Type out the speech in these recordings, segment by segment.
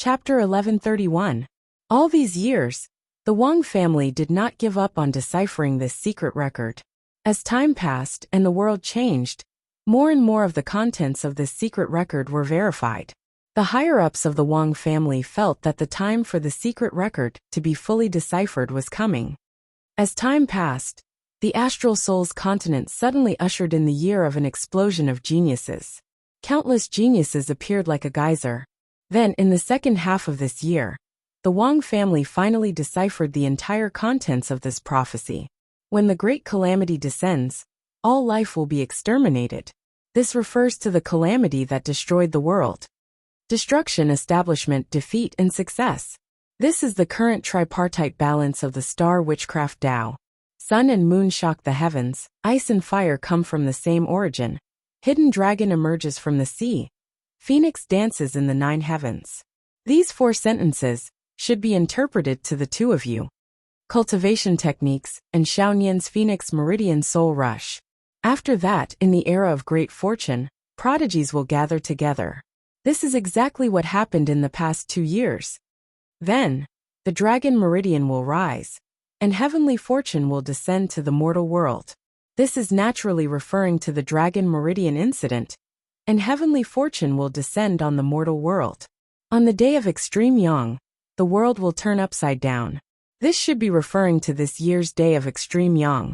Chapter 1131. All these years, the Wang family did not give up on deciphering this secret record. As time passed and the world changed, more and more of the contents of this secret record were verified. The higher-ups of the Wang family felt that the time for the secret record to be fully deciphered was coming. As time passed, the Astral Souls continent suddenly ushered in the year of an explosion of geniuses. Countless geniuses appeared like a geyser. Then, in the second half of this year, the Wang family finally deciphered the entire contents of this prophecy. When the great calamity descends, all life will be exterminated. This refers to the calamity that destroyed the world. Destruction, establishment, defeat, and success. This is the current tripartite balance of the star witchcraft Tao. Sun and moon shock the heavens, ice and fire come from the same origin. Hidden dragon emerges from the sea. Phoenix dances in the 9 heavens. These 4 sentences should be interpreted to the two of you. Cultivation techniques and Xiaonian's Phoenix Meridian Soul Rush. After that, in the era of great fortune, prodigies will gather together. This is exactly what happened in the past 2 years. Then, the Dragon Meridian will rise, and heavenly fortune will descend to the mortal world. This is naturally referring to the Dragon Meridian incident, and heavenly fortune will descend on the mortal world. On the day of extreme yang, the world will turn upside down. This should be referring to this year's day of extreme yang,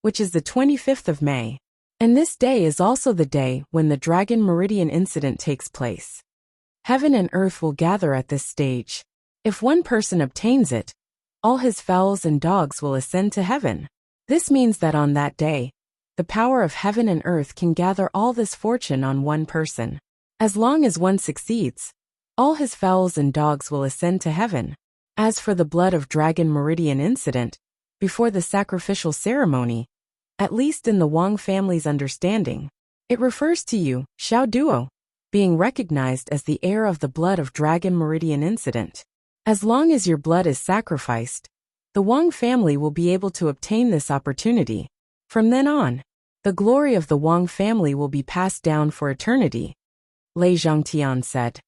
which is the 25th of May. And this day is also the day when the Dragon Meridian incident takes place. Heaven and earth will gather at this stage. If one person obtains it, all his fowls and dogs will ascend to heaven. This means that on that day, the power of heaven and earth can gather all this fortune on one person. As long as one succeeds, all his fowls and dogs will ascend to heaven. As for the blood of Dragon Meridian incident, before the sacrificial ceremony, at least in the Wang family's understanding, it refers to you, Xiao Duo, being recognized as the heir of the blood of Dragon Meridian incident. As long as your blood is sacrificed, the Wang family will be able to obtain this opportunity. From then on, the glory of the Wang family will be passed down for eternity. Lei Zhangtian said.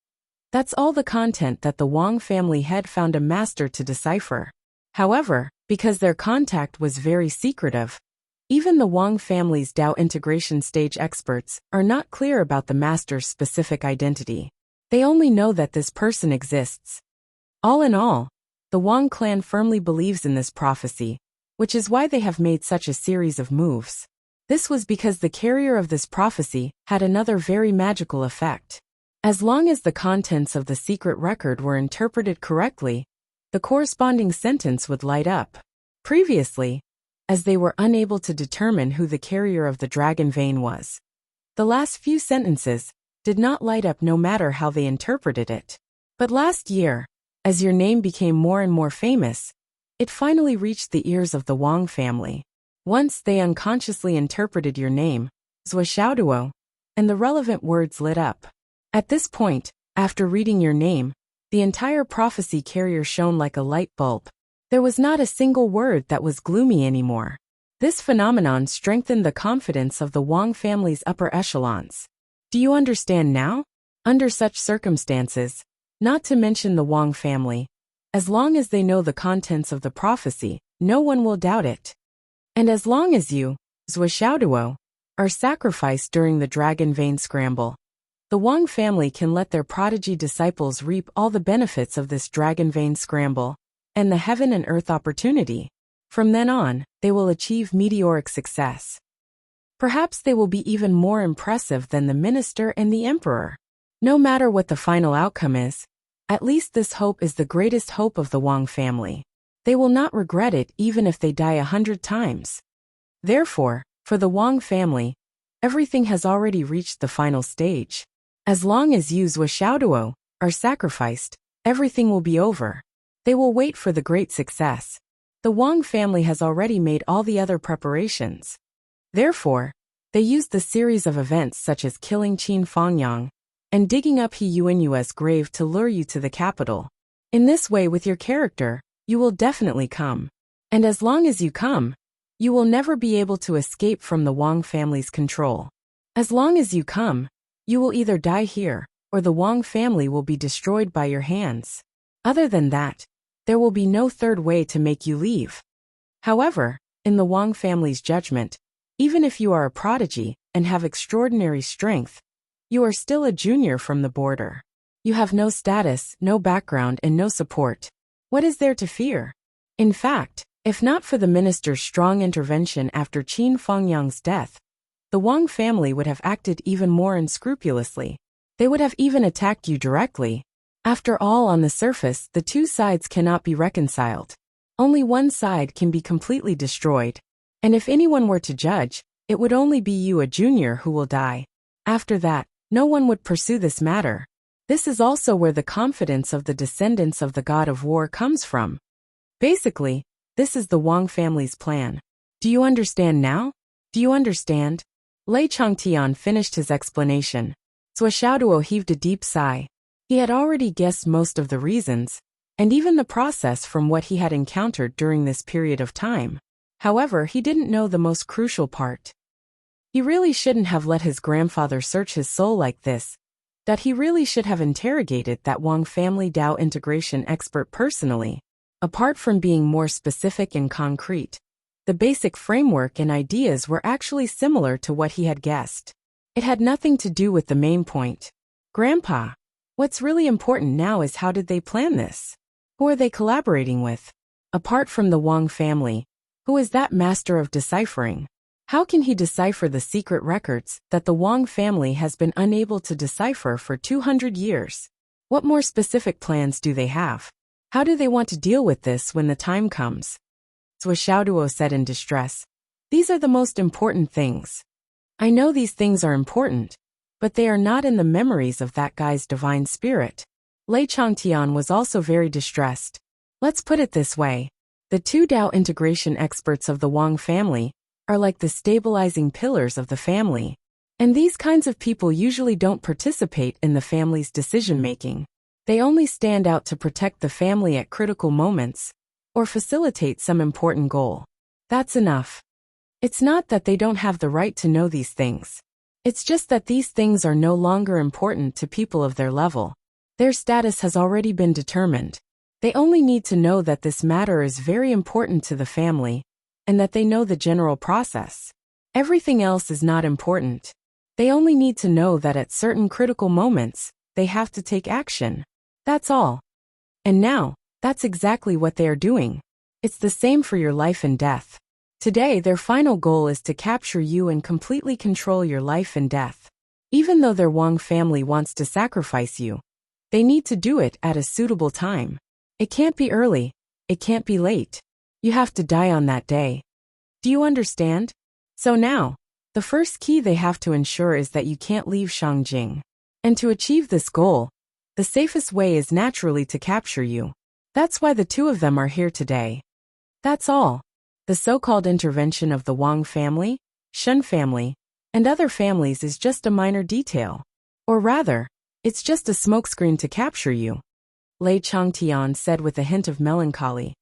That's all the content that the Wang family had found a master to decipher. However, because their contact was very secretive, even the Wang family's Tao integration stage experts are not clear about the master's specific identity. They only know that this person exists. All in all, the Wang clan firmly believes in this prophecy, which is why they have made such a series of moves. This was because the carrier of this prophecy had another very magical effect. As long as the contents of the secret record were interpreted correctly, the corresponding sentence would light up. Previously, as they were unable to determine who the carrier of the dragon vein was, the last few sentences did not light up no matter how they interpreted it. But last year, as your name became more and more famous, it finally reached the ears of the Wang family. Once they unconsciously interpreted your name, Zhua Xiaoduo, and the relevant words lit up. At this point, after reading your name, the entire prophecy carrier shone like a light bulb. There was not a single word that was gloomy anymore. This phenomenon strengthened the confidence of the Wang family's upper echelons. Do you understand now? Under such circumstances, not to mention the Wang family, as long as they know the contents of the prophecy, no one will doubt it. And as long as you, Zhua Xiaoduo, are sacrificed during the dragon vein scramble, the Wang family can let their prodigy disciples reap all the benefits of this dragon vein scramble and the heaven and earth opportunity. From then on, they will achieve meteoric success. Perhaps they will be even more impressive than the minister and the emperor. No matter what the final outcome is, at least this hope is the greatest hope of the Wang family. They will not regret it even if they die 100 times. Therefore, for the Wang family, everything has already reached the final stage. As long as you, Zhua Xiaoduo, are sacrificed, everything will be over. They will wait for the great success. The Wang family has already made all the other preparations. Therefore, they used the series of events such as killing Qin Fangyang and digging up He Yuanyue's grave to lure you to the capital. In this way, with your character, you will definitely come. And as long as you come, you will never be able to escape from the Wang family's control. As long as you come, you will either die here, or the Wang family will be destroyed by your hands. Other than that, there will be no third way to make you leave. However, in the Wang family's judgment, even if you are a prodigy and have extraordinary strength, you are still a junior from the border. You have no status, no background, and no support. What is there to fear? In fact, if not for the minister's strong intervention after Qin Fengyang's death, the Wang family would have acted even more unscrupulously. They would have even attacked you directly. After all, on the surface, the two sides cannot be reconciled. Only one side can be completely destroyed. And if anyone were to judge, it would only be you, a junior, who will die. After that, no one would pursue this matter. This is also where the confidence of the descendants of the god of war comes from. Basically, this is the Wang family's plan. Do you understand now? Do you understand? Lei Changtian finished his explanation. Zhou Xiaoduo heaved a deep sigh. He had already guessed most of the reasons, and even the process from what he had encountered during this period of time. However, he didn't know the most crucial part. He really shouldn't have let his grandfather search his soul like this, that he really should have interrogated that Wang family Dao integration expert personally. Apart from being more specific and concrete, the basic framework and ideas were actually similar to what he had guessed. It had nothing to do with the main point. Grandpa, what's really important now is how did they plan this? Who are they collaborating with? Apart from the Wang family, who is that master of deciphering? How can he decipher the secret records that the Wang family has been unable to decipher for 200 years? What more specific plans do they have? How do they want to deal with this when the time comes? Zhou Xiaoduo said in distress. These are the most important things. I know these things are important, but they are not in the memories of that guy's divine spirit. Lei Changtian was also very distressed. Let's put it this way. The two Dao integration experts of the Wang family are like the stabilizing pillars of the family. And these kinds of people usually don't participate in the family's decision-making. They only stand out to protect the family at critical moments, or facilitate some important goal. That's enough. It's not that they don't have the right to know these things. It's just that these things are no longer important to people of their level. Their status has already been determined. They only need to know that this matter is very important to the family, and that they know the general process. Everything else is not important. They only need to know that at certain critical moments, they have to take action. That's all. And now, that's exactly what they are doing. It's the same for your life and death. Today, their final goal is to capture you and completely control your life and death. Even though their Wang family wants to sacrifice you, they need to do it at a suitable time. It can't be early. It can't be late. You have to die on that day. Do you understand? So now, the first key they have to ensure is that you can't leave Shangjing. And to achieve this goal, the safest way is naturally to capture you. That's why the two of them are here today. That's all. The so-called intervention of the Wang family, Shen family, and other families is just a minor detail. Or rather, it's just a smokescreen to capture you. Lei Changtian said with a hint of melancholy.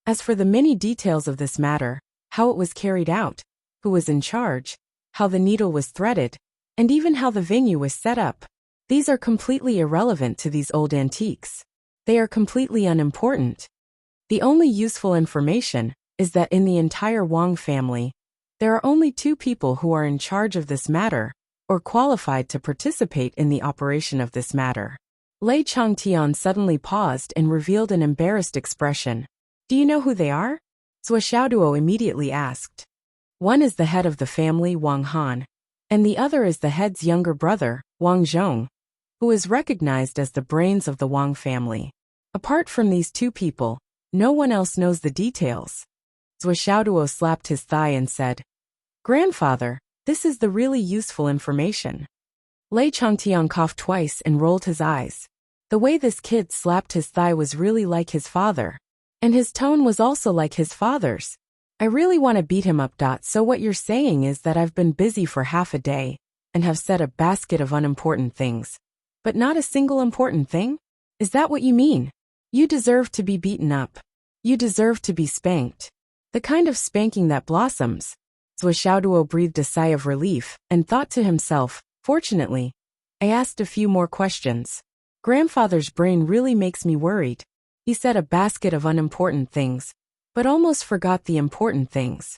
As for the many details of this matter, how it was carried out, who was in charge, how the needle was threaded, and even how the venue was set up, these are completely irrelevant to these old antiques. They are completely unimportant. The only useful information is that in the entire Wang family, there are only two people who are in charge of this matter, or qualified to participate in the operation of this matter. Lei Changtian suddenly paused and revealed an embarrassed expression. Do you know who they are? Zhou Xiaoduo immediately asked. One is the head of the family, Wang Han, and the other is the head's younger brother, Wang Zhong, who is recognized as the brains of the Wang family. Apart from these two people, no one else knows the details. Zhou Xiaoduo slapped his thigh and said, Grandfather, this is the really useful information. Lei Changtian coughed twice and rolled his eyes. The way this kid slapped his thigh was really like his father. And his tone was also like his father's. I really want to beat him up. So what you're saying is that I've been busy for half a day, and have said a basket of unimportant things. But not a single important thing? Is that what you mean? You deserve to be beaten up. You deserve to be spanked. The kind of spanking that blossoms. Zhou Xiaoduo breathed a sigh of relief, and thought to himself, fortunately, I asked a few more questions. Grandfather's brain really makes me worried. He said a basket of unimportant things, but almost forgot the important things.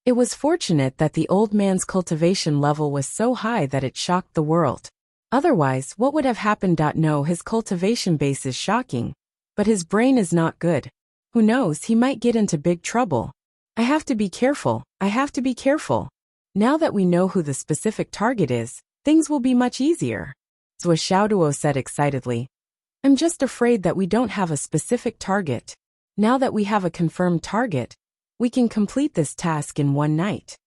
It was fortunate that the old man's cultivation level was so high that it shocked the world. Otherwise, what would have happened? No, his cultivation base is shocking, but his brain is not good. Who knows, he might get into big trouble. I have to be careful. I have to be careful. Now that we know who the specific target is, things will be much easier. Zhou Xiaoduo said excitedly. I'm just afraid that we don't have a specific target. Now that we have a confirmed target, we can complete this task in one night.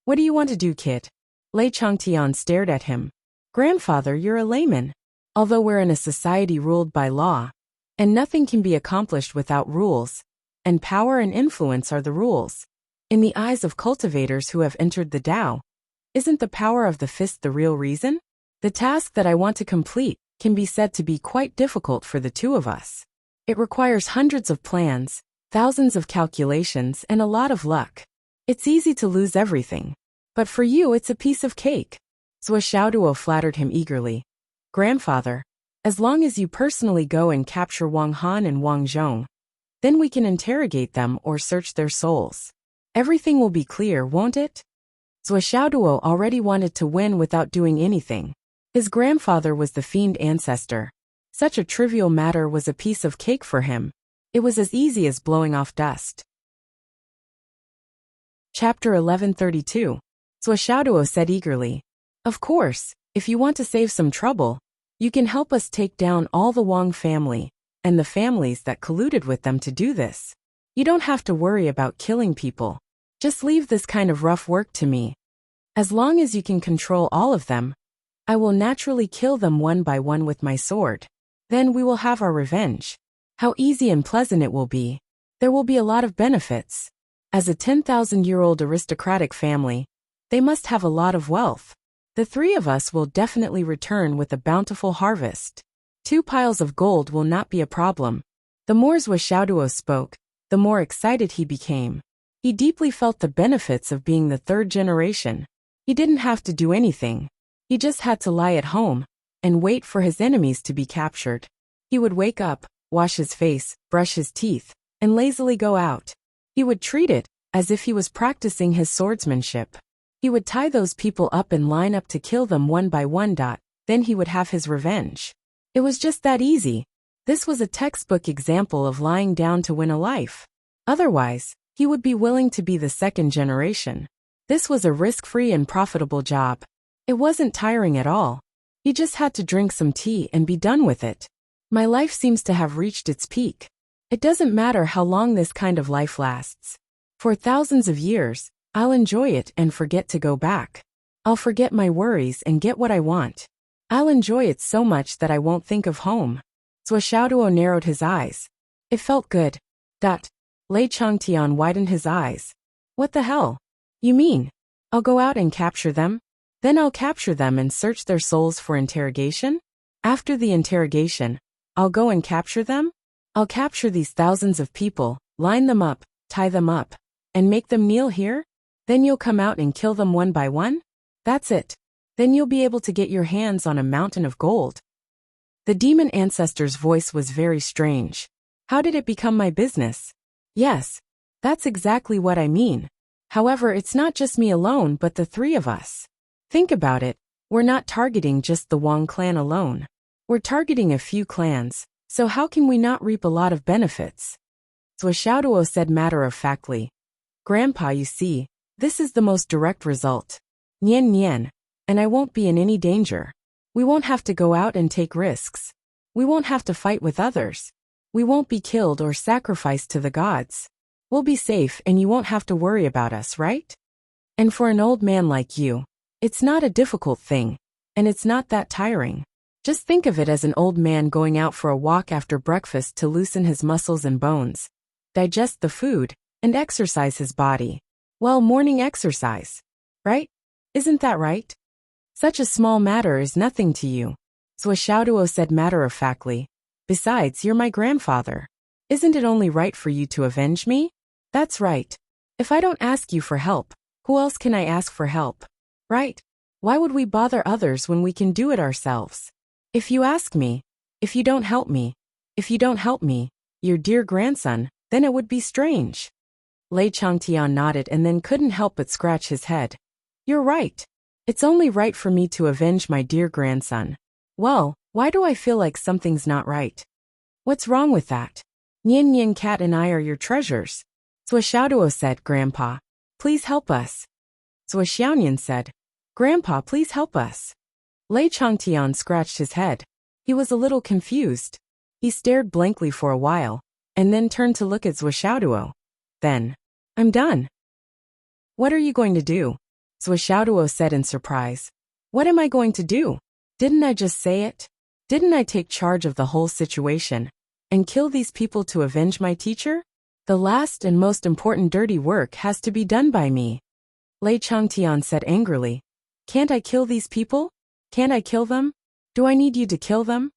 What do you want to do, kid? Lei Changtian stared at him. Grandfather, you're a layman. Although we're in a society ruled by law, and nothing can be accomplished without rules, and power and influence are the rules. In the eyes of cultivators who have entered the Tao, isn't the power of the fist the real reason? The task that I want to complete can be said to be quite difficult for the two of us. It requires hundreds of plans, thousands of calculations, and a lot of luck. It's easy to lose everything. But for you, it's a piece of cake. Zhou Xiaoduo flattered him eagerly. Grandfather, as long as you personally go and capture Wang Han and Wang Zhong, then we can interrogate them or search their souls. Everything will be clear, won't it? Zhou Xiaoduo already wanted to win without doing anything. His grandfather was the fiend ancestor. Such a trivial matter was a piece of cake for him. It was as easy as blowing off dust. Chapter 1132. Zhou Xiaoduo said eagerly. Of course, if you want to save some trouble, you can help us take down all the Wang family, and the families that colluded with them to do this. You don't have to worry about killing people. Just leave this kind of rough work to me. As long as you can control all of them, I will naturally kill them one by one with my sword. Then we will have our revenge. How easy and pleasant it will be. There will be a lot of benefits. As a 10,000-year-old aristocratic family, they must have a lot of wealth. The three of us will definitely return with a bountiful harvest. 2 piles of gold will not be a problem. The more Zhou Xiaoduo spoke, the more excited he became. He deeply felt the benefits of being the third generation. He didn't have to do anything. He just had to lie at home and wait for his enemies to be captured. He would wake up, wash his face, brush his teeth, and lazily go out. He would treat it as if he was practicing his swordsmanship. He would tie those people up and line up to kill them one by one. Then he would have his revenge. It was just that easy. This was a textbook example of lying down to win a life. Otherwise, he would be willing to be the second generation. This was a risk-free and profitable job. It wasn't tiring at all. He just had to drink some tea and be done with it. My life seems to have reached its peak. It doesn't matter how long this kind of life lasts. For thousands of years, I'll enjoy it and forget to go back. I'll forget my worries and get what I want. I'll enjoy it so much that I won't think of home. Zhou Xiaoduo narrowed his eyes. It felt good. Lei Changtian widened his eyes. What the hell? You mean, I'll go out and capture them? Then I'll capture them and search their souls for interrogation? After the interrogation, I'll go and capture them? I'll capture these thousands of people, line them up, tie them up, and make them kneel here? Then you'll come out and kill them one by one? That's it. Then you'll be able to get your hands on a mountain of gold. The demon ancestor's voice was very strange. How did it become my business? Yes, that's exactly what I mean. However, it's not just me alone but the three of us. Think about it, we're not targeting just the Wang clan alone. We're targeting a few clans, so how can we not reap a lot of benefits? Zhou Xiaoduo said matter-of-factly. Grandpa, you see, this is the most direct result. Nian nian, and I won't be in any danger. We won't have to go out and take risks. We won't have to fight with others. We won't be killed or sacrificed to the gods. We'll be safe and you won't have to worry about us, right? And for an old man like you, it's not a difficult thing, and it's not that tiring. Just think of it as an old man going out for a walk after breakfast to loosen his muscles and bones, digest the food, and exercise his body. Well, morning exercise. Right? Isn't that right? Such a small matter is nothing to you. Zhou Xiaoduo said matter-of-factly. Besides, you're my grandfather. Isn't it only right for you to avenge me? That's right. If I don't ask you for help, who else can I ask for help? Right? Why would we bother others when we can do it ourselves? If you ask me, if you don't help me, your dear grandson, then it would be strange. Lei Changtian nodded and then couldn't help but scratch his head. You're right. It's only right for me to avenge my dear grandson. Well, why do I feel like something's not right? What's wrong with that? Nian Nian Cat and I are your treasures. Zhou Xiaoduo said, Grandpa, please help us. Zhou Xiaonian said, Grandpa, please help us. Lei Changtian scratched his head. He was a little confused. He stared blankly for a while, and then turned to look at Zhou Xiaoduo. Then, I'm done. What are you going to do? Zhou Xiaoduo said in surprise. What am I going to do? Didn't I just say it? Didn't I take charge of the whole situation and kill these people to avenge my teacher? The last and most important dirty work has to be done by me. Lei Changtian said angrily. Can't I kill these people? Can't I kill them? Do I need you to kill them?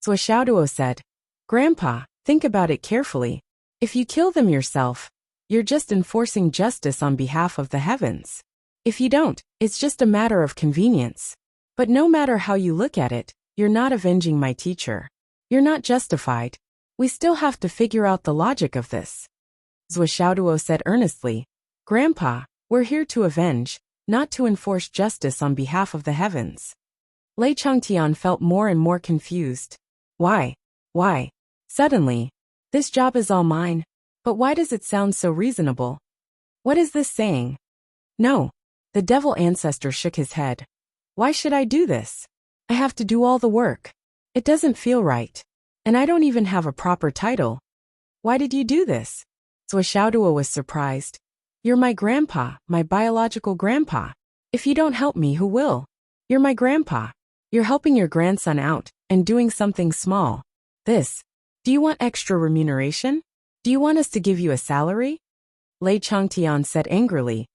Zhou Xiaoduo said, Grandpa, think about it carefully. If you kill them yourself, you're just enforcing justice on behalf of the heavens. If you don't, it's just a matter of convenience. But no matter how you look at it, you're not avenging my teacher. You're not justified. We still have to figure out the logic of this. Zhou Xiaoduo said earnestly, Grandpa, we're here to avenge, not to enforce justice on behalf of the heavens. Lei Changtian felt more and more confused. Why? Why? Suddenly, this job is all mine. But why does it sound so reasonable? What is this saying? No. The devil ancestor shook his head. Why should I do this? I have to do all the work. It doesn't feel right. And I don't even have a proper title. Why did you do this? Zhou Xiaoduo was surprised. You're my grandpa, my biological grandpa. If you don't help me, who will? You're my grandpa. You're helping your grandson out and doing something small. This. Do you want extra remuneration? Do you want us to give you a salary? Lei Changtian said angrily.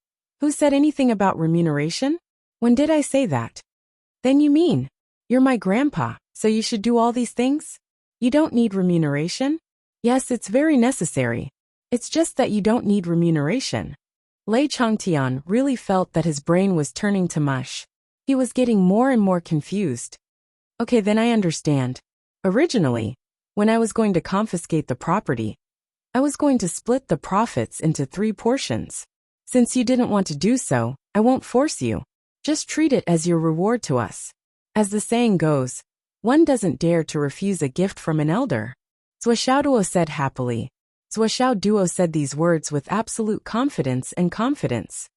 Who said anything about remuneration? When did I say that? Then you mean, you're my grandpa, so you should do all these things? You don't need remuneration? Yes, it's very necessary. It's just that you don't need remuneration. Lei Changtian really felt that his brain was turning to mush. He was getting more and more confused. Okay, then I understand. Originally, when I was going to confiscate the property, I was going to split the profits into 3 portions. Since you didn't want to do so, I won't force you. Just treat it as your reward to us. As the saying goes, one doesn't dare to refuse a gift from an elder. Zhou Xiaoduo said happily. Zhou Xiaoduo said these words with absolute confidence and confidence.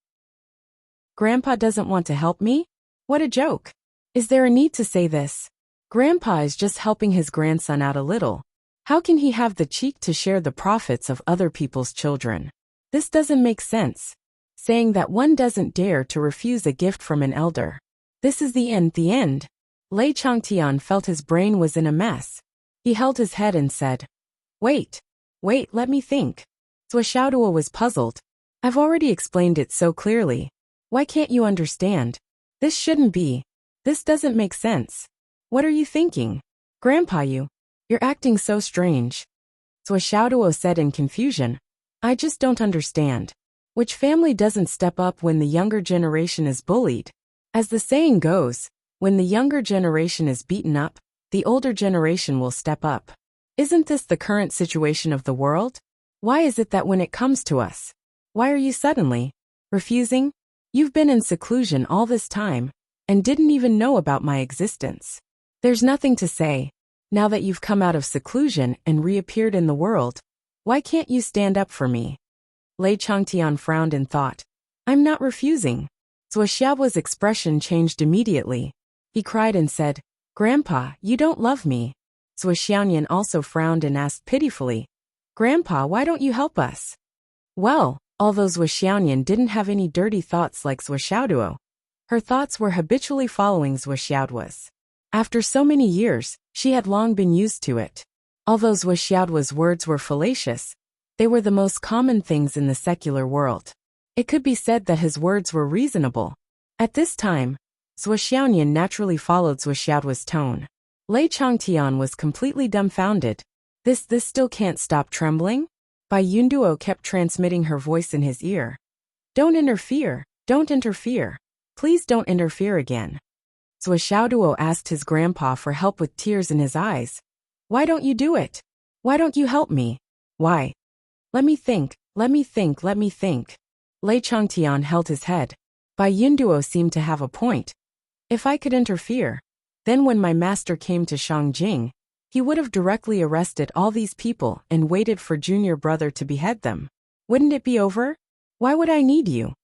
Grandpa doesn't want to help me? What a joke. Is there a need to say this? Grandpa is just helping his grandson out a little. How can he have the cheek to share the profits of other people's children? This doesn't make sense. Saying that one doesn't dare to refuse a gift from an elder. This is the end. Lei Changtian felt his brain was in a mess. He held his head and said, Wait, let me think. Zhou Xiaoduo was puzzled. I've already explained it so clearly. Why can't you understand? This shouldn't be. This doesn't make sense. What are you thinking? Grandpa, you're acting so strange. Zhou Xiaoduo said in confusion. I just don't understand. Which family doesn't step up when the younger generation is bullied? As the saying goes, when the younger generation is beaten up, the older generation will step up. Isn't this the current situation of the world? Why is it that when it comes to us, why are you suddenly refusing? You've been in seclusion all this time and didn't even know about my existence. There's nothing to say. Now that you've come out of seclusion and reappeared in the world, why can't you stand up for me? Lei Changtian frowned and thought. I'm not refusing. Zhou Xiaoduo's expression changed immediately. He cried and said, Grandpa, you don't love me. Zhou Xiaonian also frowned and asked pitifully, Grandpa, why don't you help us? Well, although Zhou Xiaonian didn't have any dirty thoughts like Zhou Xiaoduo, her thoughts were habitually following Zhou Xiaoduo's. After so many years, she had long been used to it. Although Zhou Xiaoduo's words were fallacious, they were the most common things in the secular world. It could be said that his words were reasonable. At this time, Zhou Xiaonian naturally followed Zhou Xiaoduo's tone. Lei Changtian was completely dumbfounded. This still can't stop trembling? Bai Yunduo kept transmitting her voice in his ear. Don't interfere, don't interfere. Please don't interfere again. Zhuo Xiaoduo asked his grandpa for help with tears in his eyes. Why don't you do it? Why don't you help me? Why? Let me think, let me think, let me think. Lei Changtian held his head. Bai Yunduo seemed to have a point. If I could interfere, then when my master came to Shangjing, he would have directly arrested all these people and waited for junior brother to behead them. Wouldn't it be over? Why would I need you?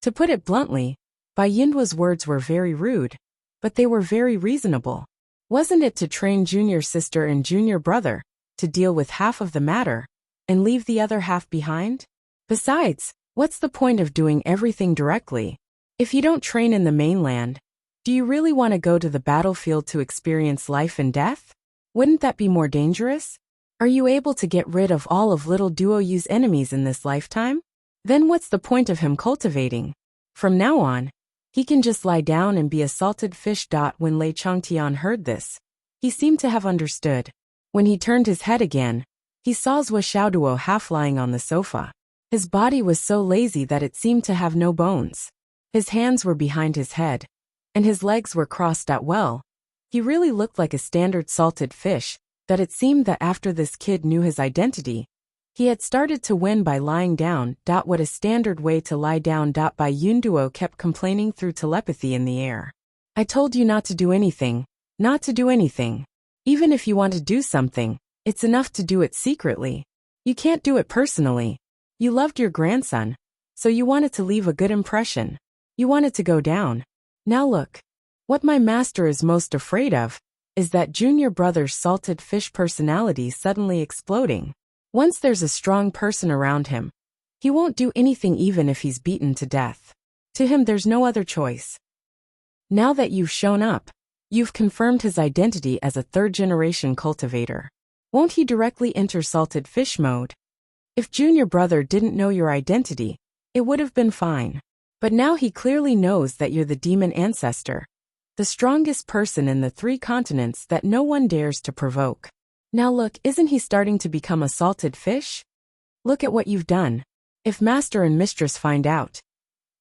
To put it bluntly, Bai Yunduo's words were very rude, but they were very reasonable. Wasn't it to train junior sister and junior brother to deal with half of the matter and leave the other half behind? Besides, what's the point of doing everything directly? If you don't train in the mainland, do you really want to go to the battlefield to experience life and death? Wouldn't that be more dangerous? Are you able to get rid of all of little Duoyu's enemies in this lifetime? Then what's the point of him cultivating? From now on, he can just lie down and be a salted fish. When Lei Changtian heard this, he seemed to have understood. When he turned his head again, he saw Zhuo Xiaoduo half lying on the sofa. His body was so lazy that it seemed to have no bones. His hands were behind his head, and his legs were crossed. Well, he really looked like a standard salted fish, that it seemed that after this kid knew his identity, he had started to win by lying down. What a standard way to lie down. Bai Yunduo kept complaining through telepathy in the air. I told you not to do anything, not to do anything. Even if you want to do something, it's enough to do it secretly. You can't do it personally. You loved your grandson, so you wanted to leave a good impression. You wanted to go down. Now look. What my master is most afraid of is that junior brother's salted fish personality suddenly exploding. Once there's a strong person around him, he won't do anything even if he's beaten to death. To him there's no other choice. Now that you've shown up, you've confirmed his identity as a third-generation cultivator. Won't he directly enter salted fish mode? If junior brother didn't know your identity, it would have been fine. But now he clearly knows that you're the demon ancestor, the strongest person in the 3 continents that no one dares to provoke. Now look, isn't he starting to become a salted fish? Look at what you've done. If master and mistress find out.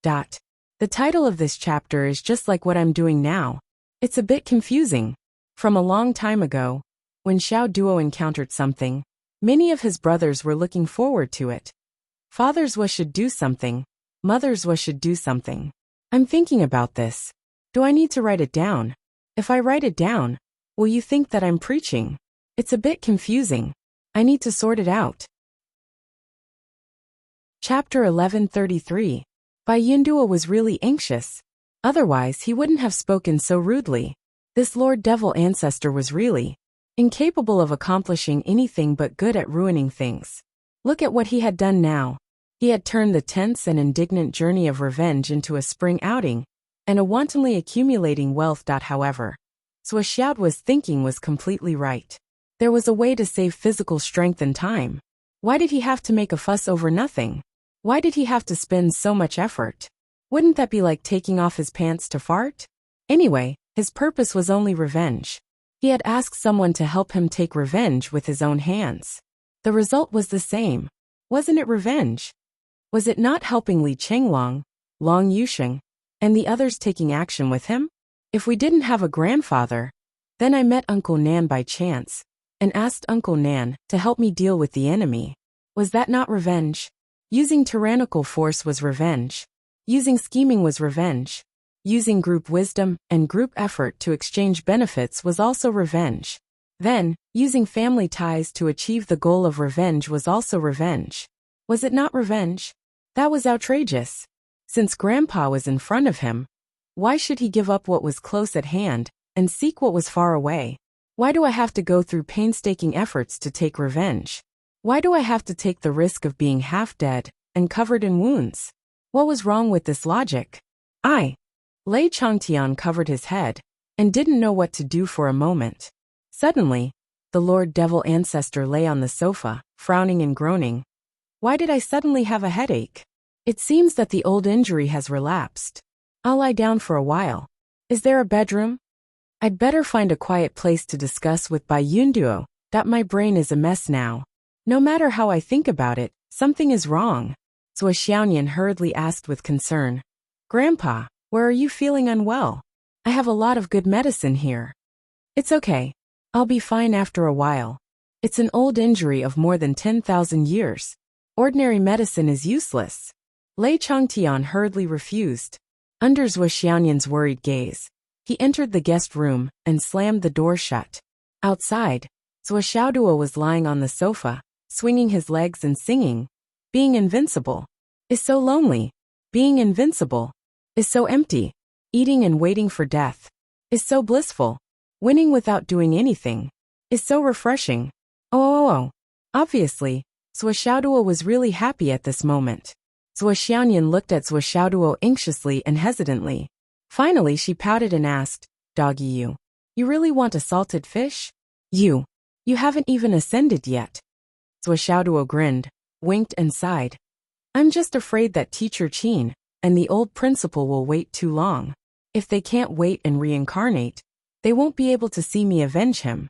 The title of this chapter is just like what I'm doing now. It's a bit confusing. From a long time ago, when Xiao Duo encountered something, many of his brothers were looking forward to it. Father's Zhuo should do something. Mother's Zhuo should do something. I'm thinking about this. Do I need to write it down? If I write it down, will you think that I'm preaching? It's a bit confusing. I need to sort it out. Chapter 1133. Bai Yunduo was really anxious. Otherwise he wouldn't have spoken so rudely. This Lord Devil ancestor was really incapable of accomplishing anything but good at ruining things. Look at what he had done now. He had turned the tense and indignant journey of revenge into a spring outing, and a wantonly accumulating wealth. However, Zhuo Xiaoduo's thinking was completely right. There was a way to save physical strength and time. Why did he have to make a fuss over nothing? Why did he have to spend so much effort? Wouldn't that be like taking off his pants to fart? Anyway, his purpose was only revenge. He had asked someone to help him take revenge with his own hands. The result was the same. Wasn't it revenge? Was it not helping Li Chenglong, Long Yusheng, and the others taking action with him? If we didn't have a grandfather, then I met Uncle Nan by chance, and asked Uncle Nan to help me deal with the enemy. Was that not revenge? Using tyrannical force was revenge. Using scheming was revenge. Using group wisdom and group effort to exchange benefits was also revenge. Then, using family ties to achieve the goal of revenge was also revenge. Was it not revenge? That was outrageous. Since Grandpa was in front of him, why should he give up what was close at hand and seek what was far away? Why do I have to go through painstaking efforts to take revenge? Why do I have to take the risk of being half dead and covered in wounds? What was wrong with this logic? Lei Changtian covered his head and didn't know what to do for a moment. Suddenly, the Lord Devil ancestor lay on the sofa, frowning and groaning. Why did I suddenly have a headache? It seems that the old injury has relapsed. I'll lie down for a while. Is there a bedroom? I'd better find a quiet place to discuss with Bai Yunduo. My brain is a mess now. No matter how I think about it, something is wrong. Zhuo Xiaonian hurriedly asked with concern. Grandpa, Where are you feeling unwell? I have a lot of good medicine here. It's okay. I'll be fine after a while. It's an old injury of more than 10,000 years. Ordinary medicine is useless. Lei Changtian hurriedly refused. Under Zhuo Xianyan's worried gaze, he entered the guest room and slammed the door shut. Outside, Zhuo Xiaoduo was lying on the sofa, swinging his legs and singing. Being invincible is so lonely. Being invincible is so empty. Eating and waiting for death is so blissful. Winning without doing anything is so refreshing. Oh. Obviously, Zhuo Xiaoduo was really happy at this moment. Zhuo Xianyan looked at Zhuo Xiaoduo anxiously and hesitantly. Finally, she pouted and asked, Doggy, you really want a salted fish? You haven't even ascended yet. Zhuo Xiaoduo grinned, winked and sighed. I'm just afraid that Teacher Qin and the old principal will wait too long. If they can't wait and reincarnate, they won't be able to see me avenge him.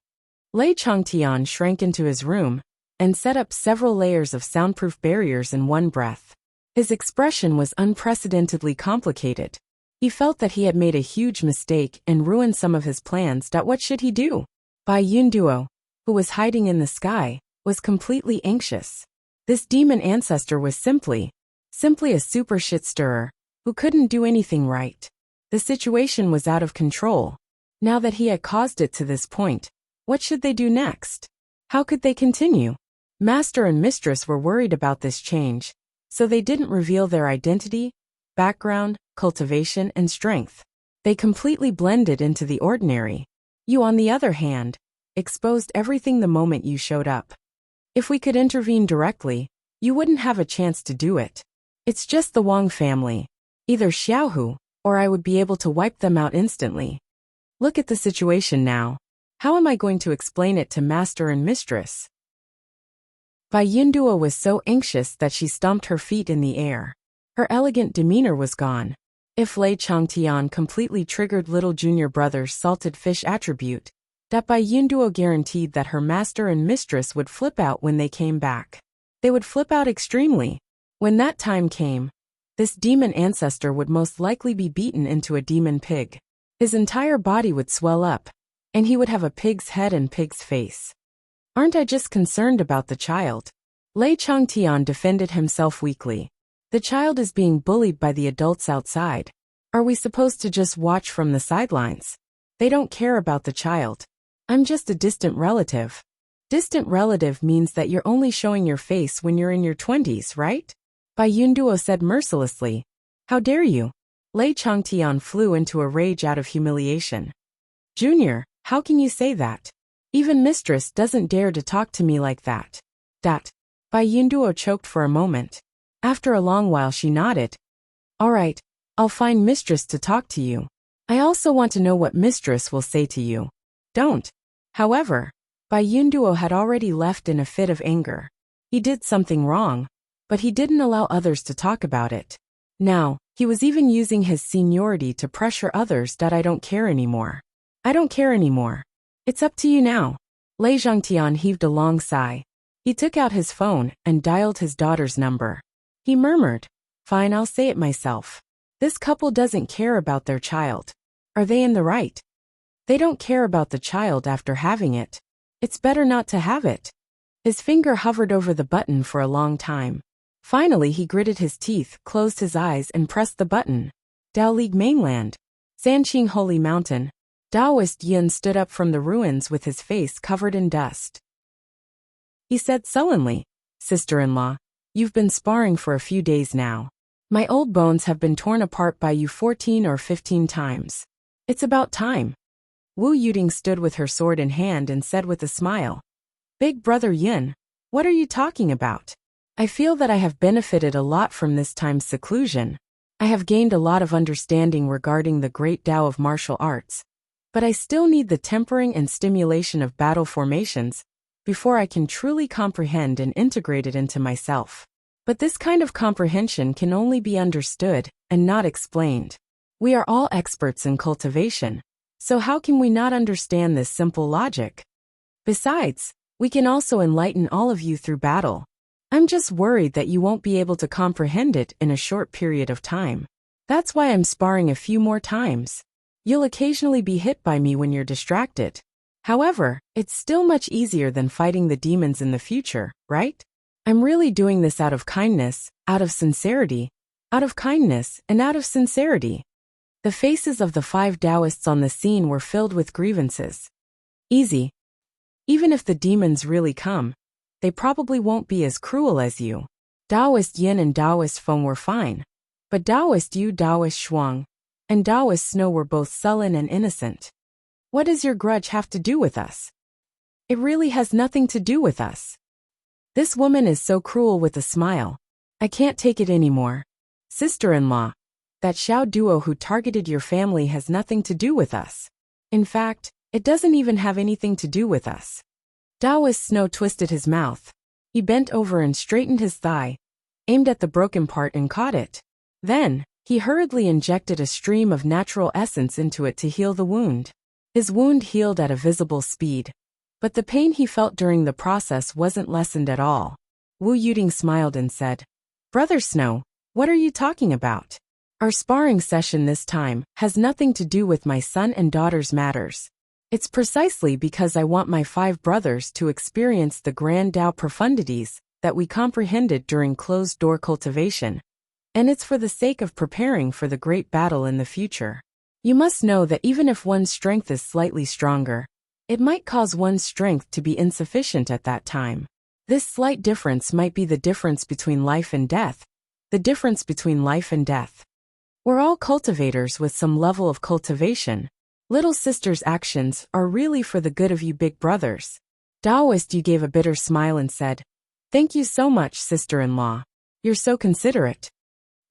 Lei Changtian shrank into his room and set up several layers of soundproof barriers in one breath. His expression was unprecedentedly complicated. He felt that he had made a huge mistake and ruined some of his plans. What should he do? Bai Yunduo, who was hiding in the sky, was completely anxious. This demon ancestor was simply a super shit-stirrer who couldn't do anything right. The situation was out of control. Now that he had caused it to this point, what should they do next? How could they continue? Master and mistress were worried about this change, so they didn't reveal their identity, background, cultivation, and strength. They completely blended into the ordinary. You, on the other hand, exposed everything the moment you showed up. If we could intervene directly, you wouldn't have a chance to do it. It's just the Wang family. Either Xiaohu, or I would be able to wipe them out instantly. Look at the situation now. How am I going to explain it to master and mistress? Bai Yunduo was so anxious that she stomped her feet in the air. Her elegant demeanor was gone. If Lei Changtian completely triggered little junior brother's salted fish attribute, that Bai Yunduo guaranteed that her master and mistress would flip out when they came back. They would flip out extremely. When that time came, this demon ancestor would most likely be beaten into a demon pig. His entire body would swell up, and he would have a pig's head and pig's face. Aren't I just concerned about the child? Lei Changtian defended himself weakly. The child is being bullied by the adults outside. Are we supposed to just watch from the sidelines? They don't care about the child. I'm just a distant relative. Distant relative means that you're only showing your face when you're in your 20s, right? Bai Yunduo said mercilessly. How dare you? Lei Changtian flew into a rage out of humiliation. Junior, how can you say that? Even mistress doesn't dare to talk to me like that. Bai Yunduo choked for a moment. After a long while she nodded. All right, I'll find mistress to talk to you. I also want to know what mistress will say to you. Don't. However, Bai Yunduo had already left in a fit of anger. He did something wrong, but he didn't allow others to talk about it. Now, he was even using his seniority to pressure others that I don't care anymore. I don't care anymore. It's up to you now. Lei Zhangtian heaved a long sigh. He took out his phone and dialed his daughter's number. He murmured, Fine, I'll say it myself. This couple doesn't care about their child. Are they in the right? They don't care about the child after having it. It's better not to have it. His finger hovered over the button for a long time. Finally he gritted his teeth, closed his eyes and pressed the button. Dao League Mainland. Sanqing Holy Mountain. Taoist Yun stood up from the ruins with his face covered in dust. He said sullenly, Sister-in-law, you've been sparring for a few days now. My old bones have been torn apart by you 14 or 15 times. It's about time. Wu Yuding stood with her sword in hand and said with a smile, Big brother Yun, what are you talking about? I feel that I have benefited a lot from this time's seclusion. I have gained a lot of understanding regarding the great Tao of martial arts. But I still need the tempering and stimulation of battle formations before I can truly comprehend and integrate it into myself. But this kind of comprehension can only be understood and not explained. We are all experts in cultivation, so how can we not understand this simple logic? Besides, we can also enlighten all of you through battle. I'm just worried that you won't be able to comprehend it in a short period of time. That's why I'm sparring a few more times. You'll occasionally be hit by me when you're distracted. However, it's still much easier than fighting the demons in the future, right? I'm really doing this out of kindness, out of sincerity, out of kindness, and out of sincerity. The faces of the 5 Taoists on the scene were filled with grievances. Easy. Even if the demons really come, they probably won't be as cruel as you. Taoist Yin and Taoist Feng were fine, but Taoist Yu, Taoist Shuang, and Taoist Snow were both sullen and innocent. What does your grudge have to do with us? It really has nothing to do with us. This woman is so cruel with a smile. I can't take it anymore. Sister-in-law, that Xiao duo who targeted your family has nothing to do with us. In fact, it doesn't even have anything to do with us. Taoist Snow twisted his mouth. He bent over and straightened his thigh, aimed at the broken part and caught it. Then, he hurriedly injected a stream of natural essence into it to heal the wound. His wound healed at a visible speed, but the pain he felt during the process wasn't lessened at all. Wu Yuting smiled and said, "Brother Snow, what are you talking about? Our sparring session this time has nothing to do with my son and daughter's matters. It's precisely because I want my 5 brothers to experience the grand Tao profundities that we comprehended during closed-door cultivation, and it's for the sake of preparing for the great battle in the future. You must know that even if one's strength is slightly stronger, it might cause one's strength to be insufficient at that time. This slight difference might be the difference between life and death, the difference between life and death. We're all cultivators with some level of cultivation. Little sister's actions are really for the good of you big brothers." Taoist Yu gave a bitter smile and said, "Thank you so much, sister-in-law. You're so considerate."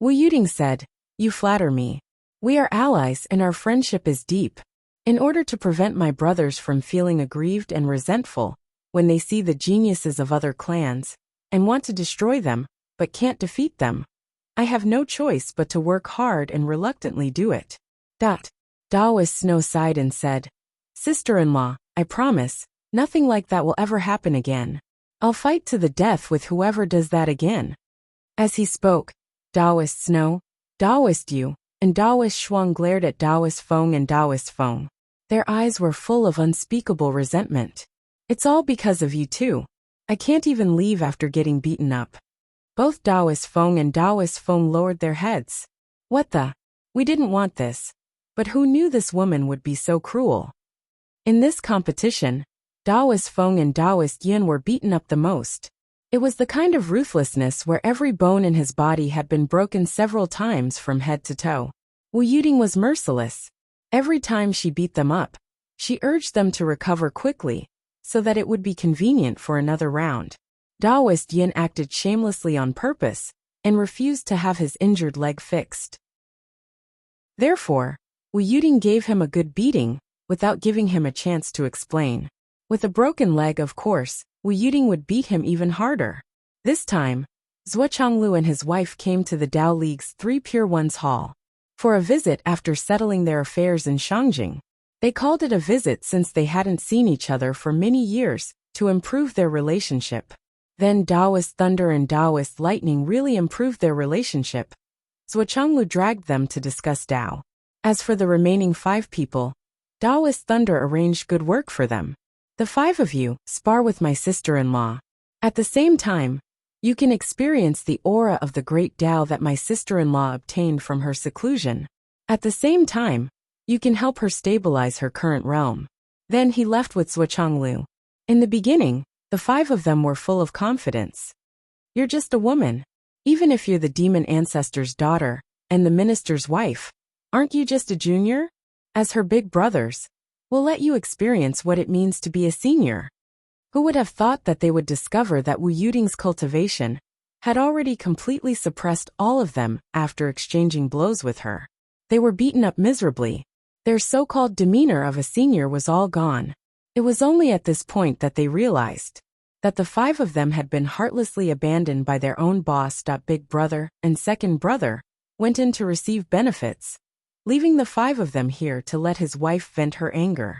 Wu Yuting said, "You flatter me. We are allies and our friendship is deep. In order to prevent my brothers from feeling aggrieved and resentful when they see the geniuses of other clans and want to destroy them but can't defeat them, I have no choice but to work hard and reluctantly do it." Taoist Snow sighed and said, "Sister-in-law, I promise, nothing like that will ever happen again. I'll fight to the death with whoever does that again." As he spoke, Taoist Snow, Taoist Yu, and Taoist Shuang glared at Taoist Feng and Taoist Feng. Their eyes were full of unspeakable resentment. "It's all because of you two. I can't even leave after getting beaten up." Both Taoist Feng and Taoist Feng lowered their heads. "What the? We didn't want this. But who knew this woman would be so cruel?" In this competition, Taoist Feng and Taoist Yin were beaten up the most. It was the kind of ruthlessness where every bone in his body had been broken several times from head to toe. Wu Yuting was merciless. Every time she beat them up, she urged them to recover quickly, so that it would be convenient for another round. Taoist Yin acted shamelessly on purpose, and refused to have his injured leg fixed. Therefore, Wu Yuting gave him a good beating, without giving him a chance to explain. With a broken leg, of course, Wu Yuting would beat him even harder. This time, Zhuochanglu and his wife came to the Tao League's 3 Pure Ones Hall for a visit after settling their affairs in Shangjing. They called it a visit since they hadn't seen each other for many years, to improve their relationship. Then Taoist Thunder and Taoist Lightning really improved their relationship. Zhuochanglu dragged them to discuss Tao. As for the remaining 5 people, Taoist Thunder arranged good work for them. "The 5 of you spar with my sister-in-law. At the same time, you can experience the aura of the great Tao that my sister-in-law obtained from her seclusion. At the same time, you can help her stabilize her current realm." Then he left with Zhuochanglu. In the beginning, the 5 of them were full of confidence. "You're just a woman. Even if you're the demon ancestor's daughter and the minister's wife, aren't you just a junior? As her big brothers, we'll let you experience what it means to be a senior." Who would have thought that they would discover that Wu Yuting's cultivation had already completely suppressed all of them after exchanging blows with her? They were beaten up miserably. Their so-called demeanor of a senior was all gone. It was only at this point that they realized that the 5 of them had been heartlessly abandoned by their own boss. Big brother and second brother went in to receive benefits, leaving the 5 of them here to let his wife vent her anger.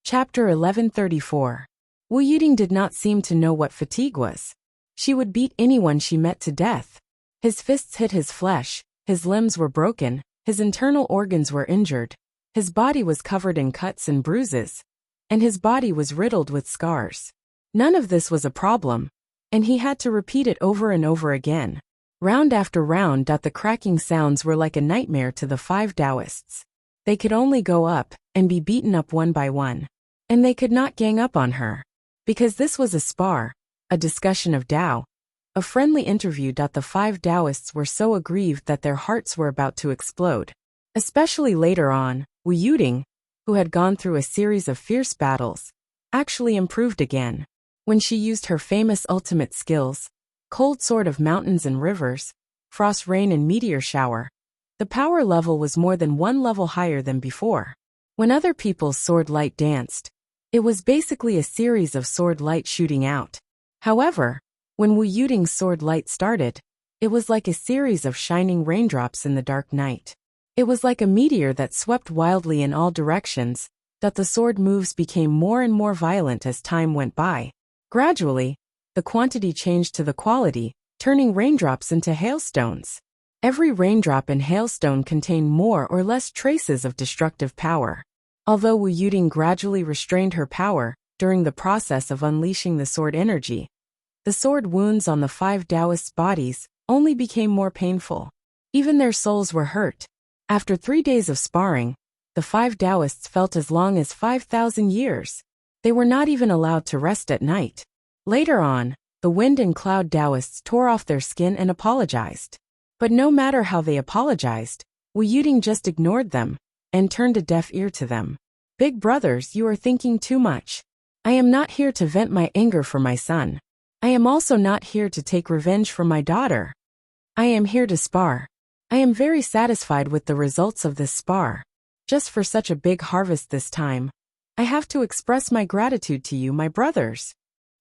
Chapter 1134. Wu Yuting did not seem to know what fatigue was. She would beat anyone she met to death. His fists hit his flesh, his limbs were broken, his internal organs were injured, his body was covered in cuts and bruises, and his body was riddled with scars. None of this was a problem, and he had to repeat it over and over again. Round after round. The cracking sounds were like a nightmare to the 5 Taoists. They could only go up and be beaten up one by one. And they could not gang up on her. Because this was a spar, a discussion of Tao, a friendly interview. The 5 Taoists were so aggrieved that their hearts were about to explode. Especially later on, Wu Yuding, who had gone through a series of fierce battles, actually improved again. When she used her famous ultimate skills, Cold Sword of Mountains and Rivers, Frost Rain and Meteor Shower, the power level was more than 1 level higher than before. When other people's sword light danced, it was basically a series of sword light shooting out. However, when Wu Yuding's sword light started, it was like a series of shining raindrops in the dark night. It was like a meteor that swept wildly in all directions. The sword moves became more and more violent as time went by. Gradually, the quantity changed to the quality, turning raindrops into hailstones. Every raindrop and hailstone contained more or less traces of destructive power. Although Wu Yuding gradually restrained her power during the process of unleashing the sword energy, the sword wounds on the 5 Taoists' bodies only became more painful. Even their souls were hurt. After 3 days of sparring, the 5 Taoists felt as long as 5,000 years. They were not even allowed to rest at night. Later on, the Wind and Cloud Taoists tore off their skin and apologized. But no matter how they apologized, Wu Yuding just ignored them and turned a deaf ear to them. Big brothers, you are thinking too much. I am not here to vent my anger for my son. I am also not here to take revenge for my daughter. I am here to spar. I am very satisfied with the results of this spar. Just for such a big harvest this time, I have to express my gratitude to you, my brothers.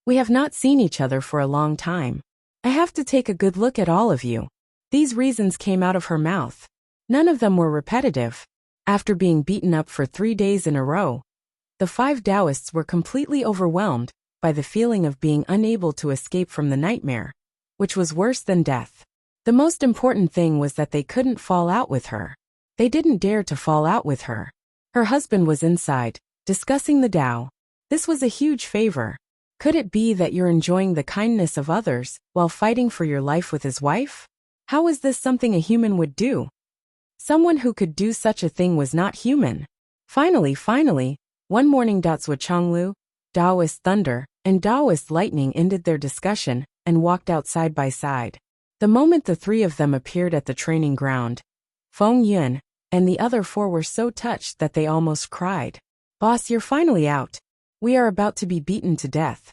We have not seen each other for a long time. I have to take a good look at all of you. These reasons came out of her mouth. None of them were repetitive. After being beaten up for 3 days in a row, the 5 Taoists were completely overwhelmed by the feeling of being unable to escape from the nightmare, which was worse than death. The most important thing was that they couldn't fall out with her. They didn't dare to fall out with her. Her husband was inside, discussing the Tao. This was a huge favor. Could it be that you're enjoying the kindness of others while fighting for your life with his wife? How is this something a human would do? Someone who could do such a thing was not human. Finally, one morning Zhuo Changlu, Taoist Thunder, and Taoist Lightning ended their discussion and walked out side by side. The moment the 3 of them appeared at the training ground, Feng Yun and the other 4 were so touched that they almost cried. Boss, you're finally out. We are about to be beaten to death.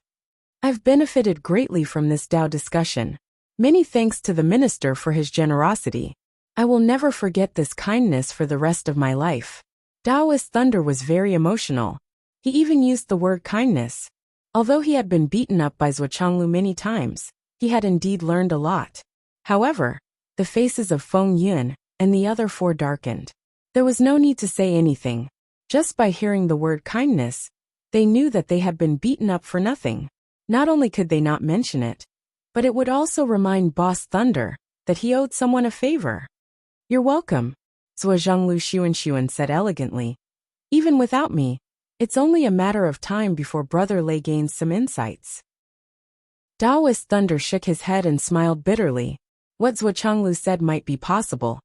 I've benefited greatly from this Tao discussion. Many thanks to the minister for his generosity. I will never forget this kindness for the rest of my life. Taoist Thunder was very emotional. He even used the word kindness. Although he had been beaten up by Zhuo Changlu many times, he had indeed learned a lot. However, the faces of Feng Yun and the other 4 darkened. There was no need to say anything. Just by hearing the word kindness, they knew that they had been beaten up for nothing. Not only could they not mention it, but it would also remind Boss Thunder that he owed someone a favor. You're welcome, Zhuo Zhonglu Xuan said elegantly. Even without me, it's only a matter of time before Brother Lei gains some insights. Taoist Thunder shook his head and smiled bitterly. What Zhuo Changlu said might be possible,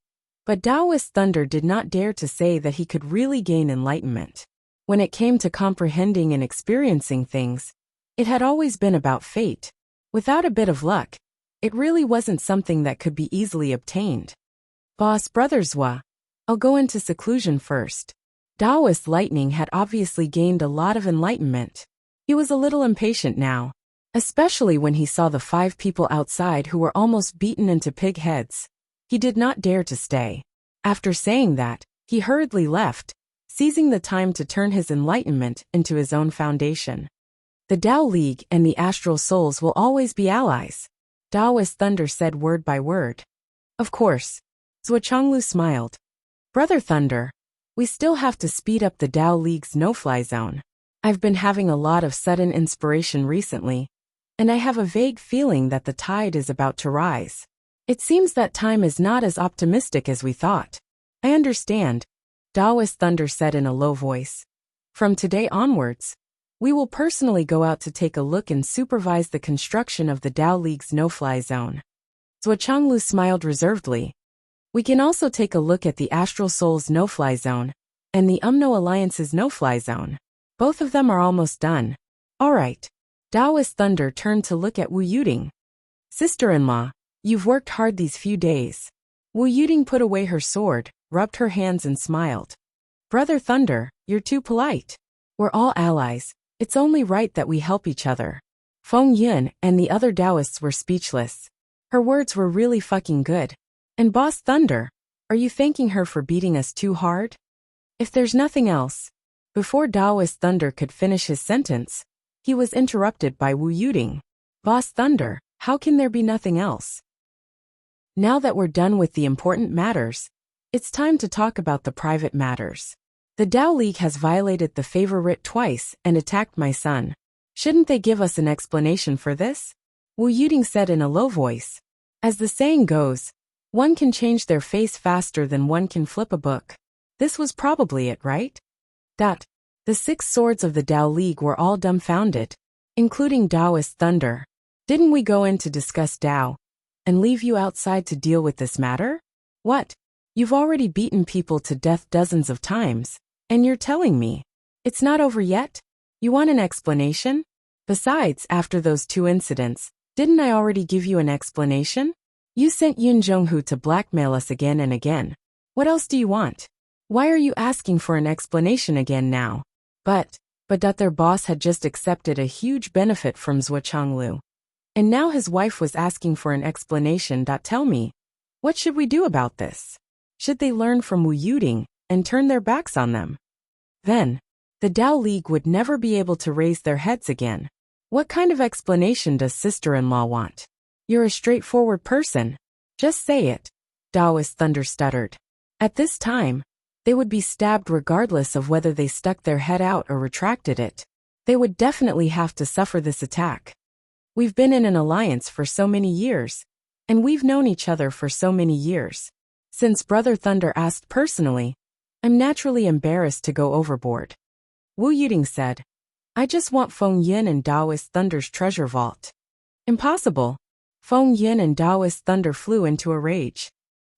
but Taoist Thunder did not dare to say that he could really gain enlightenment. When it came to comprehending and experiencing things, it had always been about fate. Without a bit of luck, it really wasn't something that could be easily obtained. Boss, Brother Zhuo, I'll go into seclusion first. Taoist Lightning had obviously gained a lot of enlightenment. He was a little impatient now, especially when he saw the 5 people outside who were almost beaten into pig heads. He did not dare to stay. After saying that, he hurriedly left, seizing the time to turn his enlightenment into his own foundation. The Tao League and the Astral Souls will always be allies, Taoist Thunder said word by word. Of course. Zhuo Changlu smiled. Brother Thunder, we still have to speed up the Tao League's no-fly zone. I've been having a lot of sudden inspiration recently, and I have a vague feeling that the tide is about to rise. It seems that time is not as optimistic as we thought. I understand, Taoist Thunder said in a low voice. From today onwards, we will personally go out to take a look and supervise the construction of the Tao League's no-fly zone. Zhuochanglu smiled reservedly. We can also take a look at the Astral Soul's no-fly zone and the Umno Alliance's no-fly zone. Both of them are almost done. All right. Taoist Thunder turned to look at Wu Yuding. Sister-in-law, you've worked hard these few days. Wu Yuding put away her sword, rubbed her hands and smiled. Brother Thunder, you're too polite. We're all allies. It's only right that we help each other. Feng Yun and the other Taoists were speechless. Her words were really fucking good. And Boss Thunder, are you thanking her for beating us too hard? If there's nothing else. Before Taoist Thunder could finish his sentence, he was interrupted by Wu Yuding. Boss Thunder, how can there be nothing else? Now that we're done with the important matters, it's time to talk about the private matters. The Tao League has violated the favor writ twice and attacked my son. Shouldn't they give us an explanation for this? Wu Yuding said in a low voice. As the saying goes, one can change their face faster than one can flip a book. This was probably it, right? The 6 swords of the Tao League were all dumbfounded, including Taoist Thunder. Didn't we go in to discuss Tao and leave you outside to deal with this matter? What? You've already beaten people to death dozens of times, and you're telling me it's not over yet? You want an explanation? Besides, after those 2 incidents, didn't I already give you an explanation? You sent Yun Zhonghu to blackmail us again and again. What else do you want? Why are you asking for an explanation again now? But their boss had just accepted a huge benefit from Zhuochanglu. And now his wife was asking for an explanation. Tell me, what should we do about this? Should they learn from Wu Yuding and turn their backs on them? Then, the Tao League would never be able to raise their heads again. What kind of explanation does sister-in-law want? You're a straightforward person. Just say it, Taoist Thunder stuttered. At this time, they would be stabbed regardless of whether they stuck their head out or retracted it. They would definitely have to suffer this attack. We've been in an alliance for so many years, and we've known each other for so many years. Since Brother Thunder asked personally, I'm naturally embarrassed to go overboard. Wu Yuding said, I just want Feng Yun and Taoist Thunder's treasure vault. Impossible. Feng Yun and Taoist Thunder flew into a rage.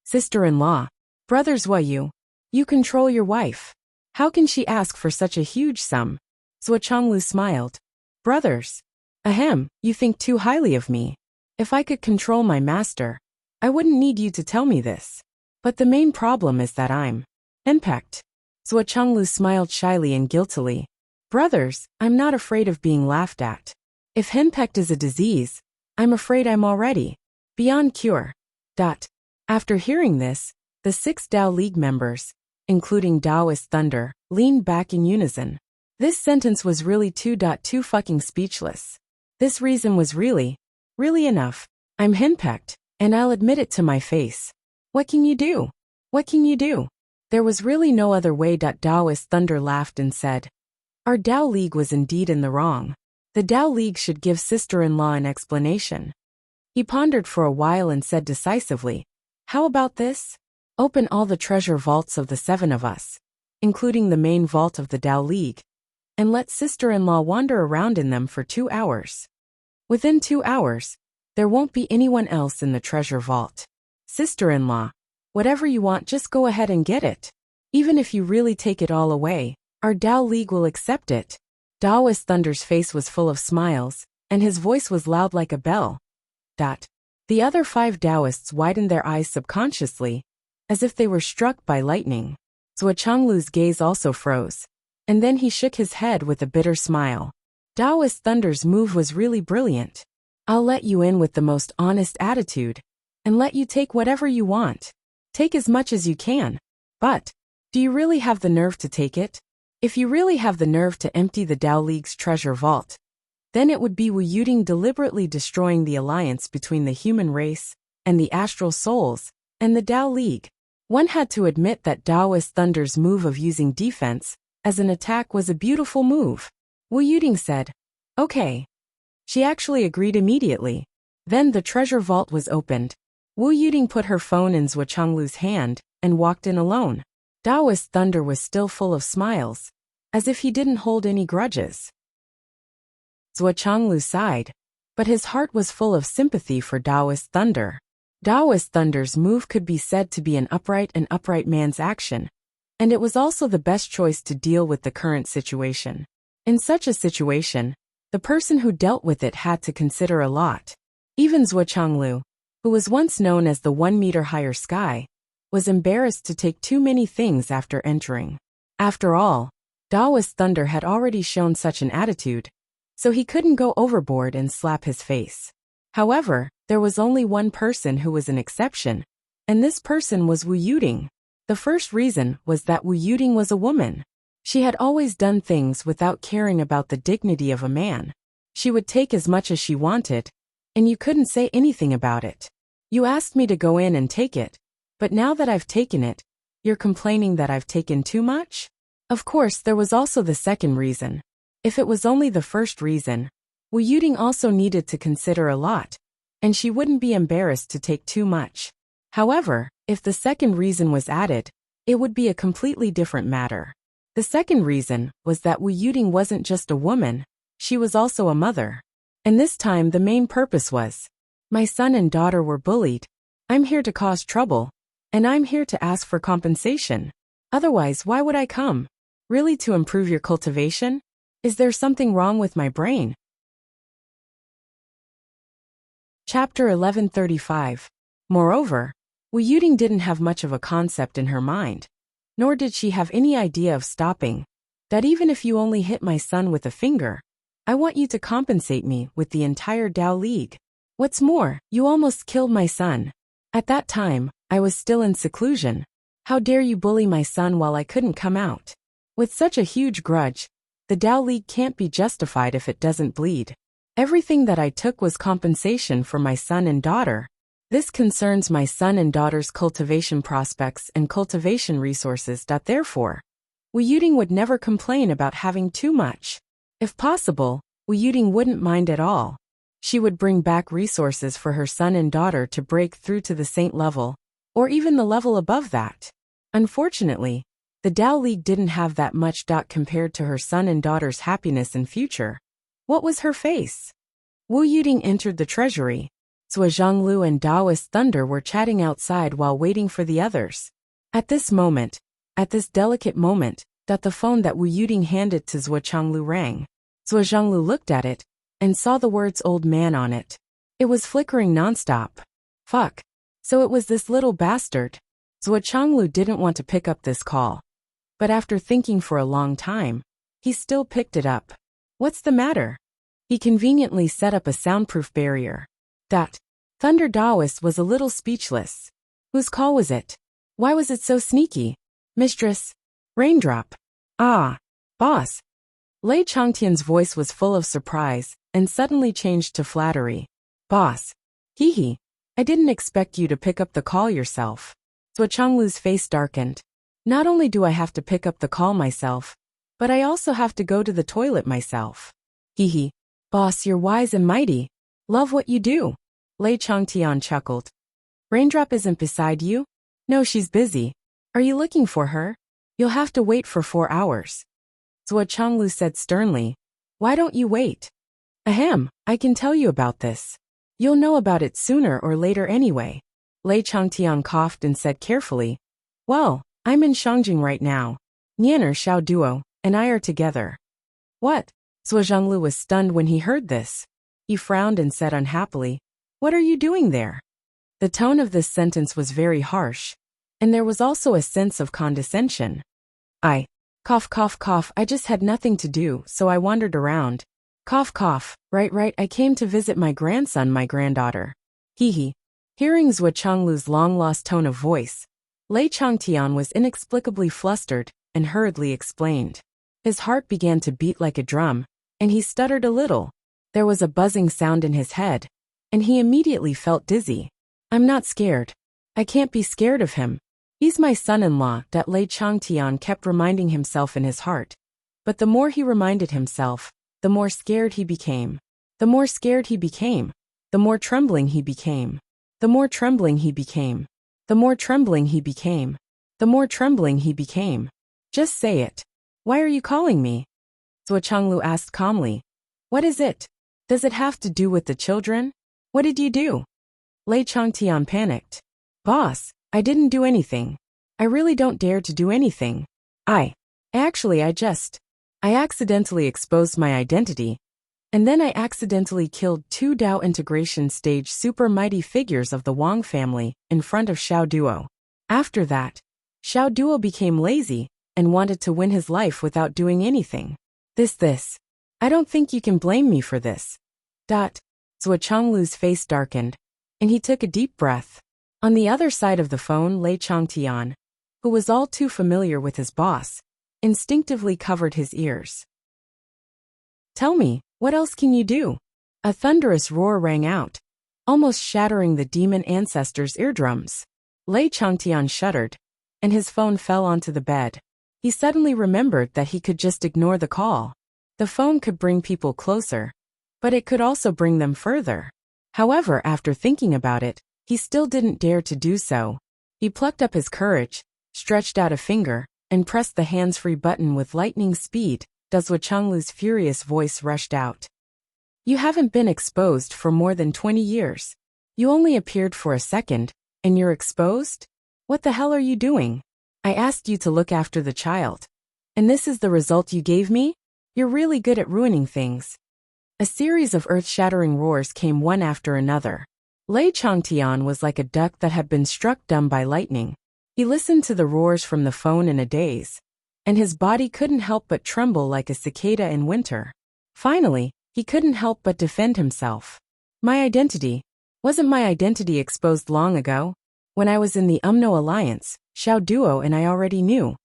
Sister-in-law, brothers Zhuoyu, you control your wife. How can she ask for such a huge sum? Zhuochanglu smiled. Brothers. Ahem, you think too highly of me. If I could control my master, I wouldn't need you to tell me this. But the main problem is that I'm henpecked. Zhuochanglu smiled shyly and guiltily. Brothers, I'm not afraid of being laughed at. If henpecked is a disease, I'm afraid I'm already beyond cure. After hearing this, the 6 Tao League members, including Taoist Thunder, leaned back in unison. This sentence was really too fucking speechless. This reason was really enough. I'm henpecked, and I'll admit it to my face. What can you do? What can you do? There was really no other way. Taoist Thunder laughed and said, Our Tao League was indeed in the wrong. The Tao League should give sister-in-law an explanation. He pondered for a while and said decisively, How about this? Open all the treasure vaults of the 7 of us, including the main vault of the Tao League, and let sister-in-law wander around in them for 2 hours. Within 2 hours, there won't be anyone else in the treasure vault. Sister-in-law, whatever you want, just go ahead and get it. Even if you really take it all away, our Tao League will accept it. Taoist Thunder's face was full of smiles, and his voice was loud like a bell. The other 5 Taoists widened their eyes subconsciously, as if they were struck by lightning. Zhuochanglu's gaze also froze, and then he shook his head with a bitter smile. Taoist Thunder's move was really brilliant. I'll let you in with the most honest attitude, and let you take whatever you want. Take as much as you can. But, do you really have the nerve to take it? If you really have the nerve to empty the Tao League's treasure vault, then it would be Wu Yuding deliberately destroying the alliance between the human race and the astral souls and the Tao League. One had to admit that Taoist Thunder's move of using defense as an attack was a beautiful move. Wu Yuding said, Okay. She actually agreed immediately. Then the treasure vault was opened. Wu Yuding put her phone in Zhuo Changlu's hand and walked in alone. Daoist Thunder was still full of smiles, as if he didn't hold any grudges. Zhuo Changlu sighed, but his heart was full of sympathy for Daoist Thunder. Daoist Thunder's move could be said to be an upright man's action, and it was also the best choice to deal with the current situation. In such a situation, the person who dealt with it had to consider a lot. Even Zhuo Changlu, who was once known as the 1 meter higher sky, was embarrassed to take too many things after entering. After all, Daoist Thunder had already shown such an attitude, so he couldn't go overboard and slap his face. However, there was only one person who was an exception, and this person was Wu Yuding. The first reason was that Wu Yuding was a woman. She had always done things without caring about the dignity of a man. She would take as much as she wanted, and you couldn't say anything about it. You asked me to go in and take it, but now that I've taken it, you're complaining that I've taken too much? Of course, there was also the second reason. If it was only the first reason, Wu Yuding also needed to consider a lot, and she wouldn't be embarrassed to take too much. However, if the second reason was added, it would be a completely different matter. The second reason was that Wu Yuding wasn't just a woman, she was also a mother. And this time the main purpose was, my son and daughter were bullied. I'm here to cause trouble, and I'm here to ask for compensation. Otherwise, why would I come? Really, to improve your cultivation? Is there something wrong with my brain? Chapter 1135. Moreover, Wu Yuding didn't have much of a concept in her mind, nor did she have any idea of stopping, that even if you only hit my son with a finger, I want you to compensate me with the entire Dao League. What's more, you almost killed my son. At that time, I was still in seclusion. How dare you bully my son while I couldn't come out? With such a huge grudge, the Dao League can't be justified if it doesn't bleed. Everything that I took was compensation for my son and daughter. This concerns my son and daughter's cultivation prospects and cultivation resources. Therefore, Wu Yuding would never complain about having too much. If possible, Wu Yuding wouldn't mind at all. She would bring back resources for her son and daughter to break through to the saint level, or even the level above that. Unfortunately, the Dao League didn't have that much. Compared to her son and daughter's happiness and future. What was her face? Wu Yuding entered the treasury. Zhuo Zhanglu and Daoist Thunder were chatting outside while waiting for the others. At this delicate moment, the phone that Wu Yuding handed to Zhuo Changlu rang. Zhuo Zhanglu looked at it and saw the words old man on it. It was flickering nonstop. Fuck. So it was this little bastard. Zhuo Changlu didn't want to pick up this call, but after thinking for a long time, he still picked it up. What's the matter? He conveniently set up a soundproof barrier. Thunder Daoist was a little speechless. Whose call was it? Why was it so sneaky? Mistress? Raindrop? Ah, boss. Lei Changtian's voice was full of surprise and suddenly changed to flattery. Boss. Hee. I didn't expect you to pick up the call yourself. Zhuo Changlu's face darkened. Not only do I have to pick up the call myself, but I also have to go to the toilet myself. Hee. Boss, you're wise and mighty. Love what you do. Lei Changtian chuckled. Raindrop isn't beside you? No, she's busy. Are you looking for her? You'll have to wait for 4 hours. Zhuo Changlu said sternly. Why don't you wait? Ahem, I can tell you about this. You'll know about it sooner or later anyway. Lei Changtian coughed and said carefully. Well, I'm in Shangjing right now. Nianer Xiao Duo and I are together. What? Zhuo Zhanglu was stunned when he heard this. He frowned and said unhappily, What are you doing there? The tone of this sentence was very harsh, and there was also a sense of condescension. Cough, I just had nothing to do, so I wandered around. Cough, right, I came to visit my grandson, my granddaughter. Hee. Hearing Zhuo Changlu's long-lost tone of voice, Lei Changtian was inexplicably flustered and hurriedly explained. His heart began to beat like a drum, and he stuttered a little. There was a buzzing sound in his head, and he immediately felt dizzy. I'm not scared. I can't be scared of him. He's my son-in-law. Lei Changtian kept reminding himself in his heart. But the more he reminded himself, the more scared he became. The more scared he became, the more trembling he became. the more trembling he became. The more trembling he became. The more trembling he became. Just say it. Why are you calling me? Zhuo Changlu asked calmly. What is it? Does it have to do with the children? What did you do? Lei Changtian panicked. Boss, I didn't do anything. I really don't dare to do anything. I accidentally exposed my identity. And then I accidentally killed 2 Dao integration stage super mighty figures of the Wang family in front of Xiao Duo. After that, Xiao Duo became lazy and wanted to win his life without doing anything. This. I don't think you can blame me for this. Zhuo Changlu's face darkened, and he took a deep breath. On the other side of the phone lay Changtian, who was all too familiar with his boss, instinctively covered his ears. Tell me, what else can you do? A thunderous roar rang out, almost shattering the demon ancestor's eardrums. Lei Changtian shuddered, and his phone fell onto the bed. He suddenly remembered that he could just ignore the call. The phone could bring people closer, but it could also bring them further. However, after thinking about it, he still didn't dare to do so. He plucked up his courage, stretched out a finger, and pressed the hands-free button with lightning speed. Zhuo Changlu's furious voice rushed out. You haven't been exposed for more than 20 years. You only appeared for a second, and you're exposed? What the hell are you doing? I asked you to look after the child. And this is the result you gave me? You're really good at ruining things. A series of earth-shattering roars came one after another. Lei Changtian was like a duck that had been struck dumb by lightning. He listened to the roars from the phone in a daze, and his body couldn't help but tremble like a cicada in winter. Finally, he couldn't help but defend himself. My identity. Wasn't my identity exposed long ago? When I was in the Umno Alliance, Xiao Duo and I already knew.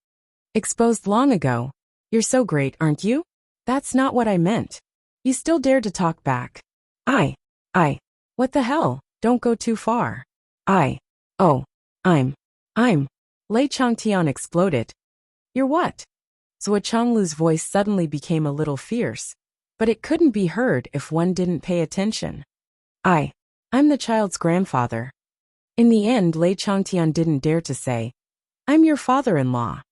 Exposed long ago. You're so great, aren't you? That's not what I meant. You still dare to talk back. What the hell? Don't go too far. I'm. Lei Changtian exploded. You're what? Zhuo Changlu's voice suddenly became a little fierce, but it couldn't be heard if one didn't pay attention. I'm the child's grandfather. In the end, Lei Changtian didn't dare to say, I'm your father-in-law.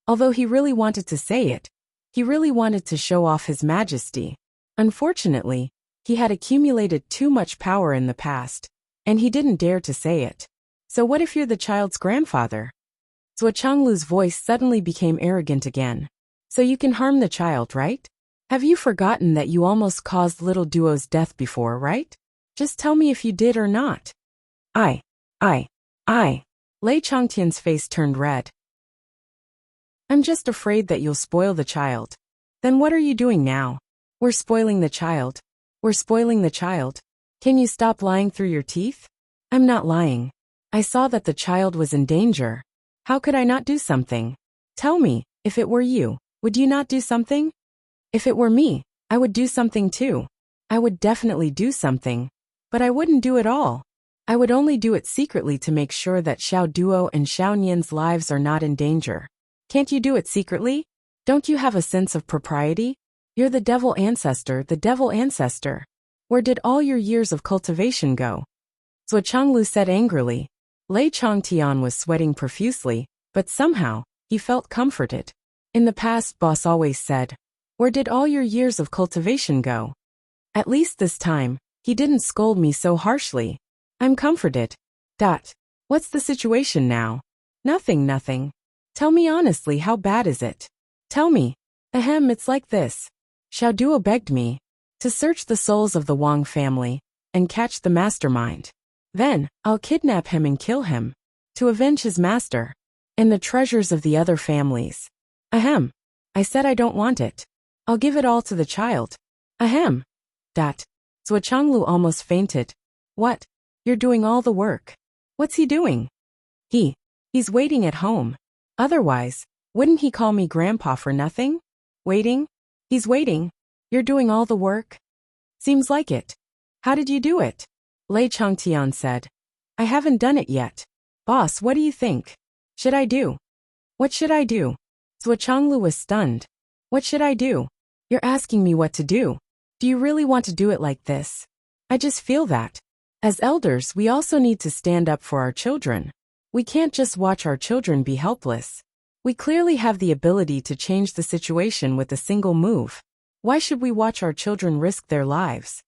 Although he really wanted to say it, he really wanted to show off his majesty. Unfortunately, he had accumulated too much power in the past, and he didn't dare to say it. So what if you're the child's grandfather? Zhuo Changlu's voice suddenly became arrogant again. So you can harm the child, right? Have you forgotten that you almost caused little Duo's death before, right? Just tell me if you did or not. Lei Changtian's face turned red. I'm just afraid that you'll spoil the child. Then what are you doing now? We're spoiling the child. We're spoiling the child. Can you stop lying through your teeth? I'm not lying. I saw that the child was in danger. How could I not do something? Tell me, if it were you, would you not do something? If it were me, I would do something too. I would definitely do something. But I wouldn't do it all. I would only do it secretly to make sure that Xiao Duo and Xiao Nian's lives are not in danger. Can't you do it secretly? Don't you have a sense of propriety? You're the devil ancestor, the devil ancestor. Where did all your years of cultivation go? Zhuo Changlu said angrily. Lei Changtian was sweating profusely, but somehow, he felt comforted. In the past, boss always said, where did all your years of cultivation go? At least this time, he didn't scold me so harshly. I'm comforted. What's the situation now? Nothing. Tell me honestly, how bad is it? Tell me. It's like this. Xiao Duo begged me to search the souls of the Wang family and catch the mastermind. Then, I'll kidnap him and kill him to avenge his master and the treasures of the other families. I said I don't want it. I'll give it all to the child. Zhuo Changlu almost fainted. What? You're doing all the work. What's he doing? He's waiting at home. Otherwise, wouldn't he call me grandpa for nothing? Waiting? He's waiting. You're doing all the work? Seems like it. How did you do it? Lei Changtian said. I haven't done it yet. Boss, what do you think? Should I do? What should I do? Zhuo Changlu was stunned. What should I do? You're asking me what to do. Do you really want to do it like this? I just feel that. As elders, we also need to stand up for our children. We can't just watch our children be helpless. We clearly have the ability to change the situation with a single move. Why should we watch our children risk their lives?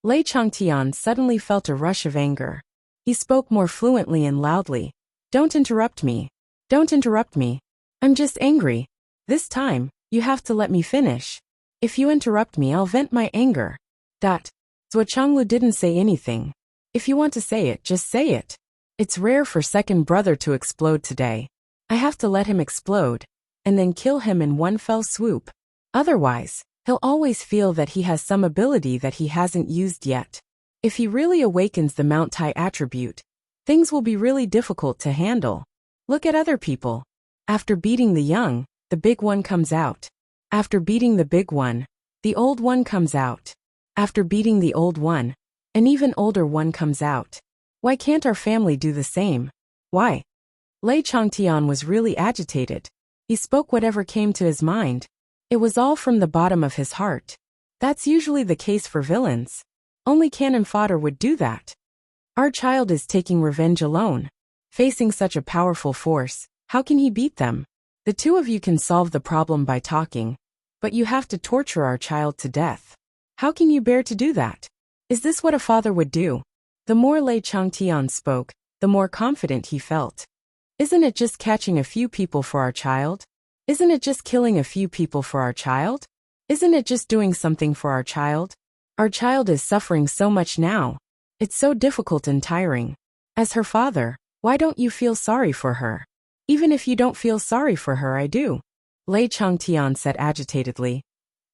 Lei Changtian suddenly felt a rush of anger. He spoke more fluently and loudly. Don't interrupt me. Don't interrupt me. I'm just angry. This time, you have to let me finish. If you interrupt me, I'll vent my anger. Zhuo Changlu didn't say anything. If you want to say it, just say it. It's rare for second brother to explode today. I have to let him explode, and then kill him in one fell swoop. Otherwise, he'll always feel that he has some ability that he hasn't used yet. If he really awakens the Mount Tai attribute, things will be really difficult to handle. Look at other people. After beating the young, the big one comes out. After beating the big one, the old one comes out. After beating the old one, an even older one comes out. Why can't our family do the same? Why? Lei Changtian was really agitated. He spoke whatever came to his mind. It was all from the bottom of his heart. That's usually the case for villains. Only cannon fodder would do that. Our child is taking revenge alone. Facing such a powerful force, how can he beat them? The two of you can solve the problem by talking, but you have to torture our child to death. How can you bear to do that? Is this what a father would do? The more Lei Changtian spoke, the more confident he felt. Isn't it just catching a few people for our child? Isn't it just killing a few people for our child? Isn't it just doing something for our child? Our child is suffering so much now. It's so difficult and tiring. As her father, why don't you feel sorry for her? Even if you don't feel sorry for her, I do. Lei Changtian said agitatedly.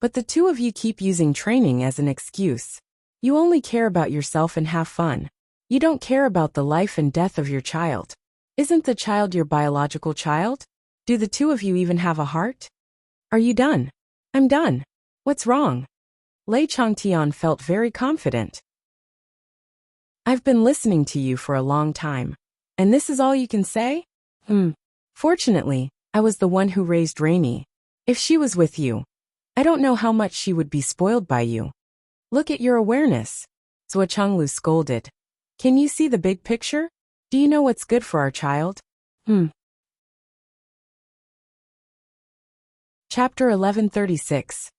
But the two of you keep using training as an excuse. You only care about yourself and have fun. You don't care about the life and death of your child. Isn't the child your biological child? Do the two of you even have a heart? Are you done? I'm done. What's wrong? Lei Changtian felt very confident. I've been listening to you for a long time. And this is all you can say? Fortunately, I was the one who raised Rainy. If she was with you, I don't know how much she would be spoiled by you. Look at your awareness. Zhuo Changlu scolded. Can you see the big picture? Do you know what's good for our child? Chapter 1136.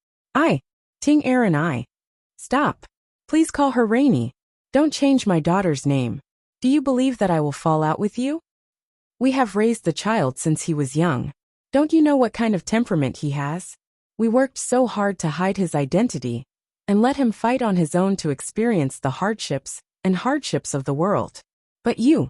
Ting Er and I. Stop. Please call her Rainy. Don't change my daughter's name. Do you believe that I will fall out with you? We have raised the child since he was young. Don't you know what kind of temperament he has? We worked so hard to hide his identity and let him fight on his own to experience the hardships of the world. But you,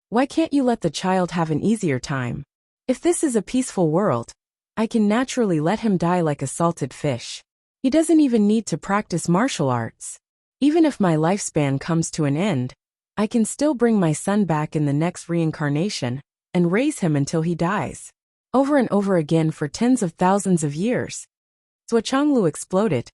why can't you let the child have an easier time? If this is a peaceful world, I can naturally let him die like a salted fish. He doesn't even need to practice martial arts. Even if my lifespan comes to an end, I can still bring my son back in the next reincarnation and raise him until he dies. Over and over again for tens of thousands of years. Zhuo Changlu exploded.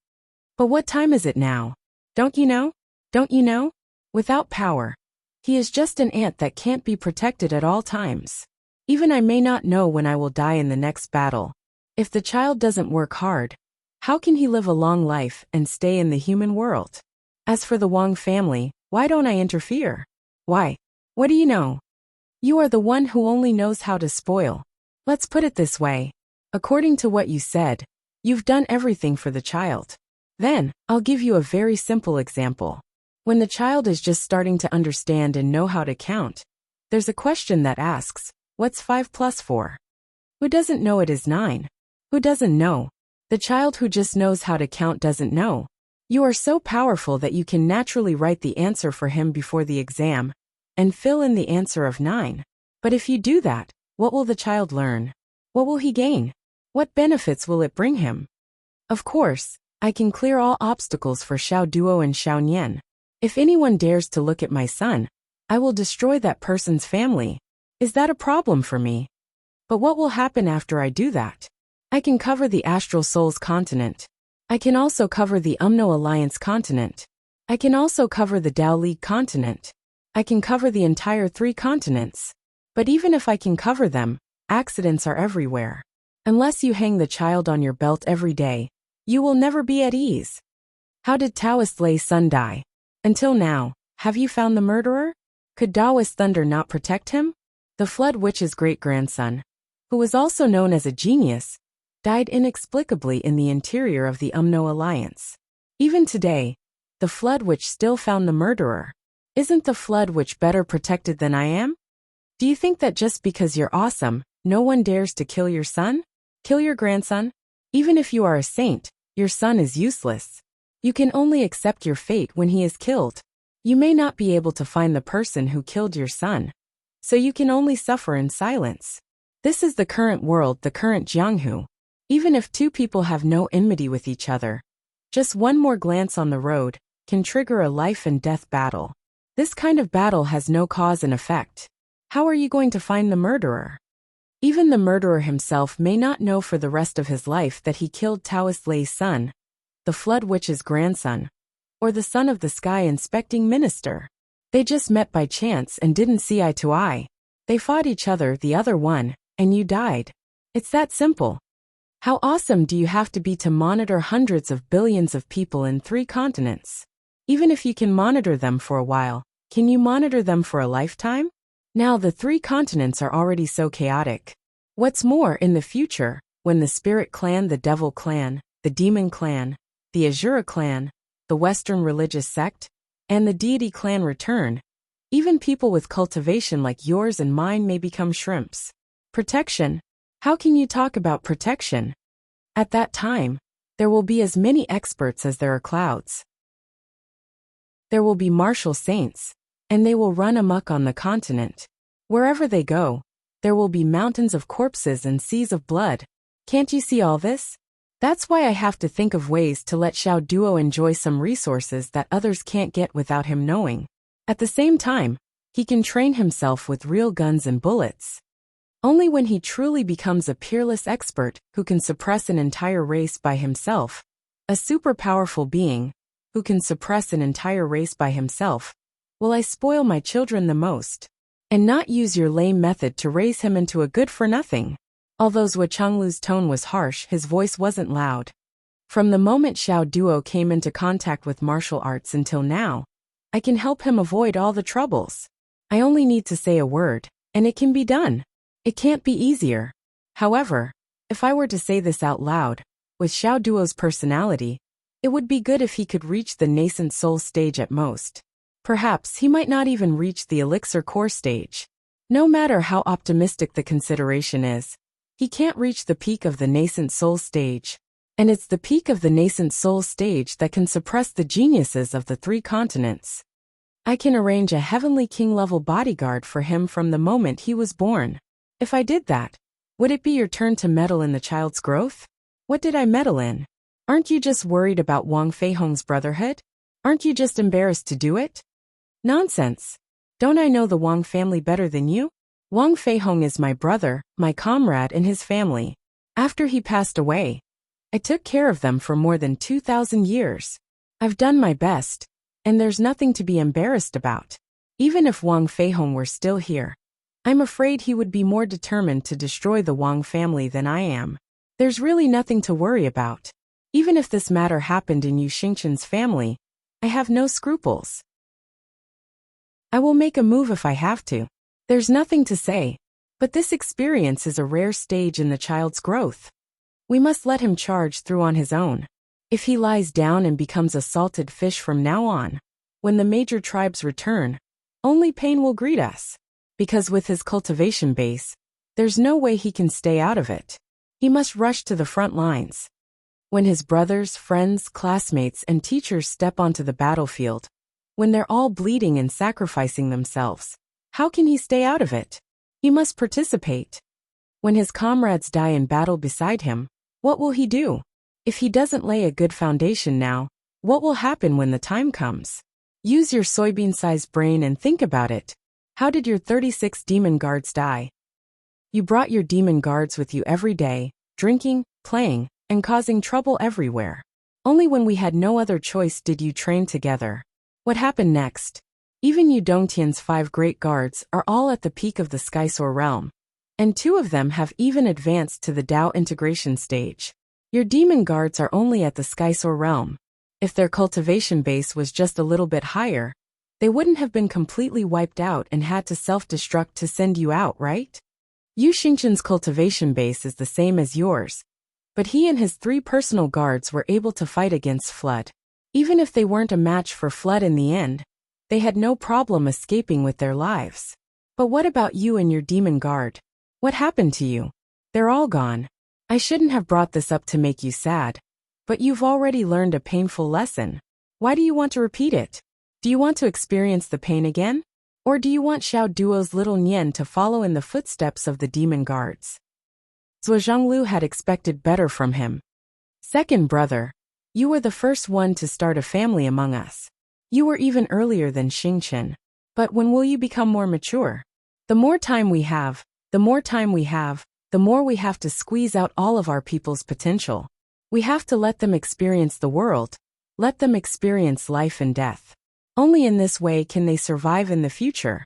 But what time is it now? Don't you know? Don't you know? Without power, he is just an ant that can't be protected at all times. Even I may not know when I will die in the next battle. If the child doesn't work hard, how can he live a long life and stay in the human world? As for the Wang family, why don't I interfere? Why? What do you know? You are the one who only knows how to spoil. Let's put it this way. According to what you said, you've done everything for the child. Then, I'll give you a very simple example. When the child is just starting to understand and know how to count, there's a question that asks, what's 5 plus 4? Who doesn't know it is 9? Who doesn't know? The child who just knows how to count doesn't know. You are so powerful that you can naturally write the answer for him before the exam and fill in the answer of 9. But if you do that, what will the child learn? What will he gain? What benefits will it bring him? Of course, I can clear all obstacles for Xiao Duo and Xiao Nian. If anyone dares to look at my son, I will destroy that person's family. Is that a problem for me? But what will happen after I do that? I can cover the Astral Souls continent. I can also cover the Umno Alliance continent. I can also cover the Dao League continent. I can cover the entire 3 continents. But even if I can cover them, accidents are everywhere. Unless you hang the child on your belt every day, you will never be at ease. How did Taoist Lei Sun die? Until now, Have you found the murderer? Could Daoist thunder not protect him? The Flood Witch's great-grandson, who was also known as a genius, died inexplicably in the interior of the Umno Alliance. Even today, the Flood Witch still found the murderer. Isn't the Flood Witch better protected than I am? Do you think that just because you're awesome, no one dares to kill your son? Kill your grandson? Even if you are a saint, your son is useless. You can only accept your fate when he is killed. You may not be able to find the person who killed your son, so you can only suffer in silence. This is the current world, the current Jianghu. Even if two people have no enmity with each other, just one more glance on the road can trigger a life and death battle. This kind of battle has no cause and effect. How are you going to find the murderer? Even the murderer himself may not know for the rest of his life that he killed Taoist Lei's son, the Flood Witch's grandson, or the son of the Sky Inspecting Minister. They just met by chance and didn't see eye to eye. They fought each other, the other won, and you died. It's that simple. How awesome do you have to be to monitor hundreds of billions of people in 3 continents? Even if you can monitor them for a while, can you monitor them for a lifetime? Now the 3 continents are already so chaotic. What's more, in the future, when the Spirit Clan, the Devil Clan, the Demon Clan, the Azura Clan, the Western religious sect, and the Deity Clan return, even people with cultivation like yours and mine may become shrimps. Protection? How can you talk about protection? At that time, there will be as many experts as there are clouds. There will be martial saints, and they will run amok on the continent. Wherever they go, there will be mountains of corpses and seas of blood. Can't you see all this? That's why I have to think of ways to let Xiao Duo enjoy some resources that others can't get without him knowing. At the same time, he can train himself with real guns and bullets. Only when he truly becomes a peerless expert who can suppress an entire race by himself, a super powerful being who can suppress an entire race by himself, will I spoil my children the most, and not use your lame method to raise him into a good-for-nothing. Although Zhou Chenglu's tone was harsh, his voice wasn't loud. From the moment Xiao Duo came into contact with martial arts until now, I can help him avoid all the troubles. I only need to say a word, and it can be done. It can't be easier. However, if I were to say this out loud, with Xiao Duo's personality, it would be good if he could reach the nascent soul stage at most. Perhaps he might not even reach the elixir core stage. No matter how optimistic the consideration is, he can't reach the peak of the nascent soul stage. And it's the peak of the nascent soul stage that can suppress the geniuses of the 3 continents. I can arrange a heavenly king-level bodyguard for him from the moment he was born. If I did that, would it be your turn to meddle in the child's growth? What did I meddle in? Aren't you just worried about Wang Feihong's brotherhood? Aren't you just embarrassed to do it? Nonsense. Don't I know the Wang family better than you? Wang Feihong is my brother, my comrade and his family. After he passed away, I took care of them for more than 2,000 years. I've done my best, and there's nothing to be embarrassed about. Even if Wang Feihong were still here, I'm afraid he would be more determined to destroy the Wang family than I am. There's really nothing to worry about. Even if this matter happened in Yu Xingchen's family, I have no scruples. I will make a move if I have to. There's nothing to say, but this experience is a rare stage in the child's growth. We must let him charge through on his own. If he lies down and becomes a salted fish from now on, when the major tribes return, only pain will greet us. Because with his cultivation base, there's no way he can stay out of it. He must rush to the front lines. When his brothers, friends, classmates, and teachers step onto the battlefield, when they're all bleeding and sacrificing themselves, how can he stay out of it? He must participate. When his comrades die in battle beside him, what will he do? If he doesn't lay a good foundation now, what will happen when the time comes? Use your soybean-sized brain and think about it. How did your 36 demon guards die? You brought your demon guards with you every day, drinking, playing, and causing trouble everywhere. Only when we had no other choice did you train together. What happened next? Even Yu Dongtian's 5 great guards are all at the peak of the Skysoar realm, and 2 of them have even advanced to the Dao integration stage. Your demon guards are only at the Skysoar realm. If their cultivation base was just a little bit higher, they wouldn't have been completely wiped out and had to self-destruct to send you out, right? Yu Xingqian's cultivation base is the same as yours, but he and his 3 personal guards were able to fight against Flood. Even if they weren't a match for Flood in the end, they had no problem escaping with their lives. But what about you and your demon guard? What happened to you? They're all gone. I shouldn't have brought this up to make you sad, but you've already learned a painful lesson. Why do you want to repeat it? Do you want to experience the pain again? Or do you want Xiao Duo's little Nian to follow in the footsteps of the demon guards? Zhuo Zhonglu had expected better from him. Second brother, you were the first one to start a family among us. You were even earlier than Xingqian. But when will you become more mature? The more time we have, the more we have to squeeze out all of our people's potential. We have to let them experience the world, let them experience life and death. Only in this way can they survive in the future.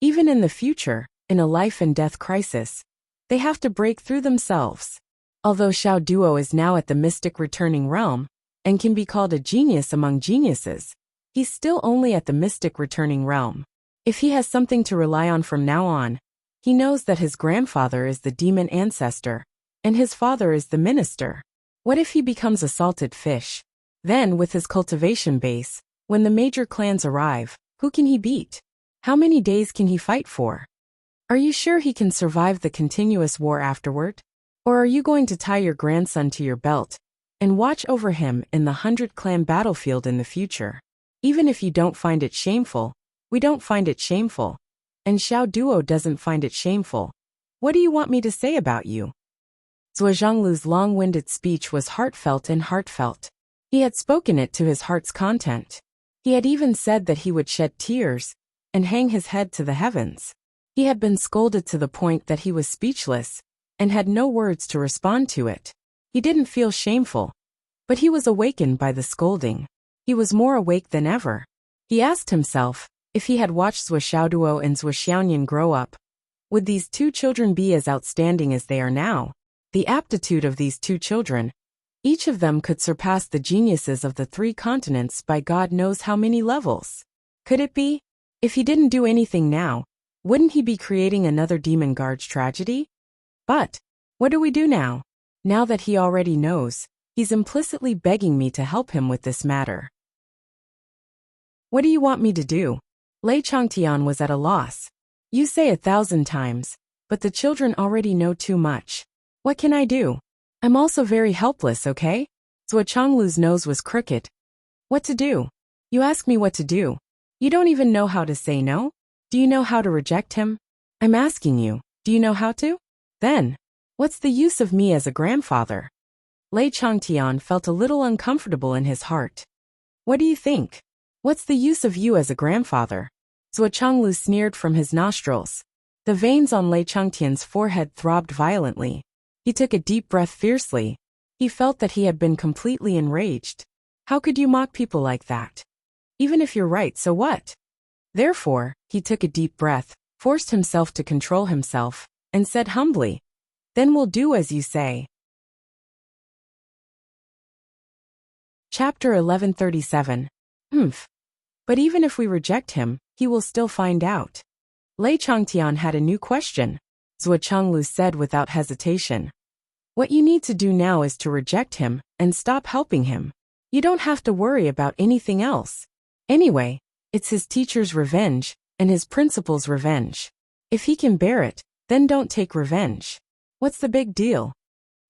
Even in the future, in a life and death crisis, they have to break through themselves. Although Xiao Duo is now at the mystic returning realm, and can be called a genius among geniuses, he's still only at the mystic returning realm. If he has something to rely on from now on, he knows that his grandfather is the demon ancestor, and his father is the minister. What if he becomes a salted fish? Then, with his cultivation base, when the major clans arrive, who can he beat? How many days can he fight for? Are you sure he can survive the continuous war afterward? Or are you going to tie your grandson to your belt and watch over him in the 100-clan battlefield in the future? Even if you don't find it shameful, we don't find it shameful, and Xiao Duo doesn't find it shameful. What do you want me to say about you? Zhuo Zhonglu's long-winded speech was heartfelt and heartfelt. He had spoken it to his heart's content. He had even said that he would shed tears and hang his head to the heavens. He had been scolded to the point that he was speechless and had no words to respond to it. He didn't feel shameful, but he was awakened by the scolding. He was more awake than ever. He asked himself, if he had watched Zhuo Xiaoduo and Zhuo Xiaonian grow up, would these 2 children be as outstanding as they are now? The aptitude of these 2 children, each of them could surpass the geniuses of the 3 continents by God knows how many levels. Could it be? If he didn't do anything now, wouldn't he be creating another demon guards tragedy? But, what do we do now? Now that he already knows, he's implicitly begging me to help him with this matter. What do you want me to do? Lei Changtian was at a loss. You say 1,000 times, but the children already know too much. What can I do? I'm also very helpless, okay? Zhuo Chonglu's nose was crooked. What to do? You ask me what to do. You don't even know how to say no? Do you know how to reject him? I'm asking you, do you know how to? Then, what's the use of me as a grandfather? Lei Changtian felt a little uncomfortable in his heart. What do you think? What's the use of you as a grandfather? Zhuo Chonglu sneered from his nostrils. The veins on Lei Changtian's forehead throbbed violently. He took a deep breath fiercely. He felt that he had been completely enraged. How could you mock people like that? Even if you're right, so what? Therefore, he took a deep breath, forced himself to control himself, and said humbly, "Then we'll do as you say." Chapter 1137. But even if we reject him, he will still find out. Lei Changtian had a new question. Zhuo Chonglu said without hesitation. What you need to do now is to reject him and stop helping him. You don't have to worry about anything else. Anyway, it's his teacher's revenge and his principal's revenge. If he can bear it, then don't take revenge. What's the big deal?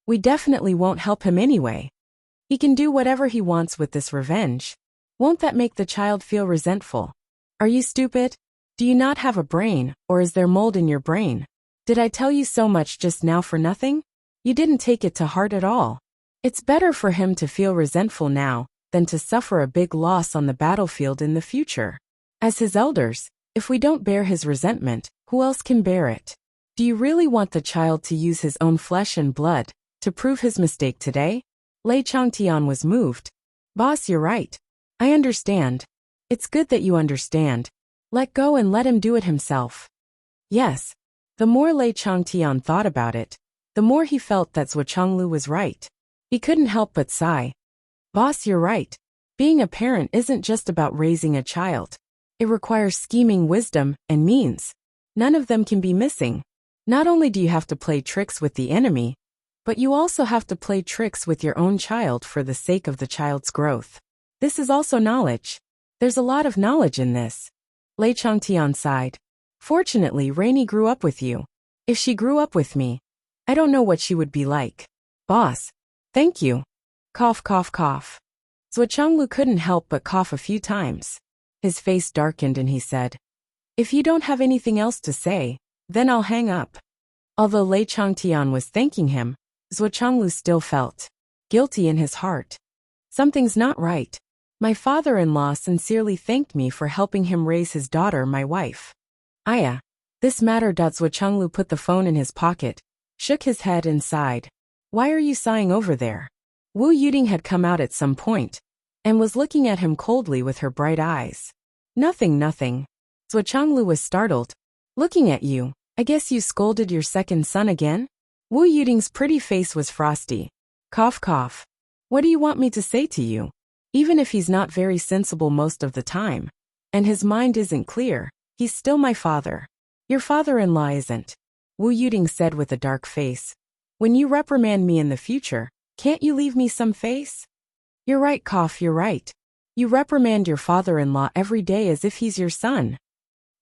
We definitely won't help him anyway. He can do whatever he wants with this revenge. Won't that make the child feel resentful? Are you stupid? Do you not have a brain, or is there mold in your brain? Did I tell you so much just now for nothing? You didn't take it to heart at all. It's better for him to feel resentful now than to suffer a big loss on the battlefield in the future. As his elders, if we don't bear his resentment, who else can bear it? Do you really want the child to use his own flesh and blood to prove his mistake today? Lei Changtian was moved. Boss, you're right. I understand. It's good that you understand. Let go and let him do it himself. Yes. The more Lei Changtian thought about it, the more he felt that Zhuo Chonglu was right. He couldn't help but sigh. Boss, you're right. Being a parent isn't just about raising a child. It requires scheming, wisdom, and means. None of them can be missing. Not only do you have to play tricks with the enemy, but you also have to play tricks with your own child for the sake of the child's growth. This is also knowledge. There's a lot of knowledge in this. Lei Changtian sighed. Fortunately, Rainy grew up with you. If she grew up with me, I don't know what she would be like. Boss. Thank you. Cough, cough, cough. Zhuochanglu couldn't help but cough a few times. His face darkened and he said, "If you don't have anything else to say, then I'll hang up." Although Lei Changtian was thanking him, Zhuochanglu still felt guilty in his heart. Something's not right. My father-in-law sincerely thanked me for helping him raise his daughter, my wife. Aya. This matter. Zhuochanglu put the phone in his pocket, shook his head and sighed. Why are you sighing over there? Wu Yuding had come out at some point, and was looking at him coldly with her bright eyes. Nothing, nothing. Zhuochanglu was startled. Looking at you, I guess you scolded your second son again? Wu Yuding's pretty face was frosty. Cough, cough. What do you want me to say to you? Even if he's not very sensible most of the time, and his mind isn't clear, he's still my father. Your father-in-law isn't. Wu Yuding said with a dark face. When you reprimand me in the future, can't you leave me some face? You're right, cough, you're right. You reprimand your father-in-law every day as if he's your son.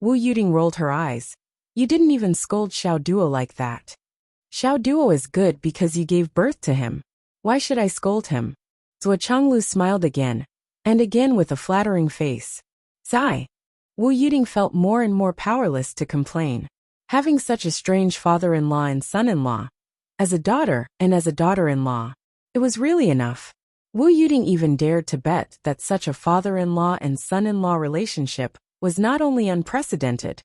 Wu Yuding rolled her eyes. You didn't even scold Xiao Duo like that. Xiao Duo is good because you gave birth to him. Why should I scold him? Zhuochanglu smiled again, and again with a flattering face. Sigh. Wu Yuding felt more and more powerless to complain. Having such a strange father-in-law and son-in-law, as a daughter and as a daughter-in-law, it was really enough. Wu Yuding even dared to bet that such a father-in-law and son-in-law relationship was not only unprecedented,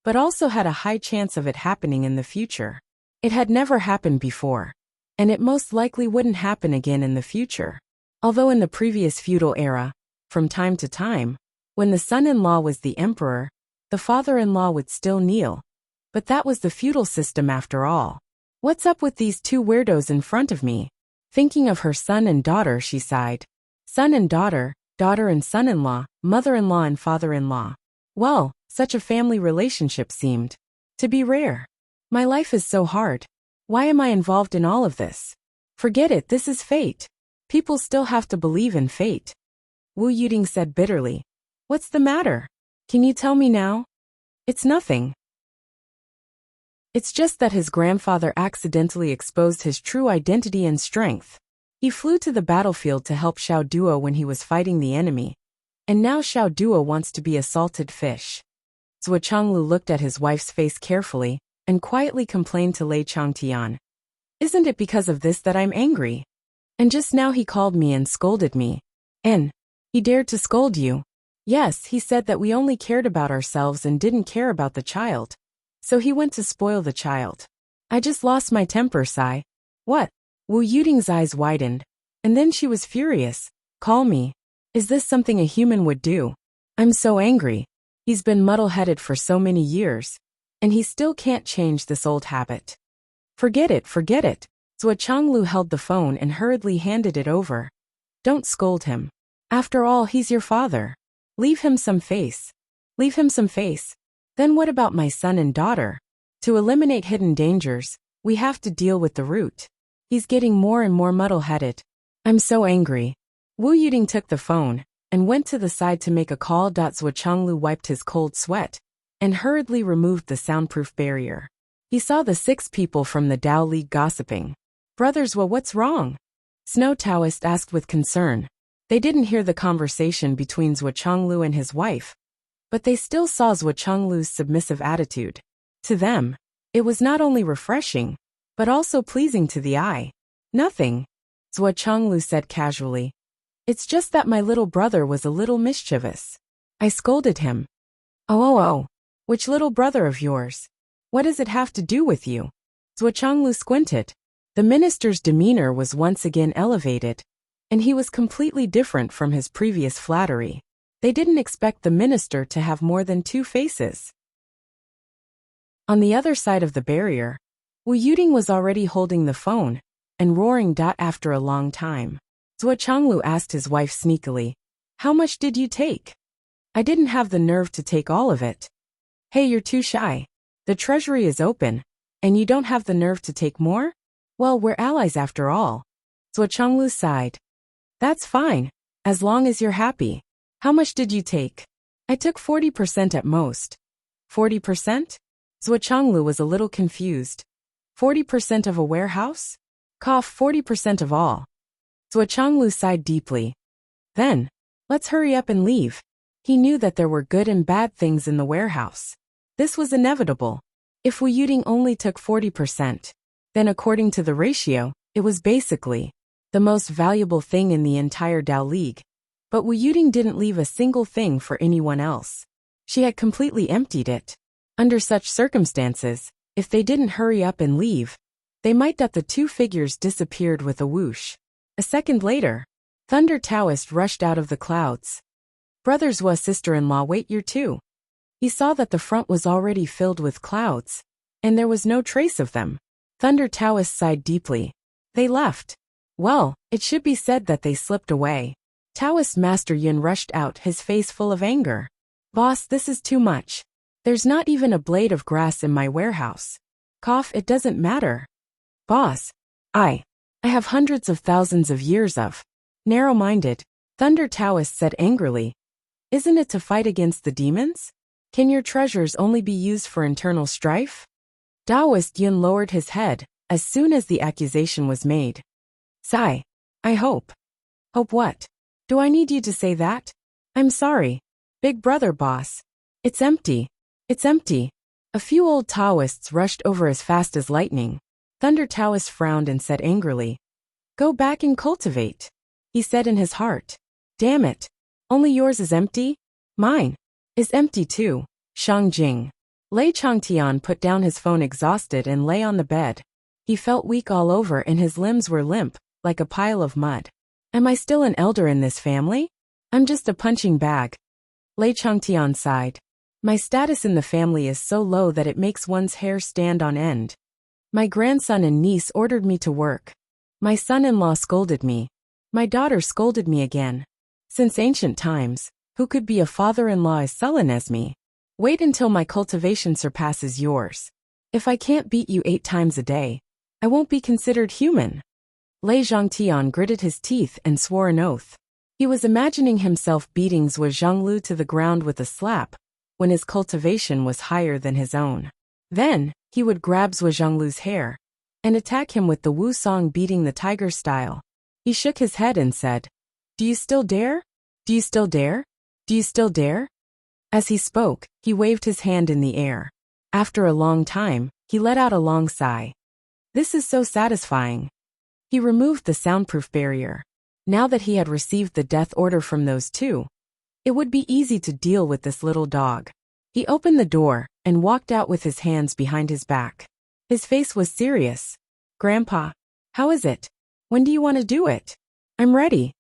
but also had a high chance of it happening in the future. It had never happened before, and it most likely wouldn't happen again in the future. Although in the previous feudal era, from time to time, when the son-in-law was the emperor, the father-in-law would still kneel. But that was the feudal system after all. What's up with these two weirdos in front of me? Thinking of her son and daughter, she sighed. Son and daughter, daughter and son-in-law, mother-in-law and father-in-law. Well, such a family relationship seemed to be rare. My life is so hard. Why am I involved in all of this? Forget it, this is fate. People still have to believe in fate. Wu Yuding said bitterly. What's the matter? Can you tell me now? It's nothing. It's just that his grandfather accidentally exposed his true identity and strength. He flew to the battlefield to help Xiao Duo when he was fighting the enemy. And now Xiao Duo wants to be a salted fish. Zhuochanglu looked at his wife's face carefully, and quietly complained to Lei Changtian. Isn't it because of this that I'm angry? And just now he called me and scolded me. And he dared to scold you. Yes, he said that we only cared about ourselves and didn't care about the child. So he went to spoil the child. I just lost my temper, sigh. What? Wu Yuding's eyes widened. And then she was furious. Call me. Is this something a human would do? I'm so angry. He's been muddle-headed for so many years. And he still can't change this old habit. Forget it, forget it. Zhuochanglu held the phone and hurriedly handed it over. Don't scold him. After all, he's your father. Leave him some face. Leave him some face. Then what about my son and daughter? To eliminate hidden dangers, we have to deal with the root. He's getting more and more muddle-headed. I'm so angry. Wu Yuding took the phone and went to the side to make a call. Zhuochanglu wiped his cold sweat and hurriedly removed the soundproof barrier. He saw the 6 people from the Dao League gossiping. Brothers, well, what's wrong? Snow Taoist asked with concern. They didn't hear the conversation between Zhuochanglu and his wife, but they still saw Zhuochanglu's submissive attitude. To them, it was not only refreshing, but also pleasing to the eye. Nothing, Zhuochanglu said casually. It's just that my little brother was a little mischievous. I scolded him. Oh. Which little brother of yours? What does it have to do with you? Zhuochanglu squinted. The minister's demeanor was once again elevated, and he was completely different from his previous flattery. They didn't expect the minister to have more than 2 faces. On the other side of the barrier, Wu Yuding was already holding the phone and roaring. After a long time, Zhuochanglu asked his wife sneakily, How much did you take? I didn't have the nerve to take all of it. Hey, you're too shy. The treasury is open, and you don't have the nerve to take more? Well, we're allies after all. Zhuo Chonglu sighed. That's fine, as long as you're happy. How much did you take? I took 40% at most. 40%? Zhuo Chonglu was a little confused. 40% of a warehouse? Cough, 40% of all. Zhuo Chonglu sighed deeply. Then, let's hurry up and leave. He knew that there were good and bad things in the warehouse. This was inevitable. If Wu Yuding only took 40%, then according to the ratio, it was basically the most valuable thing in the entire Dao League. But Wu Yuding didn't leave a single thing for anyone else. She had completely emptied it. Under such circumstances, if they didn't hurry up and leave, they might that the two figures disappeared with a whoosh. A second later, Thunder Taoist rushed out of the clouds. Brothers Wa sister-in-law, wait, you're too. He saw that the front was already filled with clouds, and there was no trace of them. Thunder Taoist sighed deeply. They left. Well, it should be said that they slipped away. Taoist Master Yun rushed out, his face full of anger. Boss, this is too much. There's not even a blade of grass in my warehouse. Cough, it doesn't matter. Boss, I have hundreds of thousands of years of. Narrow-minded, Thunder Taoist said angrily. Isn't it to fight against the demons? Can your treasures only be used for internal strife? Taoist Yun lowered his head as soon as the accusation was made. Sigh. I hope. Hope what? Do I need you to say that? I'm sorry. Big brother boss. It's empty. It's empty. A few old Taoists rushed over as fast as lightning. Thunder Taoist frowned and said angrily. Go back and cultivate. He said in his heart. Damn it. Only yours is empty? Mine is empty too. Shang Jing. Lei Changtian put down his phone exhausted and lay on the bed. He felt weak all over and his limbs were limp, like a pile of mud. Am I still an elder in this family? I'm just a punching bag. Lei Changtian sighed. My status in the family is so low that it makes one's hair stand on end. My grandson and niece ordered me to work. My son-in-law scolded me. My daughter scolded me again. Since ancient times, who could be a father-in-law as sullen as me? Wait until my cultivation surpasses yours. If I can't beat you 8 times a day, I won't be considered human. Lei Zhangtian gritted his teeth and swore an oath. He was imagining himself beating Zhuo Zhonglu to the ground with a slap, when his cultivation was higher than his own. Then, he would grab Zhuo Zhonglu's hair and attack him with the Wu Song beating the tiger style. He shook his head and said, Do you still dare? Do you still dare? Do you still dare? As he spoke, he waved his hand in the air. After a long time, he let out a long sigh. This is so satisfying. He removed the soundproof barrier. Now that he had received the death order from those two, it would be easy to deal with this little dog. He opened the door and walked out with his hands behind his back. His face was serious. Grandpa, how is it? When do you want to do it? I'm ready.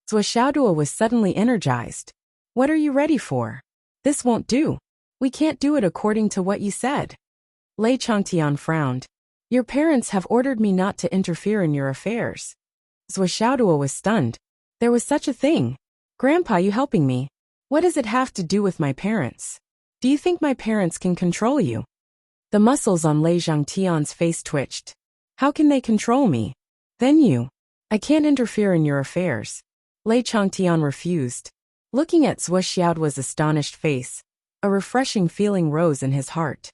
Zhuo Xiaoduo was suddenly energized. What are you ready for? This won't do. We can't do it according to what you said. Lei Changtian frowned. Your parents have ordered me not to interfere in your affairs. Zhuo Xiaoduo was stunned. There was such a thing. Grandpa, you helping me? What does it have to do with my parents? Do you think my parents can control you? The muscles on Lei Zhangtian's face twitched. How can they control me? Then you. I can't interfere in your affairs. Lei Changtian refused. Looking at Zhuo Xiaoduo's astonished face, a refreshing feeling rose in his heart.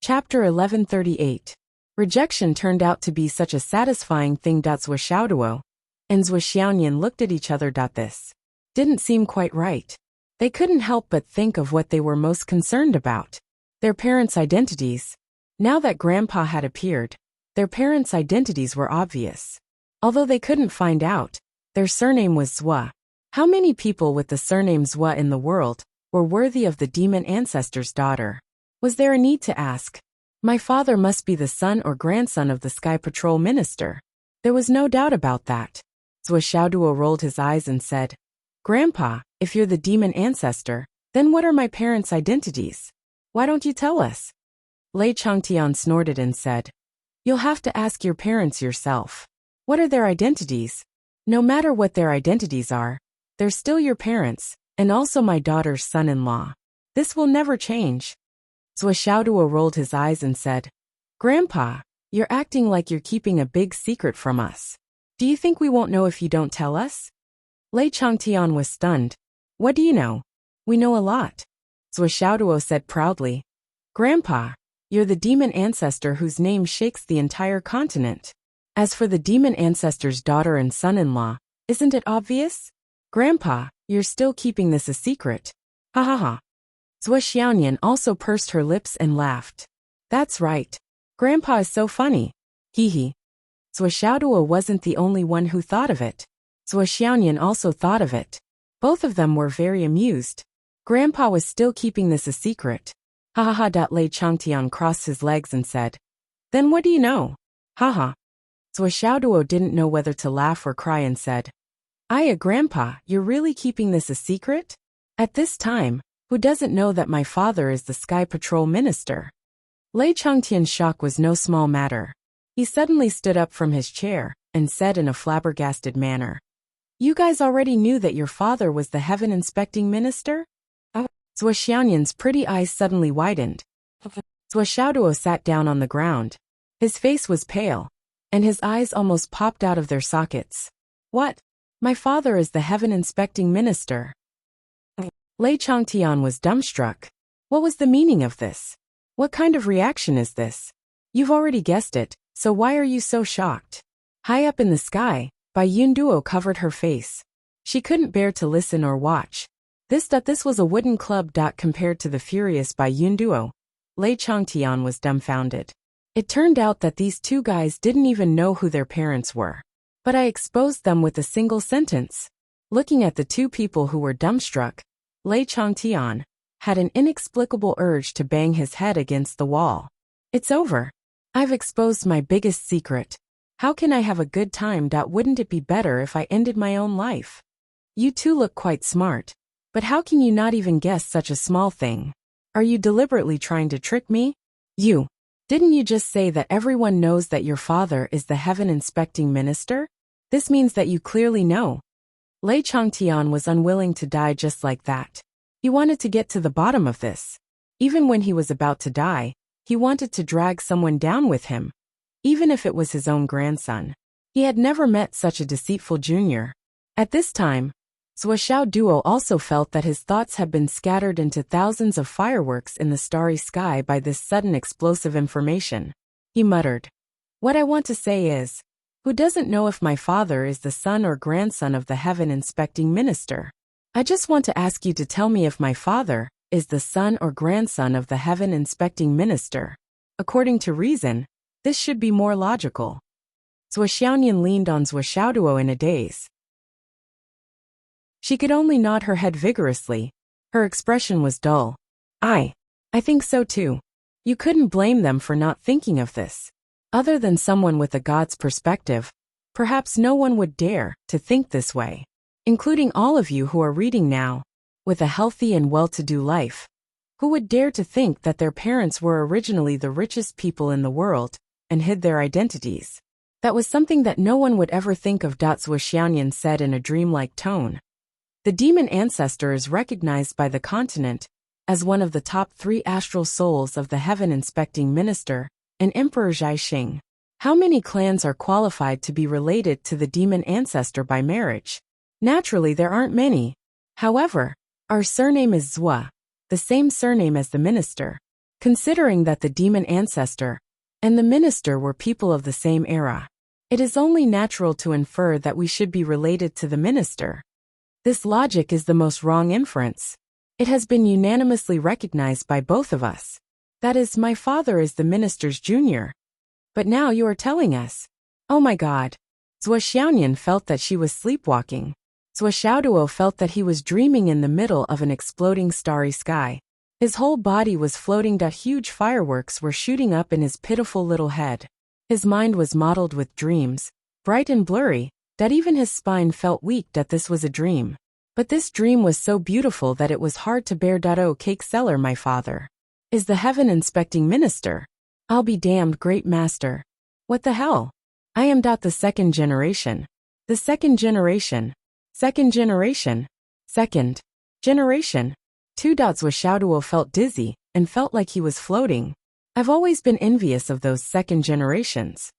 Chapter 1138. Rejection turned out to be such a satisfying thing. Zhuo Xiaoduo and Zhuo Xiaoyan looked at each other. This didn't seem quite right. They couldn't help but think of what they were most concerned about. Their parents' identities. Now that Grandpa had appeared, their parents' identities were obvious. Although they couldn't find out, their surname was Zhuo. How many people with the surname Zhuo in the world were worthy of the demon ancestor's daughter? Was there a need to ask? My father must be the son or grandson of the Sky Patrol minister. There was no doubt about that. Zhuo Xiaoduo rolled his eyes and said, Grandpa, if you're the demon ancestor, then what are my parents' identities? Why don't you tell us? Lei Changtian snorted and said, You'll have to ask your parents yourself. What are their identities? No matter what their identities are, they're still your parents, and also my daughter's son-in-law. This will never change. Zhuo rolled his eyes and said, Grandpa, you're acting like you're keeping a big secret from us. Do you think we won't know if you don't tell us? Lei Changtian was stunned. What do you know? We know a lot. Zhuo said proudly. Grandpa, you're the demon ancestor whose name shakes the entire continent. As for the demon ancestor's daughter and son-in-law, isn't it obvious? Grandpa, you're still keeping this a secret. Ha ha ha. Zhuo Xiaoyan also pursed her lips and laughed. That's right. Grandpa is so funny. Hee hee. Zhuo wasn't the only one who thought of it. Zhuo Xiaoyan also thought of it. Both of them were very amused. Grandpa was still keeping this a secret. Ha ha ha. Lei Changtian crossed his legs and said, Then what do you know? Ha ha. Zhuo didn't know whether to laugh or cry and said, Grandpa, you're really keeping this a secret? At this time, who doesn't know that my father is the Sky Patrol Minister? Lei Changtian's shock was no small matter. He suddenly stood up from his chair and said in a flabbergasted manner, You guys already knew that your father was the Heaven Inspecting Minister? Zhuo Xiaoyan's pretty eyes suddenly widened. Zhuo sat down on the ground. His face was pale, and his eyes almost popped out of their sockets. What? My father is the Heaven Inspecting Minister. Lei Changtian was dumbstruck. What was the meaning of this? What kind of reaction is this? You've already guessed it, so why are you so shocked? High up in the sky, Bai Yunduo covered her face. She couldn't bear to listen or watch. This was a wooden club. Compared to the furious Bai Yunduo, Lei Changtian was dumbfounded. It turned out that these two guys didn't even know who their parents were. But I exposed them with a single sentence. Looking at the two people who were dumbstruck, Lei Changtian had an inexplicable urge to bang his head against the wall. It's over. I've exposed my biggest secret. How can I have a good time? Wouldn't it be better if I ended my own life? You two look quite smart. But how can you not even guess such a small thing? Are you deliberately trying to trick me? Didn't you just say that everyone knows that your father is the Heaven Inspecting Minister? This means that you clearly know. Lei Changtian was unwilling to die just like that. He wanted to get to the bottom of this. Even when he was about to die, he wanted to drag someone down with him. Even if it was his own grandson. He had never met such a deceitful junior. At this time, Zhuo also felt that his thoughts had been scattered into thousands of fireworks in the starry sky by this sudden explosive information. He muttered, What I want to say is, who doesn't know if my father is the son or grandson of the Heaven Inspecting Minister? I just want to ask you to tell me if my father is the son or grandson of the Heaven Inspecting Minister. According to reason, this should be more logical. Zhuo Xiaoyan leaned on Zhuo in a daze. She could only nod her head vigorously. Her expression was dull. I think so too. You couldn't blame them for not thinking of this. Other than someone with a god's perspective, perhaps no one would dare to think this way. Including all of you who are reading now, with a healthy and well-to-do life. Who would dare to think that their parents were originally the richest people in the world, and hid their identities? That was something that no one would ever think of. Zhuo Xiaoyan said in a dreamlike tone. The demon ancestor is recognized by the continent as one of the top 3 astral souls of the Heaven Inspecting Minister, and Emperor Zhaixing. How many clans are qualified to be related to the demon ancestor by marriage? Naturally, there aren't many. However, our surname is Zhua, the same surname as the minister. Considering that the demon ancestor and the minister were people of the same era, it is only natural to infer that we should be related to the minister. This logic is the most wrong inference. It has been unanimously recognized by both of us. That is, my father is the minister's junior. But now you are telling us. Oh my God. Zhuo Xiaoyan felt that she was sleepwalking. Zhuo felt that he was dreaming in the middle of an exploding starry sky. His whole body was floating. Huge fireworks were shooting up in his pitiful little head. His mind was mottled with dreams, bright and blurry, that even his spine felt weak. This was a dream. But this dream was so beautiful that it was hard to bear. Oh, cake seller, my father is the Heaven Inspecting Minister. I'll be damned, great master. What the hell? I am the second generation. The second generation. Second generation. Second generation. Xiaoduo felt dizzy and felt like he was floating. I've always been envious of those second generations.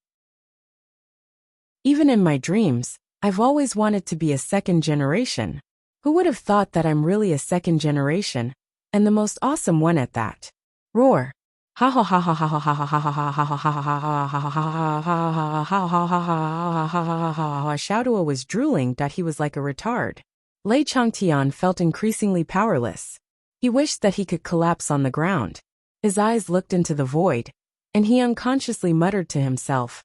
Even in my dreams, I've always wanted to be a second generation. Who would have thought that I'm really a second generation, and the most awesome one at that? Roar. Ha ha ha ha ha ha ha ha ha ha ha ha ha. Xiaoduo was drooling that he was like a retard. Lei Changtian felt increasingly powerless. He wished that he could collapse on the ground. His eyes looked into the void, and he unconsciously muttered to himself,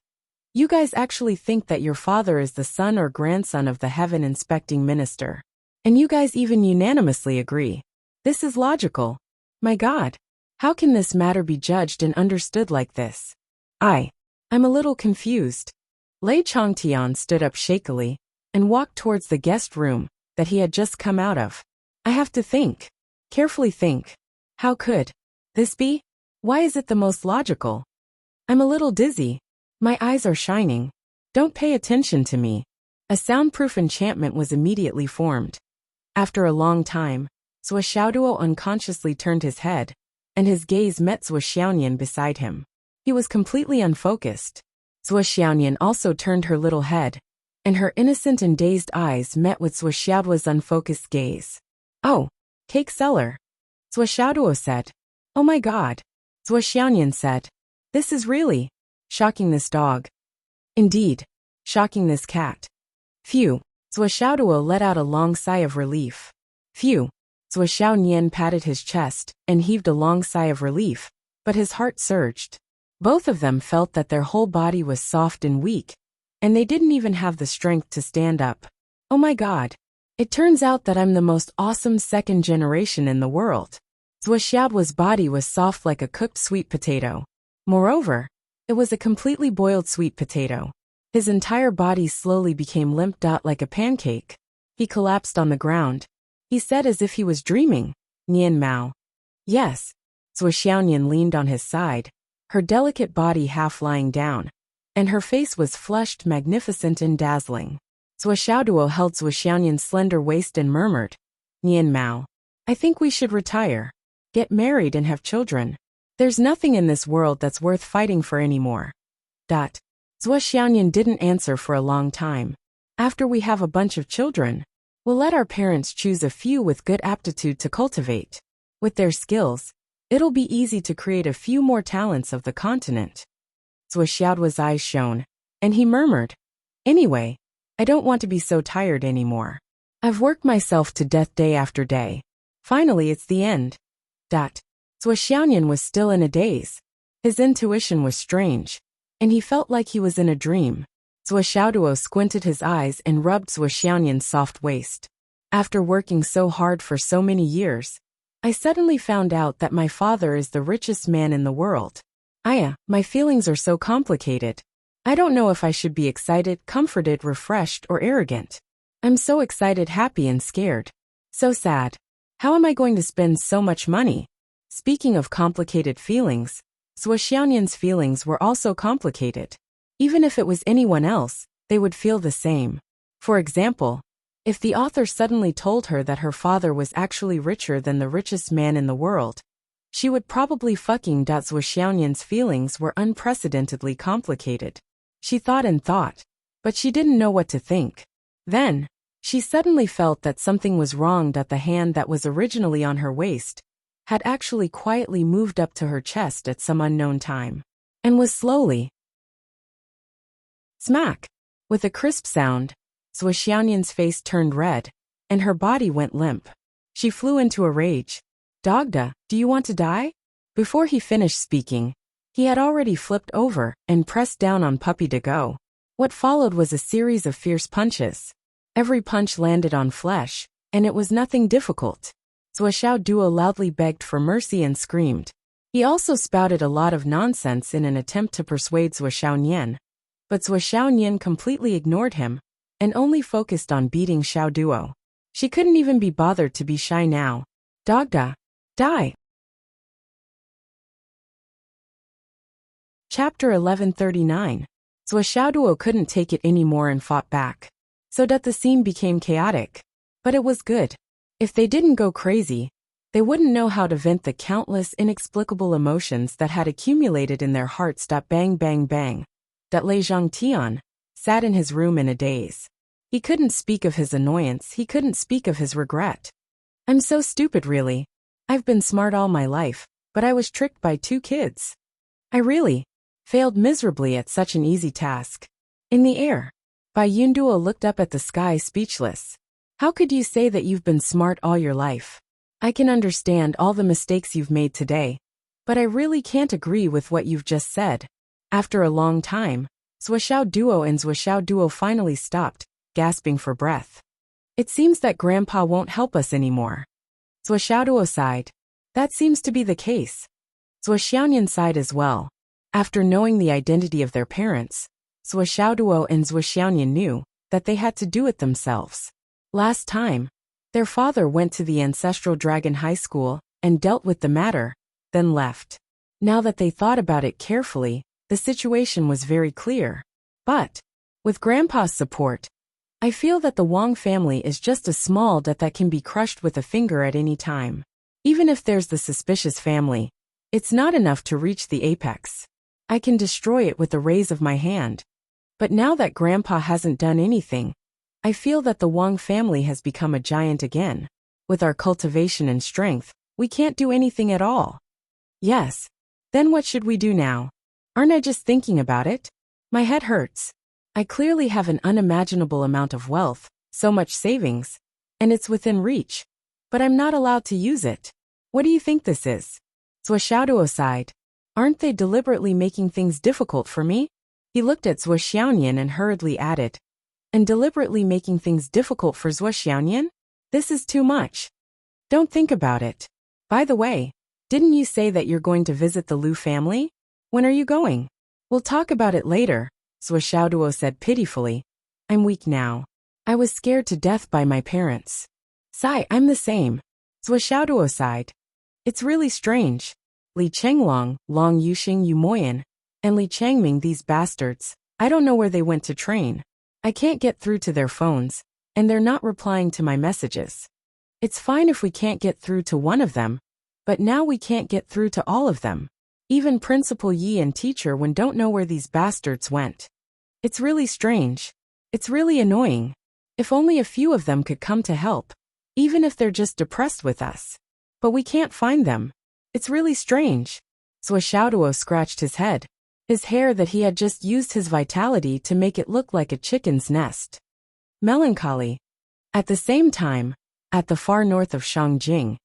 "You guys actually think that your father is the son or grandson of the heaven inspecting minister. And you guys even unanimously agree. This is logical. My God. How can this matter be judged and understood like this? I'm a little confused." Lei Changtian stood up shakily and walked towards the guest room that he had just come out of. I have to think. Carefully think. How could this be? Why is it the most logical? I'm a little dizzy. My eyes are shining. Don't pay attention to me. A soundproof enchantment was immediately formed. After a long time, Xiaoduo unconsciously turned his head, and his gaze met Xiaoyan beside him. He was completely unfocused. Xiaoyan also turned her little head, and her innocent and dazed eyes met with Xiaoduo's unfocused gaze. "Oh, cake seller," Xiaoduo said. "Oh my God," Xiaoyan said. "This is really shocking this dog. Indeed, shocking this cat." Phew, Xiaoduo let out a long sigh of relief. Phew, Xiaoyan patted his chest and heaved a long sigh of relief, but his heart surged. Both of them felt that their whole body was soft and weak, and they didn't even have the strength to stand up. Oh my God. It turns out that I'm the most awesome second generation in the world. Xiaoduo's body was soft like a cooked sweet potato. Moreover, it was a completely boiled sweet potato. His entire body slowly became limp like a pancake. He collapsed on the ground. He said as if he was dreaming, "Nian Mao." Yes. Xiaoyan leaned on his side, her delicate body half lying down, and her face was flushed, magnificent and dazzling. Xiaoduo held Xiaoyan's slender waist and murmured, "Nian Mao, I think we should retire, get married and have children. There's nothing in this world that's worth fighting for anymore." Xiaoyan didn't answer for a long time. "After we have a bunch of children, we'll let our parents choose a few with good aptitude to cultivate. With their skills, it'll be easy to create a few more talents of the continent." Xiaoduo's eyes shone, and he murmured, "Anyway, I don't want to be so tired anymore. I've worked myself to death day after day. Finally, it's the end." Xiaoyan was still in a daze. His intuition was strange, and he felt like he was in a dream. Xiaoduo squinted his eyes and rubbed Xiaoyan's soft waist. "After working so hard for so many years, I suddenly found out that my father is the richest man in the world. My feelings are so complicated. I don't know if I should be excited, comforted, refreshed, or arrogant. I'm so excited, happy, and scared. So sad. How am I going to spend so much money?" Speaking of complicated feelings, Xiaoyan's feelings were also complicated. Even if it was anyone else, they would feel the same. For example, if the author suddenly told her that her father was actually richer than the richest man in the world, she would probably fucking. Xiaoyan's feelings were unprecedentedly complicated. She thought and thought, but she didn't know what to think. Then, she suddenly felt that something was wrong. The hand that was originally on her waist had actually quietly moved up to her chest at some unknown time, and was slowly smack. With a crisp sound, Xiaoyan's face turned red, and her body went limp. She flew into a rage. "Dogda, do you want to die?" Before he finished speaking, he had already flipped over and pressed down on Puppy to go. What followed was a series of fierce punches. Every punch landed on flesh, and it was nothing difficult. Xiaoduo loudly begged for mercy and screamed. He also spouted a lot of nonsense in an attempt to persuade Xiaoyan, but Xiaoyan completely ignored him and only focused on beating Xiaoduo. She couldn't even be bothered to be shy now. "Dogda, die." Chapter 1139. Xiaoduo couldn't take it anymore and fought back. so that the scene became chaotic. But it was good. If they didn't go crazy, they wouldn't know how to vent the countless inexplicable emotions that had accumulated in their hearts. Bang bang bang. That Lei Zhangtian sat in his room in a daze. He couldn't speak of his annoyance, he couldn't speak of his regret. I'm so stupid really. I've been smart all my life, but I was tricked by 2 kids. I really failed miserably at such an easy task. In the air. Bai Yunduo looked up at the sky speechless. How could you say that you've been smart all your life? I can understand all the mistakes you've made today, but I really can't agree with what you've just said. After a long time, Zhuoxiao Duo finally stopped, gasping for breath. It seems that Grandpa won't help us anymore. Zhuoxiao Duo sighed. That seems to be the case. Zhuoxianyan sighed as well. After knowing the identity of their parents, Zhuoxiao Duo and Zhuoxianyan knew that they had to do it themselves. Last time, their father went to the ancestral dragon high school and dealt with the matter, then left. Now that they thought about it carefully, the situation was very clear. But, with Grandpa's support, I feel that the Wang family is just a small dot that can be crushed with a finger at any time. Even if there's the suspicious family, it's not enough to reach the apex. I can destroy it with the raise of my hand. But now that Grandpa hasn't done anything, I feel that the Wang family has become a giant again. With our cultivation and strength, we can't do anything at all. Yes. Then what should we do now? Aren't I just thinking about it? My head hurts. I clearly have an unimaginable amount of wealth, so much savings, and it's within reach. But I'm not allowed to use it. What do you think this is? Zhuoxiao Duo sighed. Aren't they deliberately making things difficult for me? He looked at Zhuoxianyan and hurriedly added, and deliberately making things difficult for Zhuoxianyan? This is too much. Don't think about it. By the way, didn't you say that you're going to visit the Liu family? When are you going? We'll talk about it later, Zhuoxiao Duo said pitifully. I'm weak now. I was scared to death by my parents. Sigh, I'm the same. Zhuoxiao Duo sighed. It's really strange. Li Chenglong, Long Yuxing Yumoyan, and Li Changming, these bastards, I don't know where they went to train. I can't get through to their phones, and they're not replying to my messages. It's fine if we can't get through to one of them, but now we can't get through to all of them. Even Principal Yi and Teacher Wen don't know where these bastards went. It's really strange. It's really annoying. If only a few of them could come to help, even if they're just depressed with us. But we can't find them. It's really strange. Zhuoxiao Duo scratched his head. His hair that he had just used his vitality to make it look like a chicken's nest. Melancholy. At the same time, at the far north of Shangjing,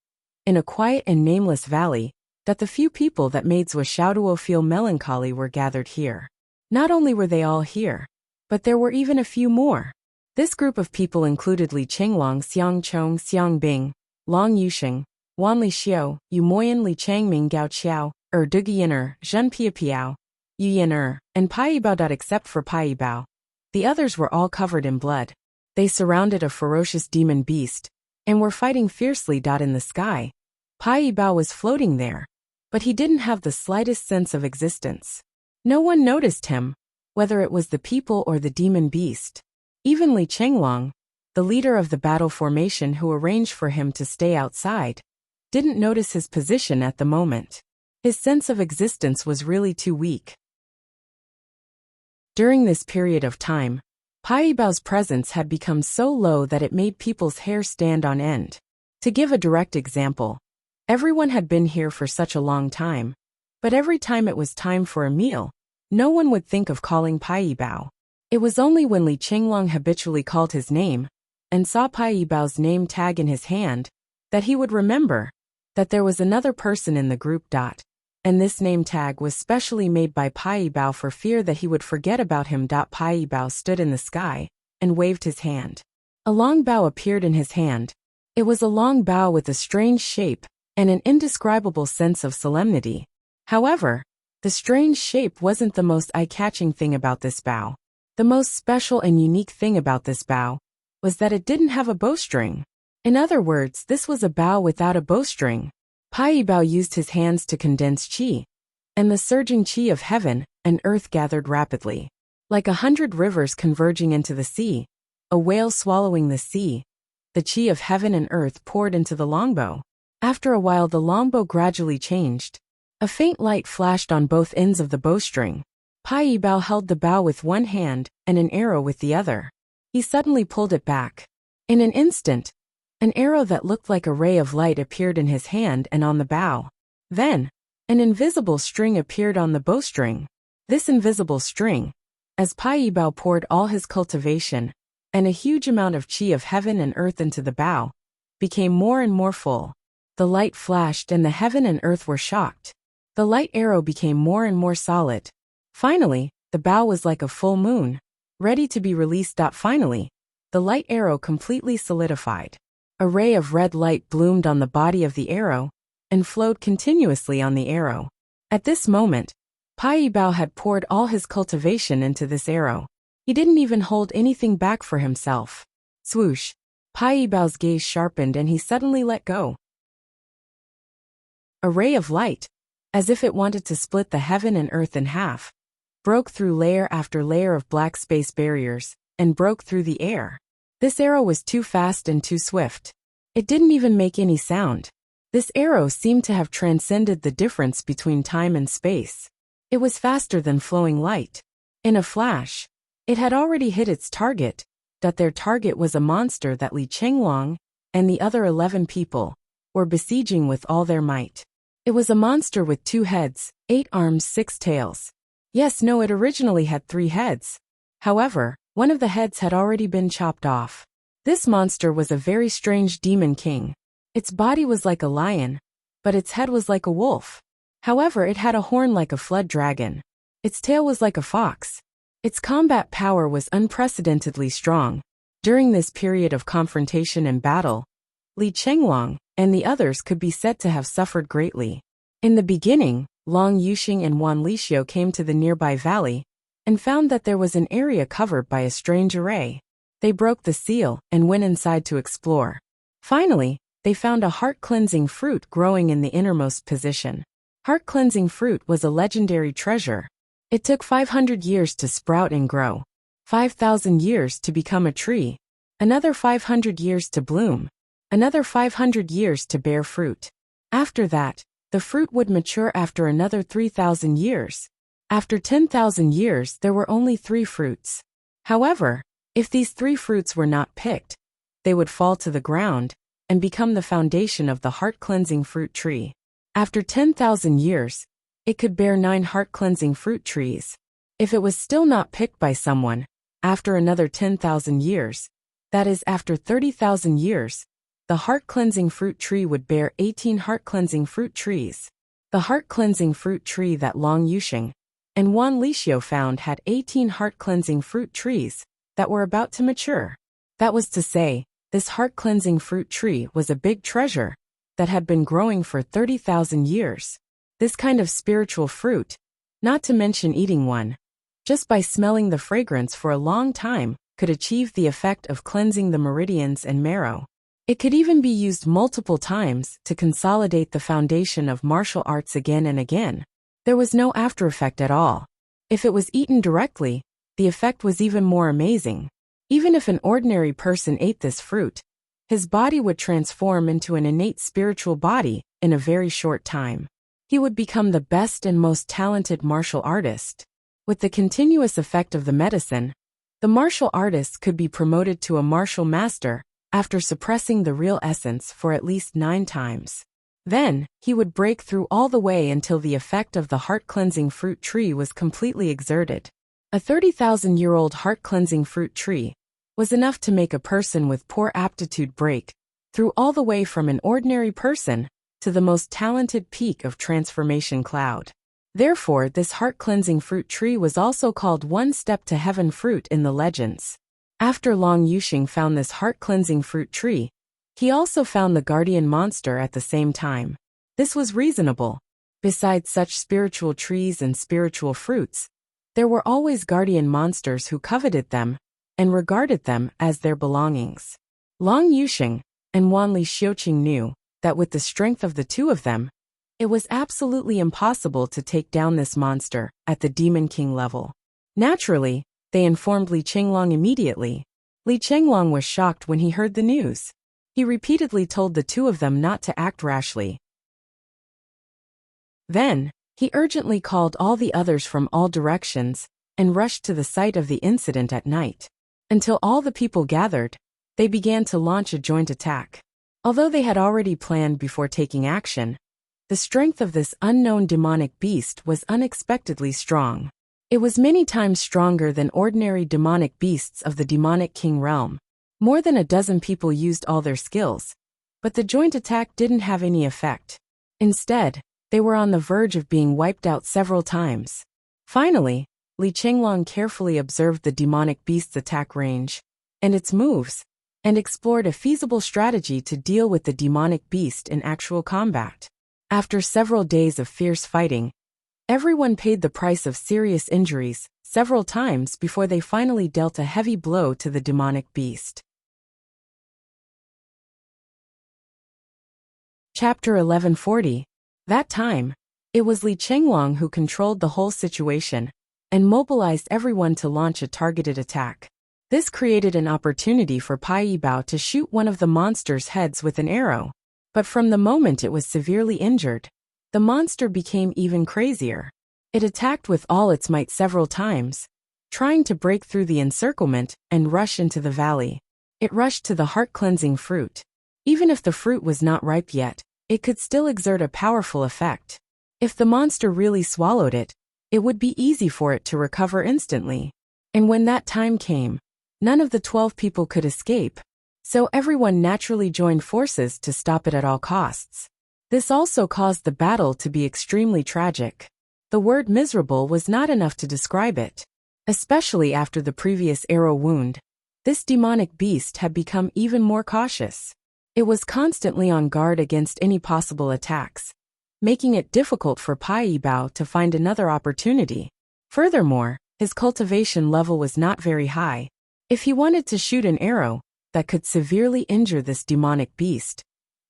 in a quiet and nameless valley, that the few people that made Zhuoxiao Duo feel melancholy were gathered here. Not only were they all here, but there were even a few more. This group of people included Li Qinglong, Xiang Chong, Xiang Bing, Long Yuxing, Wan Li Xiao, Yu Moyan, Li Changming, Gao Qiao, Dugiyiner, Zhen Piapiao, Yu Yin and Pai Bao. Except for Pai Bao, the others were all covered in blood. They surrounded a ferocious demon beast, and were fighting fiercely. In the sky, Pai Bao was floating there, but he didn't have the slightest sense of existence. No one noticed him, whether it was the people or the demon beast. Even Li Chenglong, the leader of the battle formation who arranged for him to stay outside, didn't notice his position at the moment. His sense of existence was really too weak. During this period of time, Pai Bao's presence had become so low that it made people's hair stand on end. To give a direct example, everyone had been here for such a long time, but every time it was time for a meal, no one would think of calling Pai Bao. It was only when Li Qinglong habitually called his name, and saw Pai Bao's name tag in his hand, that he would remember that there was another person in the group. And this name tag was specially made by Pai Bao for fear that he would forget about him. Pai Bao stood in the sky and waved his hand. A long bow appeared in his hand. It was a long bow with a strange shape and an indescribable sense of solemnity. However, the strange shape wasn't the most eye-catching thing about this bow. The most special and unique thing about this bow was that it didn't have a bowstring. In other words, this was a bow without a bowstring. Pai Bao used his hands to condense qi, and the surging qi of heaven and earth gathered rapidly. Like 100 rivers converging into the sea, a whale swallowing the sea. The chi of heaven and earth poured into the longbow. After a while the longbow gradually changed. A faint light flashed on both ends of the bowstring. Pai Yibao held the bow with one hand and an arrow with the other. He suddenly pulled it back. In an instant, an arrow that looked like a ray of light appeared in his hand and on the bow. Then, an invisible string appeared on the bowstring. This invisible string, as Pai Yibao poured all his cultivation and a huge amount of chi of heaven and earth into the bow, became more and more full. The light flashed and the heaven and earth were shocked. The light arrow became more and more solid. Finally, the bow was like a full moon, ready to be released. Finally, the light arrow completely solidified. A ray of red light bloomed on the body of the arrow and flowed continuously on the arrow. At this moment, Pai Yibao had poured all his cultivation into this arrow. He didn't even hold anything back for himself. Swoosh! Pai Yibao's gaze sharpened and he suddenly let go. A ray of light, as if it wanted to split the heaven and earth in half, broke through layer after layer of black space barriers, and broke through the air. This arrow was too fast and too swift. It didn't even make any sound. This arrow seemed to have transcended the difference between time and space. It was faster than flowing light. In a flash, it had already hit its target. Their target was a monster that Li Chenglong and the other 11 people were besieging with all their might. It was a monster with 2 heads, 8 arms, 6 tails. Yes, no, it originally had 3 heads. However, one of the heads had already been chopped off. This monster was a very strange demon king. Its body was like a lion, but its head was like a wolf. However, it had a horn like a flood dragon. Its tail was like a fox. Its combat power was unprecedentedly strong. During this period of confrontation and battle, Li Chenglong and the others could be said to have suffered greatly. In the beginning, Long Yuxing and Wan Lixio came to the nearby valley and found that there was an area covered by a strange array. They broke the seal and went inside to explore. Finally, they found a heart-cleansing fruit growing in the innermost position. Heart-cleansing fruit was a legendary treasure. It took 500 years to sprout and grow, 5,000 years to become a tree, another 500 years to bloom, another 500 years to bear fruit. After that, the fruit would mature after another 3,000 years. After 10,000 years there were only 3 fruits. However, if these 3 fruits were not picked, they would fall to the ground and become the foundation of the heart-cleansing fruit tree. After 10,000 years, it could bear 9 heart-cleansing fruit trees. If it was still not picked by someone, after another 10,000 years, that is after 30,000 years, the heart-cleansing fruit tree would bear 18 heart-cleansing fruit trees. The heart-cleansing fruit tree that Long Yuxing and Wan Lixio found had 18 heart-cleansing fruit trees that were about to mature. That was to say, this heart-cleansing fruit tree was a big treasure that had been growing for 30,000 years. This kind of spiritual fruit, not to mention eating one, just by smelling the fragrance for a long time, could achieve the effect of cleansing the meridians and marrow. It could even be used multiple times to consolidate the foundation of martial arts again and again. There was no after effect at all. If it was eaten directly, the effect was even more amazing. Even if an ordinary person ate this fruit, his body would transform into an innate spiritual body in a very short time. He would become the best and most talented martial artist. With the continuous effect of the medicine, the martial artist could be promoted to a martial master after suppressing the real essence for at least 9 times. Then, he would break through all the way until the effect of the heart-cleansing fruit tree was completely exerted. A 30,000-year-old heart-cleansing fruit tree was enough to make a person with poor aptitude break through all the way from an ordinary person to the most talented peak of transformation cloud. Therefore, this heart-cleansing fruit tree was also called One Step to Heaven fruit in the legends. After Long Yuxing found this heart-cleansing fruit tree, he also found the guardian monster at the same time. This was reasonable. Besides such spiritual trees and spiritual fruits, there were always guardian monsters who coveted them and regarded them as their belongings. Long Yuxing and Wan Lixio knew that with the strength of the 2 of them, it was absolutely impossible to take down this monster at the Demon King level. Naturally, they informed Li Chenglong immediately. Li Chenglong was shocked when he heard the news. He repeatedly told the two of them not to act rashly. Then, he urgently called all the others from all directions and rushed to the site of the incident at night. Until all the people gathered, they began to launch a joint attack. Although they had already planned before taking action, the strength of this unknown demonic beast was unexpectedly strong. It was many times stronger than ordinary demonic beasts of the demonic king realm. More than a dozen people used all their skills, but the joint attack didn't have any effect. Instead, they were on the verge of being wiped out several times. Finally, Li Chenglong carefully observed the demonic beast's attack range and its moves, and explored a feasible strategy to deal with the demonic beast in actual combat. After several days of fierce fighting, everyone paid the price of serious injuries several times before they finally dealt a heavy blow to the demonic beast. Chapter 1140. That time, it was Li Chenglong who controlled the whole situation and mobilized everyone to launch a targeted attack. This created an opportunity for Pai Yibao to shoot one of the monster's heads with an arrow. But from the moment it was severely injured, the monster became even crazier. It attacked with all its might several times, trying to break through the encirclement and rush into the valley. It rushed to the heart-cleansing fruit. Even if the fruit was not ripe yet, it could still exert a powerful effect. If the monster really swallowed it, it would be easy for it to recover instantly. And when that time came, none of the 12 people could escape, so everyone naturally joined forces to stop it at all costs. This also caused the battle to be extremely tragic. The word miserable was not enough to describe it. Especially after the previous arrow wound, this demonic beast had become even more cautious. It was constantly on guard against any possible attacks, making it difficult for Pai Yibao to find another opportunity. Furthermore, his cultivation level was not very high. If he wanted to shoot an arrow that could severely injure this demonic beast,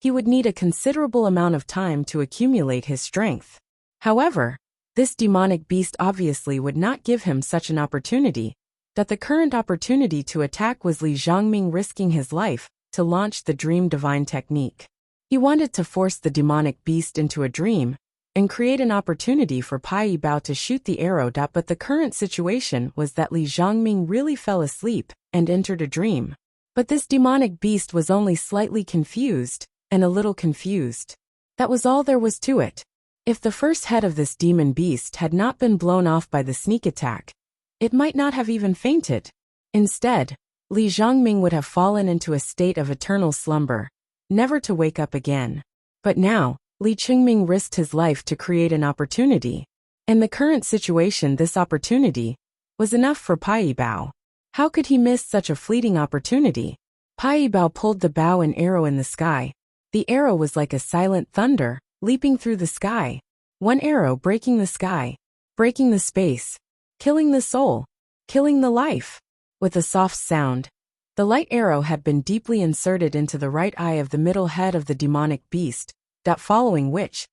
he would need a considerable amount of time to accumulate his strength. However, this demonic beast obviously would not give him such an opportunity, that the current opportunity to attack was Li Zhongming risking his life to launch the Dream Divine technique. He wanted to force the demonic beast into a dream and create an opportunity for Pai Yibao to shoot the arrow. But the current situation was that Li Zhongming really fell asleep and entered a dream. But this demonic beast was only slightly confused, and a little confused. That was all there was to it. If the first head of this demon beast had not been blown off by the sneak attack, it might not have even fainted. Instead, Li Zhongming would have fallen into a state of eternal slumber, never to wake up again. But now, Li Qingming risked his life to create an opportunity. In the current situation, this opportunity was enough for Pai Yibao. How could he miss such a fleeting opportunity? Pai Yibao pulled the bow and arrow in the sky. The arrow was like a silent thunder, leaping through the sky. One arrow breaking the sky, breaking the space, killing the soul, killing the life. With a soft sound, the light arrow had been deeply inserted into the right eye of the middle head of the demonic beast, following which,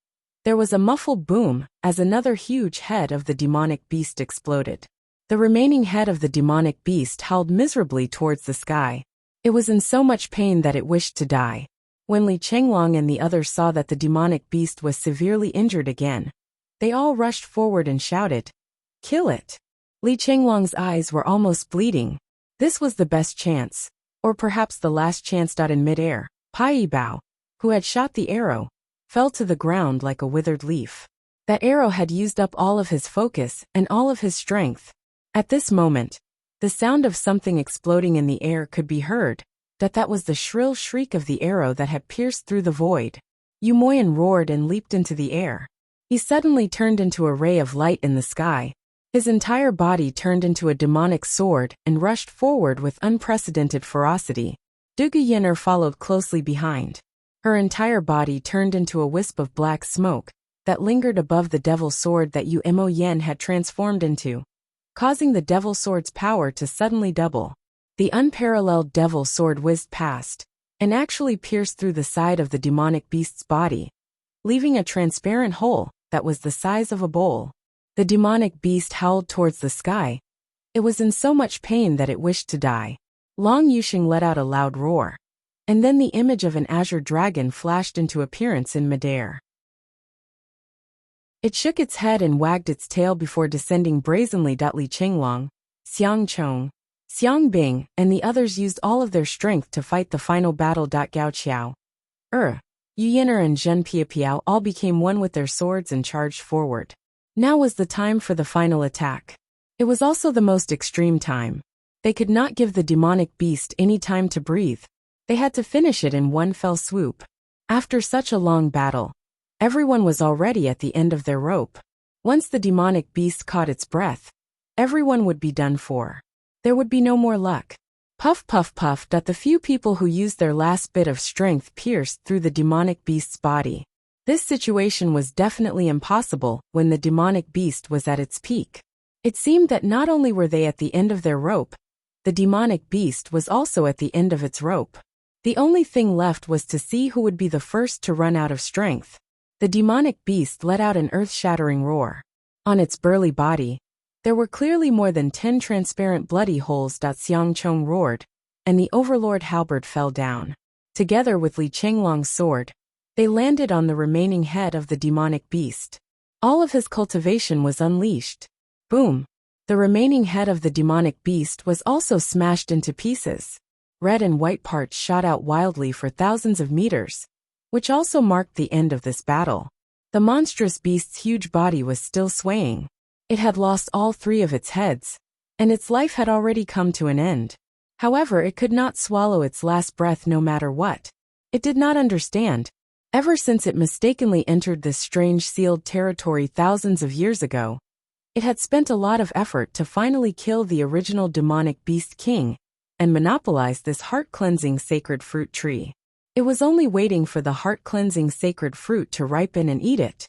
there was a muffled boom as another huge head of the demonic beast exploded. The remaining head of the demonic beast howled miserably towards the sky. It was in so much pain that it wished to die. When Li Chenglong and the others saw that the demonic beast was severely injured again, they all rushed forward and shouted, "Kill it!" Li Chenglong's eyes were almost bleeding. This was the best chance, or perhaps the last chance. In midair, Pai Yibao, who had shot the arrow, fell to the ground like a withered leaf. That arrow had used up all of his focus and all of his strength. At this moment, the sound of something exploding in the air could be heard. That was the shrill shriek of the arrow that had pierced through the void. Yu Moyan roared and leaped into the air. He suddenly turned into a ray of light in the sky. His entire body turned into a demonic sword and rushed forward with unprecedented ferocity. Dugu Yenner followed closely behind. Her entire body turned into a wisp of black smoke that lingered above the devil sword that Yu Mo Yen had transformed into, causing the devil sword's power to suddenly double. The unparalleled devil sword whizzed past and actually pierced through the side of the demonic beast's body, leaving a transparent hole that was the size of a bowl. The demonic beast howled towards the sky. It was in so much pain that it wished to die. Long Yusheng let out a loud roar. And then the image of an azure dragon flashed into appearance in midair. It shook its head and wagged its tail before descending brazenly. Li Qinglong, Xiang Chong, Xiang Bing, and the others used all of their strength to fight the final battle. Gao Qiao, Yu Yin'er and Zhen Piapiao all became one with their swords and charged forward. Now was the time for the final attack. It was also the most extreme time. They could not give the demonic beast any time to breathe. They had to finish it in one fell swoop. After such a long battle, everyone was already at the end of their rope. Once the demonic beast caught its breath, everyone would be done for. There would be no more luck. Puff puff puff. The few people who used their last bit of strength pierced through the demonic beast's body. This situation was definitely impossible when the demonic beast was at its peak. It seemed that not only were they at the end of their rope, the demonic beast was also at the end of its rope. The only thing left was to see who would be the first to run out of strength. The demonic beast let out an earth-shattering roar. On its burly body, there were clearly more than 10 transparent bloody holes. Xiang Chong roared, and the overlord halberd fell down. Together with Li Qinglong's sword, they landed on the remaining head of the demonic beast. All of his cultivation was unleashed. Boom! The remaining head of the demonic beast was also smashed into pieces. Red and white parts shot out wildly for thousands of meters, which also marked the end of this battle. The monstrous beast's huge body was still swaying. It had lost all 3 of its heads, and its life had already come to an end. However, it could not swallow its last breath no matter what. It did not understand. Ever since it mistakenly entered this strange sealed territory thousands of years ago, it had spent a lot of effort to finally kill the original demonic beast king and monopolize this heart-cleansing sacred fruit tree. It was only waiting for the heart-cleansing sacred fruit to ripen and eat it.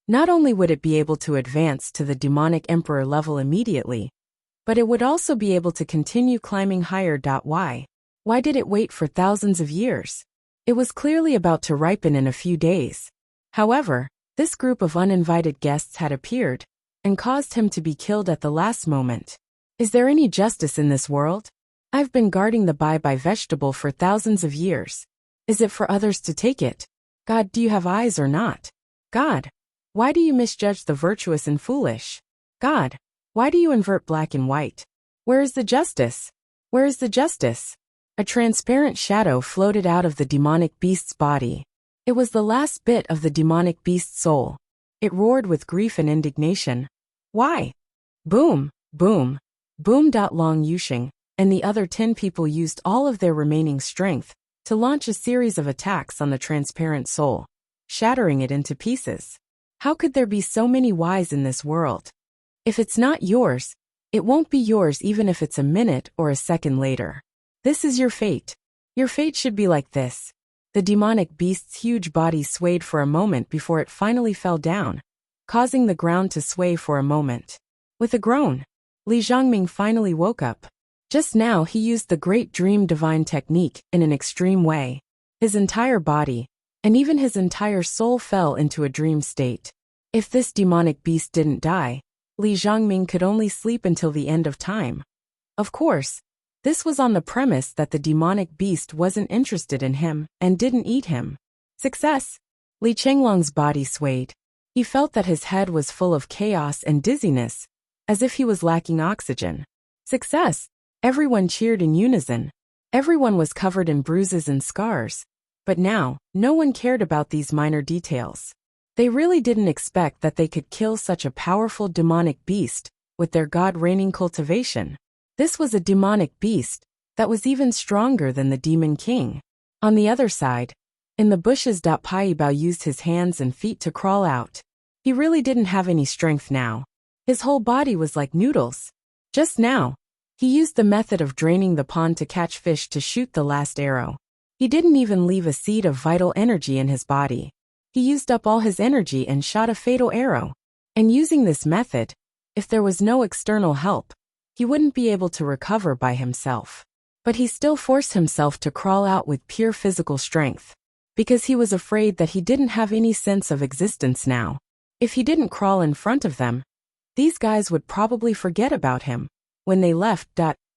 Not only would it be able to advance to the demonic emperor level immediately, but it would also be able to continue climbing higher. Why did it wait for thousands of years? It was clearly about to ripen in a few days. However, this group of uninvited guests had appeared and caused him to be killed at the last moment. Is there any justice in this world? I've been guarding the bye-bye vegetable for thousands of years. Is it for others to take it? God, do you have eyes or not? God, why do you misjudge the virtuous and foolish? God, why do you invert black and white? Where is the justice? Where is the justice? A transparent shadow floated out of the demonic beast's body. It was the last bit of the demonic beast's soul. It roared with grief and indignation. Why? Boom, boom, boom. Long Yusheng and the other 10 people used all of their remaining strength to launch a series of attacks on the transparent soul, shattering it into pieces. How could there be so many whys in this world? If it's not yours, it won't be yours even if it's a minute or a second later. This is your fate. Your fate should be like this. The demonic beast's huge body swayed for a moment before it finally fell down, causing the ground to sway for a moment. With a groan, Li Zhongming finally woke up. Just now he used the great dream divine technique in an extreme way. His entire body, and even his entire soul fell into a dream state. If this demonic beast didn't die, Li Zhongming could only sleep until the end of time. Of course, this was on the premise that the demonic beast wasn't interested in him and didn't eat him. Success! Li Qinglong's body swayed. He felt that his head was full of chaos and dizziness, as if he was lacking oxygen. Success! Everyone cheered in unison. Everyone was covered in bruises and scars. But now, no one cared about these minor details. They really didn't expect that they could kill such a powerful demonic beast with their god-reigning cultivation. This was a demonic beast that was even stronger than the demon king. On the other side, in the bushes, Pai Bao used his hands and feet to crawl out. He really didn't have any strength now. His whole body was like noodles. Just now, he used the method of draining the pond to catch fish to shoot the last arrow. He didn't even leave a seed of vital energy in his body. He used up all his energy and shot a fatal arrow. And using this method, if there was no external help, he wouldn't be able to recover by himself. But he still forced himself to crawl out with pure physical strength, because he was afraid that he didn't have any sense of existence now. If he didn't crawl in front of them, these guys would probably forget about him when they left.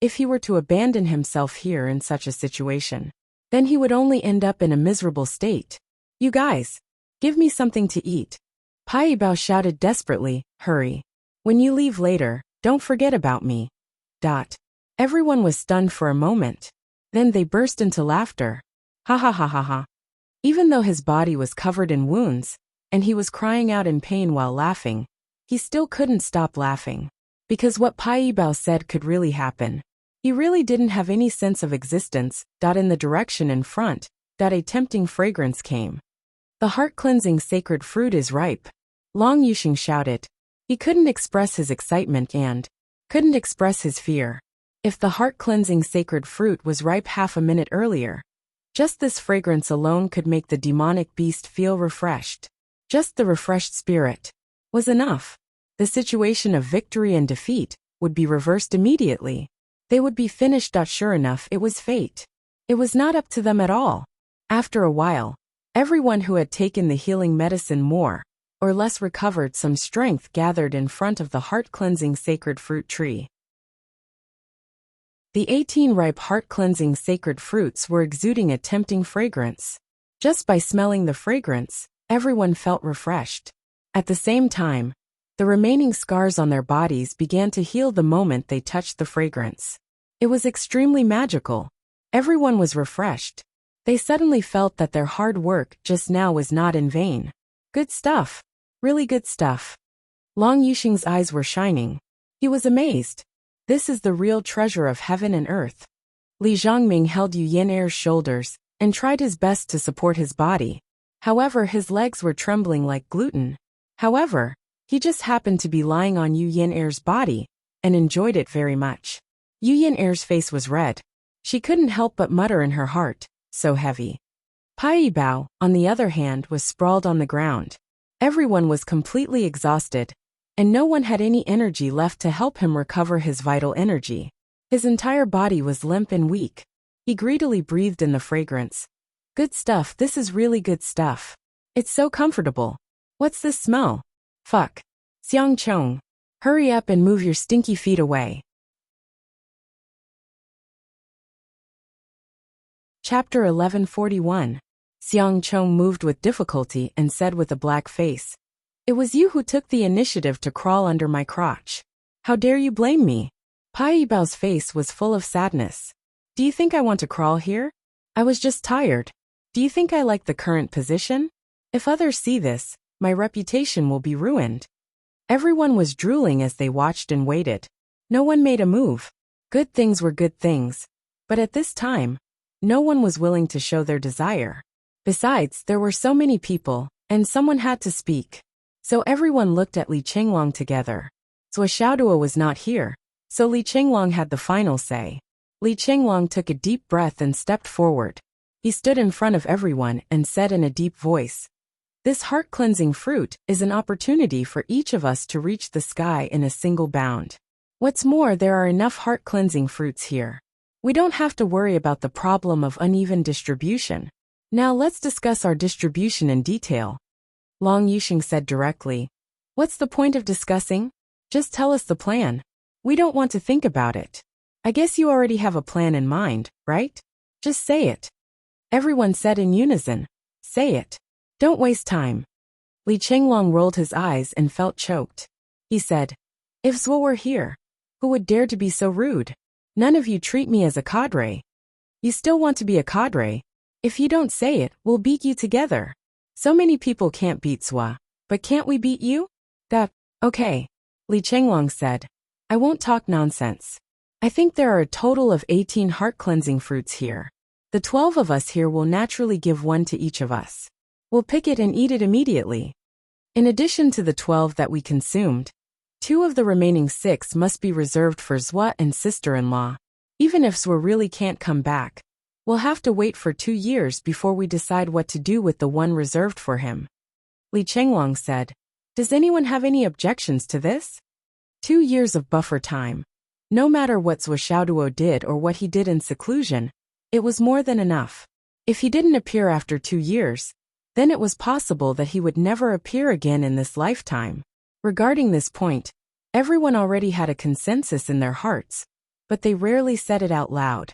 If he were to abandon himself here in such a situation, then he would only end up in a miserable state. You guys, give me something to eat. Pai Bao shouted desperately, hurry. When you leave later, don't forget about me. Everyone was stunned for a moment. Then they burst into laughter. Ha ha ha ha ha. Even though his body was covered in wounds, and he was crying out in pain while laughing, he still couldn't stop laughing. Because what Pai Bao said could really happen. He really didn't have any sense of existence. In the direction in front, a tempting fragrance came. The heart-cleansing sacred fruit is ripe. Long Yuxing shouted. He couldn't express his excitement and couldn't express his fear. If the heart-cleansing sacred fruit was ripe half a minute earlier, just this fragrance alone could make the demonic beast feel refreshed. Just the refreshed spirit was enough. The situation of victory and defeat would be reversed immediately. They would be finished. Sure enough, it was fate. It was not up to them at all. After a while, everyone who had taken the healing medicine more or less recovered some strength gathered in front of the heart-cleansing sacred fruit tree. The 18 ripe heart-cleansing sacred fruits were exuding a tempting fragrance. Just by smelling the fragrance, everyone felt refreshed. At the same time, the remaining scars on their bodies began to heal the moment they touched the fragrance. It was extremely magical. Everyone was refreshed. They suddenly felt that their hard work just now was not in vain. Good stuff. Really good stuff. Long Yuxing's eyes were shining. He was amazed. This is the real treasure of heaven and earth. Li Zhongming held Yu Yan'er's shoulders and tried his best to support his body. However, his legs were trembling like gluten. However, he just happened to be lying on Yu Yan'er's body and enjoyed it very much. Yu Yan'er's face was red. She couldn't help but mutter in her heart, so heavy. Pai Bao, on the other hand, was sprawled on the ground. Everyone was completely exhausted, and no one had any energy left to help him recover his vital energy. His entire body was limp and weak. He greedily breathed in the fragrance. Good stuff, this is really good stuff. It's so comfortable. What's this smell? Fuck. Xiang Chong. Hurry up and move your stinky feet away. Chapter 1141. Xiang Chong moved with difficulty and said with a black face, "It was you who took the initiative to crawl under my crotch. How dare you blame me?" Pai Bao's face was full of sadness. "Do you think I want to crawl here? I was just tired. Do you think I like the current position? If others see this, my reputation will be ruined." Everyone was drooling as they watched and waited. No one made a move. Good things were good things. But at this time, no one was willing to show their desire. Besides, there were so many people, and someone had to speak. So everyone looked at Li Qinglong together. Zhuo Xiaoduo was not here, so Li Qinglong had the final say. Li Qinglong took a deep breath and stepped forward. He stood in front of everyone and said in a deep voice, "This heart-cleansing fruit is an opportunity for each of us to reach the sky in a single bound. What's more, there are enough heart-cleansing fruits here. We don't have to worry about the problem of uneven distribution. Now let's discuss our distribution in detail." Long Yuxing said directly, "What's the point of discussing? Just tell us the plan. We don't want to think about it. I guess you already have a plan in mind, right? Just say it." Everyone said in unison, "Say it. Don't waste time." Li Qinglong rolled his eyes and felt choked. He said, "If Zhuo were here, who would dare to be so rude? None of you treat me as a cadre. You still want to be a cadre? If you don't say it, we'll beat you together. So many people can't beat Zhuo, but can't we beat you?" Okay, Li Qinglong said. "I won't talk nonsense. I think there are a total of 18 heart-cleansing fruits here. The 12 of us here will naturally give one to each of us. We'll pick it and eat it immediately. In addition to the 12 that we consumed, 2 of the remaining 6 must be reserved for Zhuo and sister-in-law. Even if Zhuo really can't come back, we'll have to wait for 2 years before we decide what to do with the one reserved for him." Li Qinglong said, "Does anyone have any objections to this?" 2 years of buffer time. No matter what Zhuo Xiaoduo did or what he did in seclusion, it was more than enough. If he didn't appear after 2 years, then it was possible that he would never appear again in this lifetime. Regarding this point, everyone already had a consensus in their hearts, but they rarely said it out loud.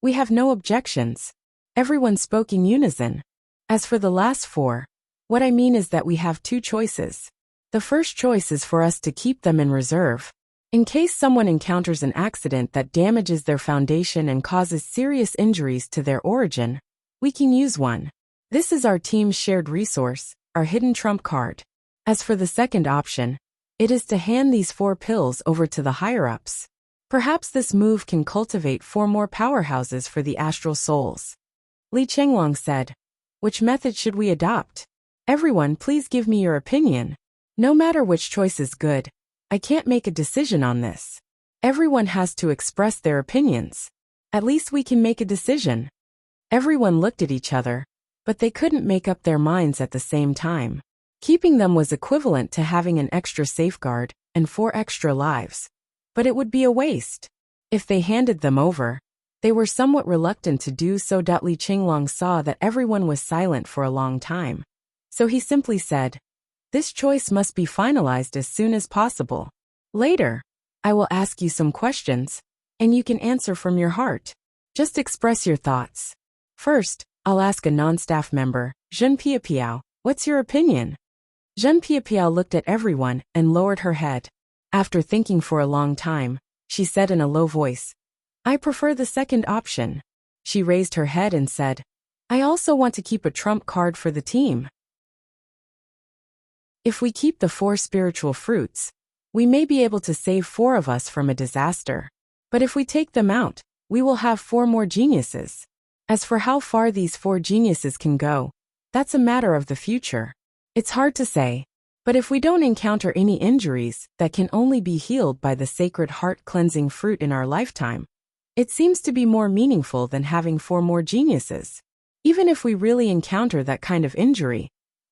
We have no objections. Everyone spoke in unison. As for the last four, what I mean is that we have two choices. The first choice is for us to keep them in reserve. In case someone encounters an accident that damages their foundation and causes serious injuries to their origin, we can use one. This is our team's shared resource, our hidden trump card. As for the second option, it is to hand these 4 pills over to the higher-ups. Perhaps this move can cultivate 4 more powerhouses for the astral souls. Li Chenglong said, "Which method should we adopt? Everyone, please give me your opinion. No matter which choice is good, I can't make a decision on this. Everyone has to express their opinions. At least we can make a decision." Everyone looked at each other, but they couldn't make up their minds at the same time. Keeping them was equivalent to having an extra safeguard and 4 extra lives. But it would be a waste. If they handed them over, they were somewhat reluctant to do so. Li Chenglong saw that everyone was silent for a long time. So he simply said, "This choice must be finalized as soon as possible. Later, I will ask you some questions, and you can answer from your heart. Just express your thoughts. First, I'll ask a non-staff member, Zhen Piapiao, what's your opinion?" Zhen Piapiao looked at everyone and lowered her head. After thinking for a long time, she said in a low voice, "I prefer the second option." She raised her head and said, "I also want to keep a trump card for the team. If we keep the 4 spiritual fruits, we may be able to save 4 of us from a disaster. But if we take them out, we will have 4 more geniuses. As for how far these 4 geniuses can go, that's a matter of the future. It's hard to say. But if we don't encounter any injuries that can only be healed by the sacred heart-cleansing fruit in our lifetime, it seems to be more meaningful than having 4 more geniuses. Even if we really encounter that kind of injury,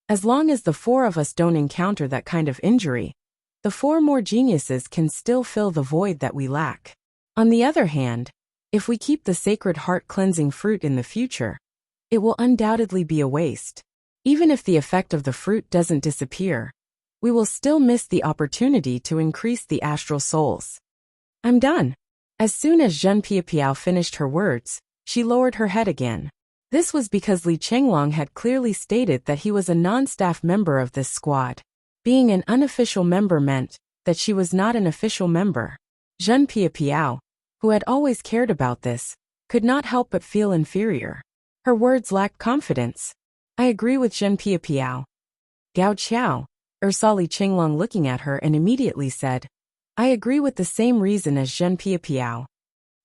as long as the 4 of us don't encounter that kind of injury, the 4 more geniuses can still fill the void that we lack. On the other hand, if we keep the sacred heart-cleansing fruit in the future, it will undoubtedly be a waste. Even if the effect of the fruit doesn't disappear, we will still miss the opportunity to increase the astral souls. I'm done. As soon as Zhen Piapiao finished her words, she lowered her head again. This was because Li Chenglong had clearly stated that he was a non-staff member of this squad. Being an unofficial member meant that she was not an official member. Zhen Piapiao, who had always cared about this, could not help but feel inferior. Her words lacked confidence. "I agree with Zhen Piapiao." Gao Qiao, saw Li Chenglong looking at her and immediately said, "I agree with the same reason as Zhen Piapiao."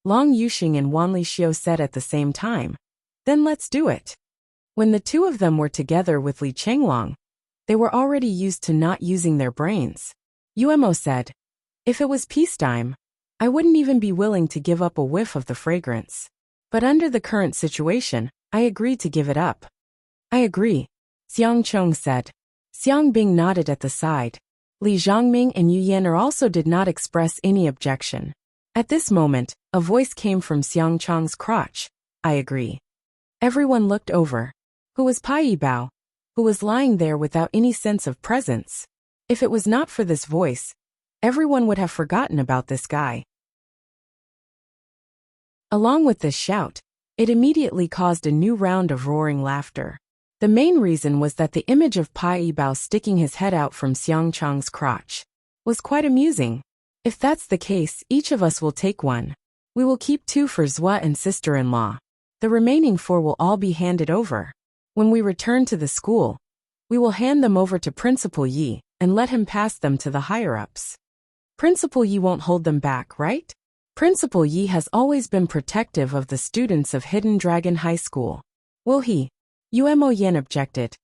Long Yuxing and Wan Lixiu said at the same time, "Then let's do it." When the 2 of them were together with Li Chenglong, they were already used to not using their brains. Yuemo said, "If it was peacetime, I wouldn't even be willing to give up a whiff of the fragrance. But under the current situation, I agreed to give it up." "I agree," Xiang Chong said. Xiang Bing nodded at the side. Li Zhangming and Yu Yan'er also did not express any objection. At this moment, a voice came from Xiang Chong's crotch. "I agree." Everyone looked over. Who was Pai Yibao, who was lying there without any sense of presence? If it was not for this voice, everyone would have forgotten about this guy. Along with this shout, it immediately caused a new round of roaring laughter. The main reason was that the image of Pai Yibao sticking his head out from Xiang Chong's crotch was quite amusing. If that's the case, each of us will take one. We will keep 2 for Zhua and sister-in-law. The remaining 4 will all be handed over. When we return to the school, we will hand them over to Principal Yi and let him pass them to the higher-ups. Principal Yi won't hold them back, right? Principal Yi has always been protective of the students of Hidden Dragon High School. Will he? Yuemo Yan objected.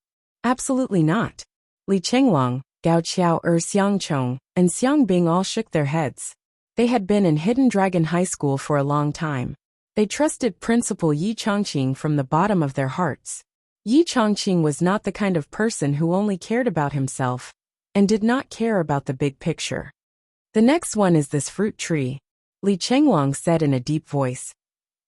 Absolutely not. Li Chenglong, Gao Qiao Xiang Chong, and Xiang Bing all shook their heads. They had been in Hidden Dragon High School for a long time. They trusted Principal Yi Chongqing from the bottom of their hearts. Yi Chongqing was not the kind of person who only cared about himself and did not care about the big picture. "The next one is this fruit tree," Li Chenglong said in a deep voice.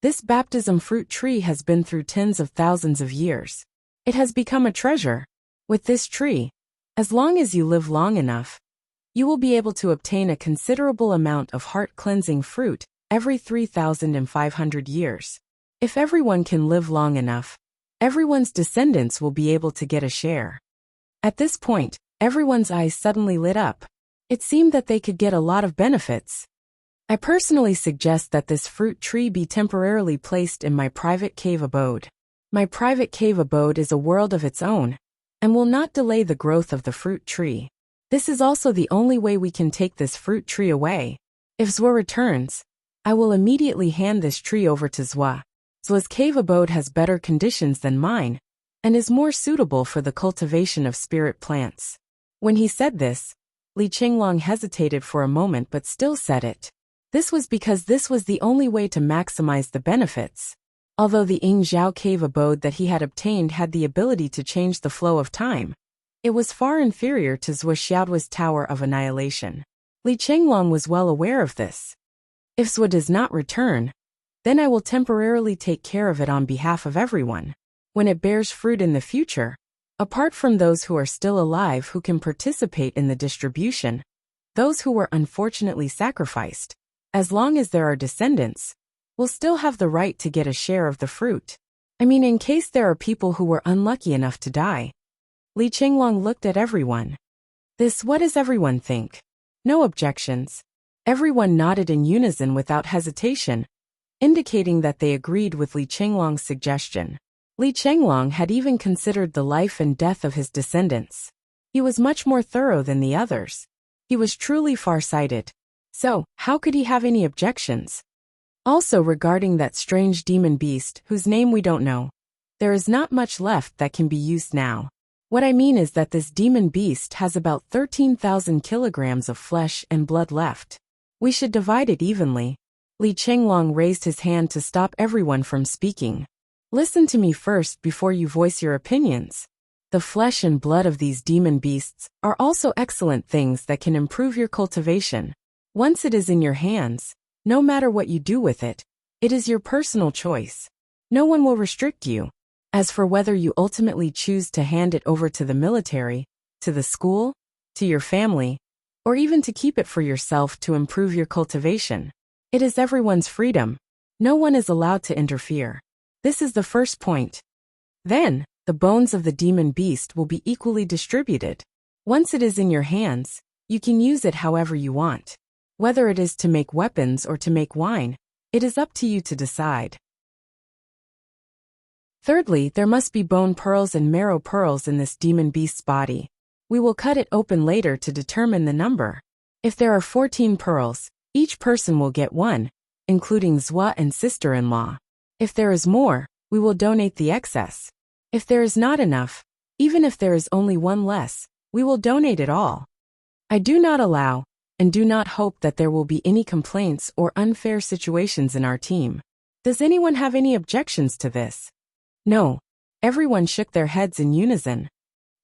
"This baptism fruit tree has been through tens of thousands of years. It has become a treasure. With this tree, as long as you live long enough, you will be able to obtain a considerable amount of heart-cleansing fruit every 3,500 years. If everyone can live long enough, everyone's descendants will be able to get a share. At this point, everyone's eyes suddenly lit up. It seemed that they could get a lot of benefits. I personally suggest that this fruit tree be temporarily placed in my private cave abode. My private cave abode is a world of its own, and will not delay the growth of the fruit tree. This is also the only way we can take this fruit tree away. If Zwa returns, I will immediately hand this tree over to Zwa. Zwa's cave abode has better conditions than mine, and is more suitable for the cultivation of spirit plants. When he said this, Li Qinglong hesitated for a moment but still said it. This was because this was the only way to maximize the benefits. Although the Yingzhao cave abode that he had obtained had the ability to change the flow of time, it was far inferior to Zhuo Xiaoduo's Tower of Annihilation. Li Qinglong was well aware of this. If Zhuo does not return, then I will temporarily take care of it on behalf of everyone. When it bears fruit in the future, apart from those who are still alive who can participate in the distribution, those who were unfortunately sacrificed, as long as there are descendants, will still have the right to get a share of the fruit. I mean, in case there are people who were unlucky enough to die. Li Qinglong looked at everyone. What does everyone think? No objections. Everyone nodded in unison without hesitation, indicating that they agreed with Li Qinglong's suggestion. Li Qinglong had even considered the life and death of his descendants. He was much more thorough than the others. He was truly far-sighted. So, how could he have any objections? Also, regarding that strange demon beast, whose name we don't know, there is not much left that can be used now. What I mean is that this demon beast has about 13,000 kilograms of flesh and blood left. We should divide it evenly. Li Qinglong raised his hand to stop everyone from speaking. Listen to me first before you voice your opinions. The flesh and blood of these demon beasts are also excellent things that can improve your cultivation. Once it is in your hands, no matter what you do with it, it is your personal choice. No one will restrict you. As for whether you ultimately choose to hand it over to the military, to the school, to your family, or even to keep it for yourself to improve your cultivation, it is everyone's freedom. No one is allowed to interfere. This is the first point. Then, the bones of the demon beast will be equally distributed. Once it is in your hands, you can use it however you want. Whether it is to make weapons or to make wine, it is up to you to decide. Thirdly, there must be bone pearls and marrow pearls in this demon beast's body. We will cut it open later to determine the number. If there are 14 pearls, each person will get one, including Zwa and sister-in-law. If there is more, we will donate the excess. If there is not enough, even if there is only one less, we will donate it all. I do not allow, and do not hope that there will be any complaints or unfair situations in our team. Does anyone have any objections to this? No. Everyone shook their heads in unison.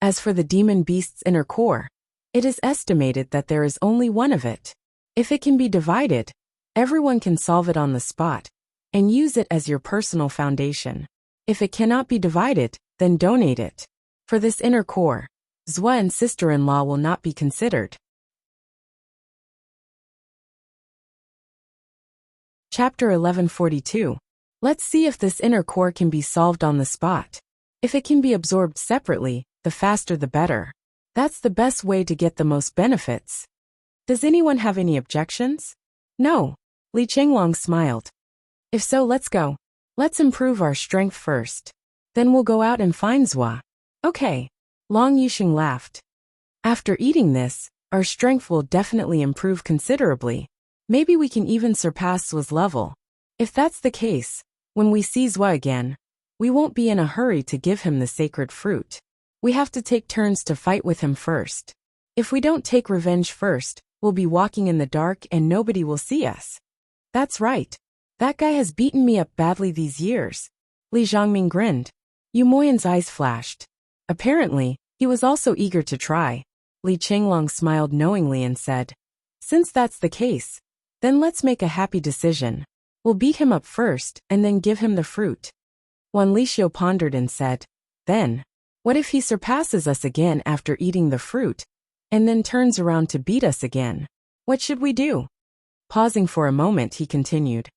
As for the demon beast's inner core, it is estimated that there is only one of it. If it can be divided, everyone can solve it on the spot, and use it as your personal foundation. If it cannot be divided, then donate it. For this inner core, Zwa and sister-in-law will not be considered. Chapter 1142. Let's see if this inner core can be solved on the spot. If it can be absorbed separately, the faster the better. That's the best way to get the most benefits. Does anyone have any objections? No. Li Qinglong smiled. If so, let's go. Let's improve our strength first. Then we'll go out and find Zwa. Okay. Long Yusheng laughed. After eating this, our strength will definitely improve considerably. Maybe we can even surpass Zwa's level. If that's the case, when we see Zwa again, we won't be in a hurry to give him the sacred fruit. We have to take turns to fight with him first. If we don't take revenge first, we'll be walking in the dark and nobody will see us. That's right. That guy has beaten me up badly these years. Li Zhangming grinned. Yu Moyan's eyes flashed. Apparently, he was also eager to try. Li Qinglong smiled knowingly and said, since that's the case, then let's make a happy decision. We'll beat him up first and then give him the fruit. Wan Lixio pondered and said, then, what if he surpasses us again after eating the fruit, and then turns around to beat us again? What should we do? Pausing for a moment, he continued.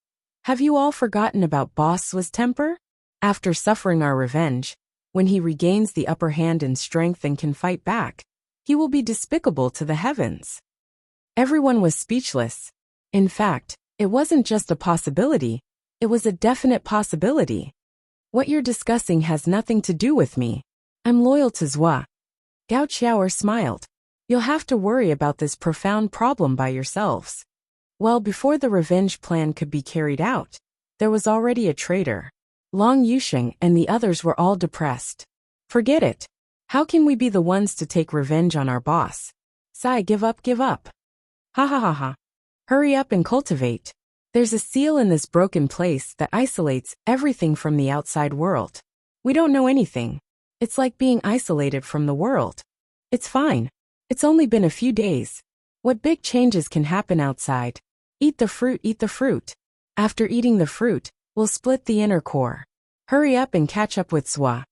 Have you all forgotten about Boss Swa's temper? After suffering our revenge, when he regains the upper hand in strength and can fight back, he will be despicable to the heavens. Everyone was speechless. In fact, it wasn't just a possibility, it was a definite possibility. What you're discussing has nothing to do with me. I'm loyal to Zwa. Gao Qiaoer smiled. You'll have to worry about this profound problem by yourselves. Well, before the revenge plan could be carried out, there was already a traitor. Long Yusheng and the others were all depressed. Forget it. How can we be the ones to take revenge on our boss? Sai, give up, give up. Ha ha ha ha. Hurry up and cultivate. There's a seal in this broken place that isolates everything from the outside world. We don't know anything. It's like being isolated from the world. It's fine. It's only been a few days. What big changes can happen outside? Eat the fruit, eat the fruit. After eating the fruit, we'll split the inner core. Hurry up and catch up with Zwa.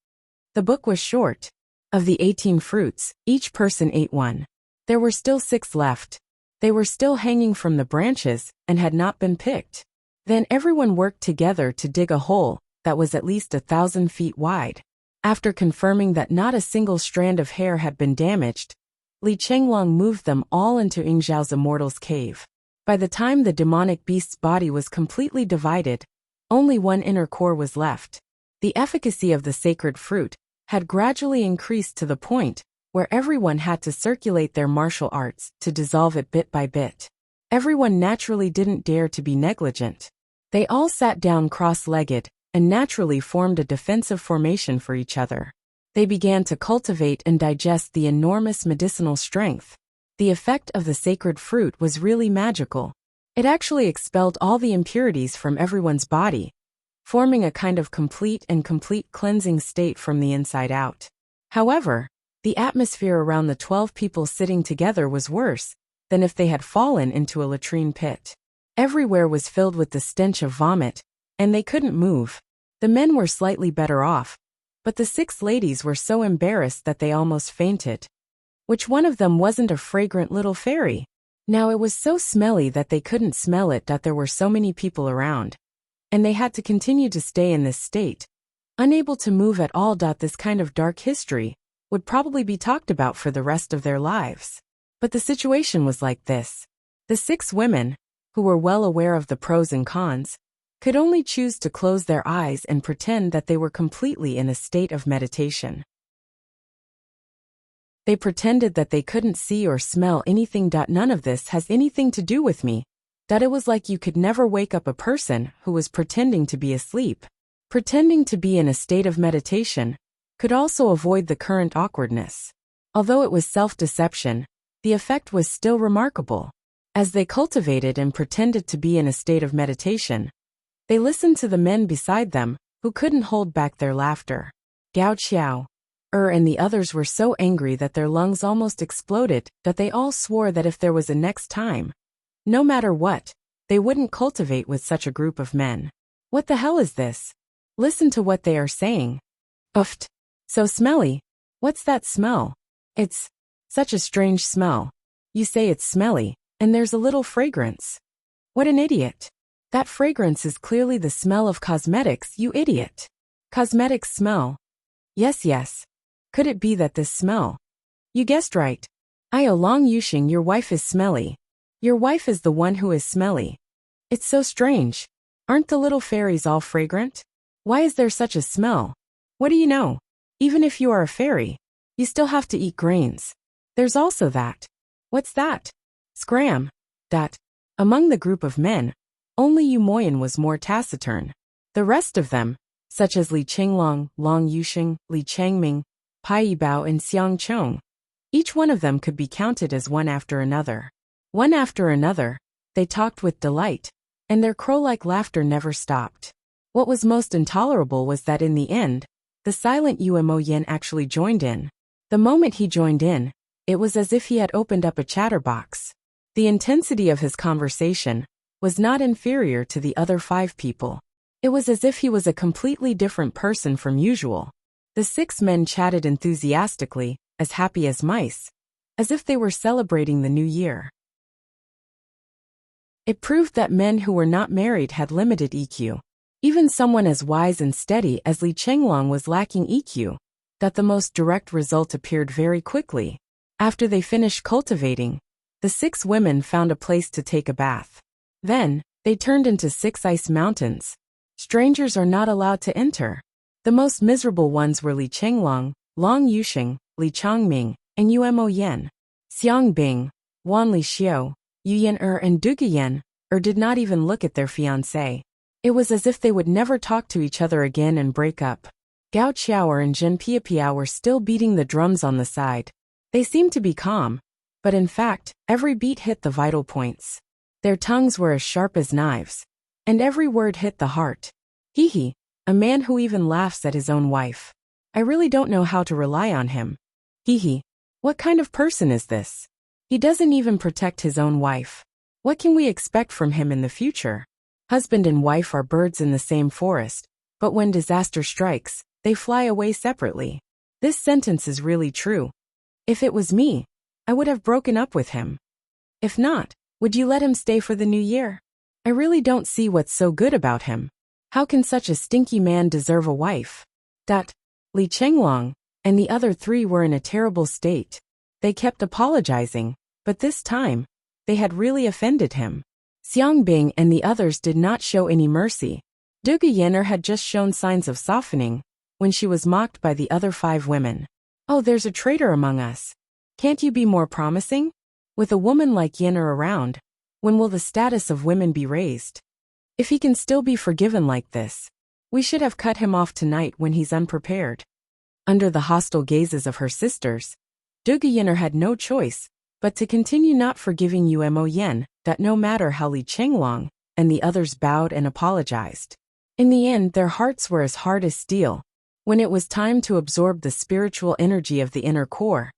The book was short. Of the 18 fruits, each person ate one. There were still 6 left. They were still hanging from the branches and had not been picked. Then everyone worked together to dig a hole that was at least 1,000 feet wide. After confirming that not a single strand of hair had been damaged, Li Chenglong moved them all into Yingzhao's immortal's cave. By the time the demonic beast's body was completely divided, only one inner core was left. The efficacy of the sacred fruit had gradually increased to the point where everyone had to circulate their martial arts to dissolve it bit by bit. Everyone naturally didn't dare to be negligent. They all sat down cross-legged and naturally formed a defensive formation for each other. They began to cultivate and digest the enormous medicinal strength. The effect of the sacred fruit was really magical. It actually expelled all the impurities from everyone's body, forming a kind of complete cleansing state from the inside out. However, the atmosphere around the 12 people sitting together was worse than if they had fallen into a latrine pit. Everywhere was filled with the stench of vomit, and they couldn't move. The men were slightly better off, but the 6 ladies were so embarrassed that they almost fainted. Which one of them wasn't a fragrant little fairy? Now it was so smelly that they couldn't smell it, that there were so many people around, and they had to continue to stay in this state, unable to move at all. This kind of dark history would probably be talked about for the rest of their lives. But the situation was like this. The 6 women, who were well aware of the pros and cons, could only choose to close their eyes and pretend that they were completely in a state of meditation. They pretended that they couldn't see or smell anything. None of this has anything to do with me. That it was like you could never wake up a person who was pretending to be asleep. Pretending to be in a state of meditation could also avoid the current awkwardness. Although it was self-deception, the effect was still remarkable. As they cultivated and pretended to be in a state of meditation, they listened to the men beside them, who couldn't hold back their laughter. Gao Qiao, and the others were so angry that their lungs almost exploded, that they all swore that if there was a next time, no matter what, they wouldn't cultivate with such a group of men. What the hell is this? Listen to what they are saying. Uft. So smelly. What's that smell? It's such a strange smell. You say it's smelly, and there's a little fragrance. What an idiot. That fragrance is clearly the smell of cosmetics, you idiot. Cosmetics smell. Yes, yes. Could it be that this smell? You guessed right. Long Yusheng, your wife is smelly. Your wife is the one who is smelly. It's so strange. Aren't the little fairies all fragrant? Why is there such a smell? What do you know? Even if you are a fairy, you still have to eat grains. There's also that. What's that? Scram. That. Among the group of men, only Yu Moyan was more taciturn. The rest of them, such as Li Qinglong, Long Yusheng, Li Changming, Pai Yibao and Xiang Chong, each one of them could be counted as one after another. One after another, they talked with delight, and their crow-like laughter never stopped. What was most intolerable was that in the end, the silent Mo Yen actually joined in. The moment he joined in, it was as if he had opened up a chatterbox. The intensity of his conversation was not inferior to the other 5 people. It was as if he was a completely different person from usual. The 6 men chatted enthusiastically, as happy as mice, as if they were celebrating the new year. It proved that men who were not married had limited EQ. Even someone as wise and steady as Li Chenglong was lacking EQ. That the most direct result appeared very quickly. After they finished cultivating, the 6 women found a place to take a bath. Then, they turned into 6 ice mountains. Strangers are not allowed to enter. The most miserable ones were Li Chenglong, Long Yuxing, Li Changming, and Umo Yen. Xiang Bing, Wan Li Xiu, Yu Yen and Duge Yen did not even look at their fiancé. It was as if they would never talk to each other again and break up. Gao Qiao and Zhen Piapiao were still beating the drums on the side. They seemed to be calm, but in fact, every beat hit the vital points. Their tongues were as sharp as knives, and every word hit the heart. Hee, a man who even laughs at his own wife. I really don't know how to rely on him. Hee, what kind of person is this? He doesn't even protect his own wife. What can we expect from him in the future? Husband and wife are birds in the same forest, but when disaster strikes, they fly away separately. This sentence is really true. If it was me, I would have broken up with him. If not, would you let him stay for the new year? I really don't see what's so good about him. How can such a stinky man deserve a wife? Li Chenglong and the other 3 were in a terrible state. They kept apologizing, but this time, they had really offended him. Xiang Bing and the others did not show any mercy. Duge Yenner had just shown signs of softening when she was mocked by the other 5 women. Oh, there's a traitor among us. Can't you be more promising? With a woman like Yenner around, when will the status of women be raised? If he can still be forgiven like this, we should have cut him off tonight when he's unprepared. Under the hostile gazes of her sisters, Duge Yenner had no choice but to continue not forgiving Umo Yen, that no matter how Li Chenglong and the others bowed and apologized. In the end, their hearts were as hard as steel. When it was time to absorb the spiritual energy of the inner core,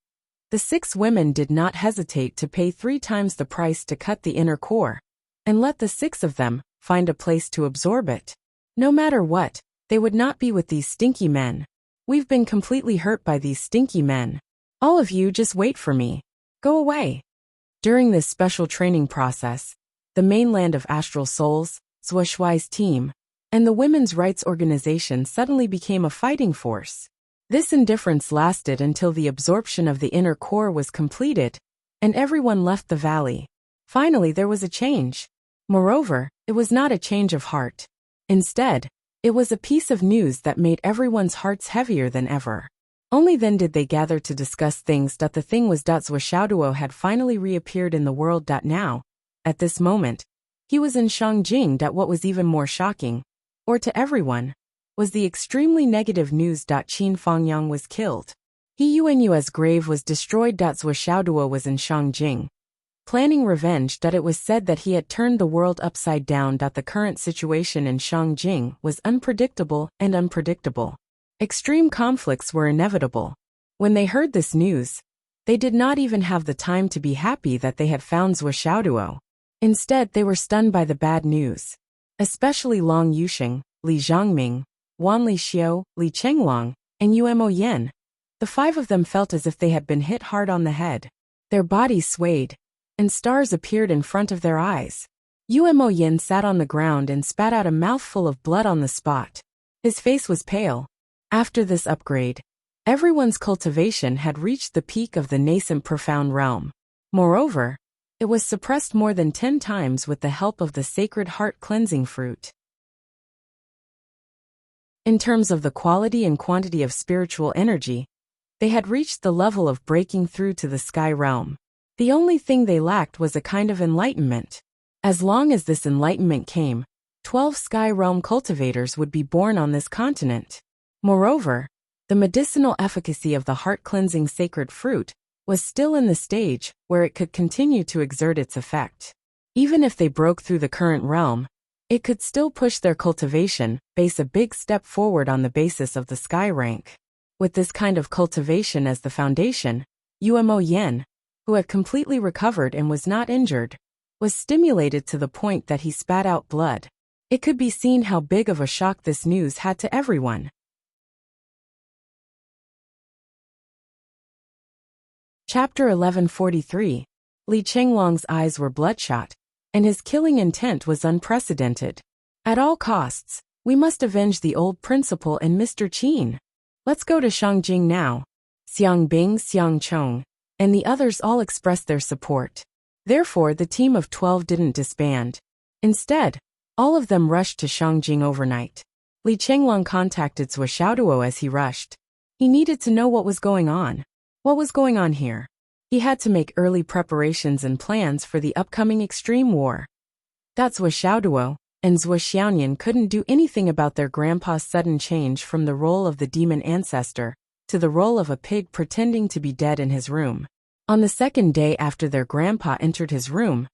the 6 women did not hesitate to pay 3 times the price to cut the inner core, and let the 6 of them find a place to absorb it. No matter what, they would not be with these stinky men. We've been completely hurt by these stinky men. All of you just wait for me. Go away. During this special training process, the mainland of Astral Souls, Zhuoshuai's team, and the women's rights organization suddenly became a fighting force. This indifference lasted until the absorption of the inner core was completed, and everyone left the valley. Finally, there was a change. Moreover, it was not a change of heart. Instead, it was a piece of news that made everyone's hearts heavier than ever. Only then did they gather to discuss things. The thing was Zhuo Xiaoduo had finally reappeared in the world. Now, at this moment, he was in Shangjing. What was even more shocking, or to everyone, was the extremely negative news. Qin Fangyang was killed. He Yuanyue's grave was destroyed. Zhuo Xiaoduo was in Shangjing, planning revenge. It was said that he had turned the world upside down. The current situation in Shangjing was unpredictable and unpredictable. Extreme conflicts were inevitable. When they heard this news, they did not even have the time to be happy that they had found Zhuo Xiaoduo. Instead, they were stunned by the bad news. Especially Long Yuxing, Li Zhangming, Wan Li Xiu, Li Chenglong, and Umo Yen. The 5 of them felt as if they had been hit hard on the head. Their bodies swayed, and stars appeared in front of their eyes. Umo Yen sat on the ground and spat out a mouthful of blood on the spot. His face was pale. After this upgrade, everyone's cultivation had reached the peak of the nascent profound realm. Moreover, it was suppressed more than 10 times with the help of the sacred heart cleansing fruit. In terms of the quality and quantity of spiritual energy, they had reached the level of breaking through to the sky realm. The only thing they lacked was a kind of enlightenment. As long as this enlightenment came, 12 sky realm cultivators would be born on this continent. Moreover, the medicinal efficacy of the heart-cleansing sacred fruit was still in the stage where it could continue to exert its effect. Even if they broke through the current realm, it could still push their cultivation base a big step forward on the basis of the sky rank. With this kind of cultivation as the foundation, Umo Yen, who had completely recovered and was not injured, was stimulated to the point that he spat out blood. It could be seen how big of a shock this news had to everyone. Chapter 1143. Li Chenglong's eyes were bloodshot. and his killing intent was unprecedented. At all costs, we must avenge the old principal and Mr. Qin. Let's go to Shangjing now. Xiang Bing, Xiang Chong, and the others all expressed their support. Therefore, the team of 12 didn't disband. Instead, all of them rushed to Shangjing overnight. Li Chenglong contacted Zhou Xiaoduo as he rushed. He needed to know what was going on. What was going on here? He had to make early preparations and plans for the upcoming extreme war. That Zhou Xiaoduo and Zhou Xiaoyan couldn't do anything about their grandpa's sudden change from the role of the demon ancestor to the role of a pig pretending to be dead in his room. On the second day after their grandpa entered his room,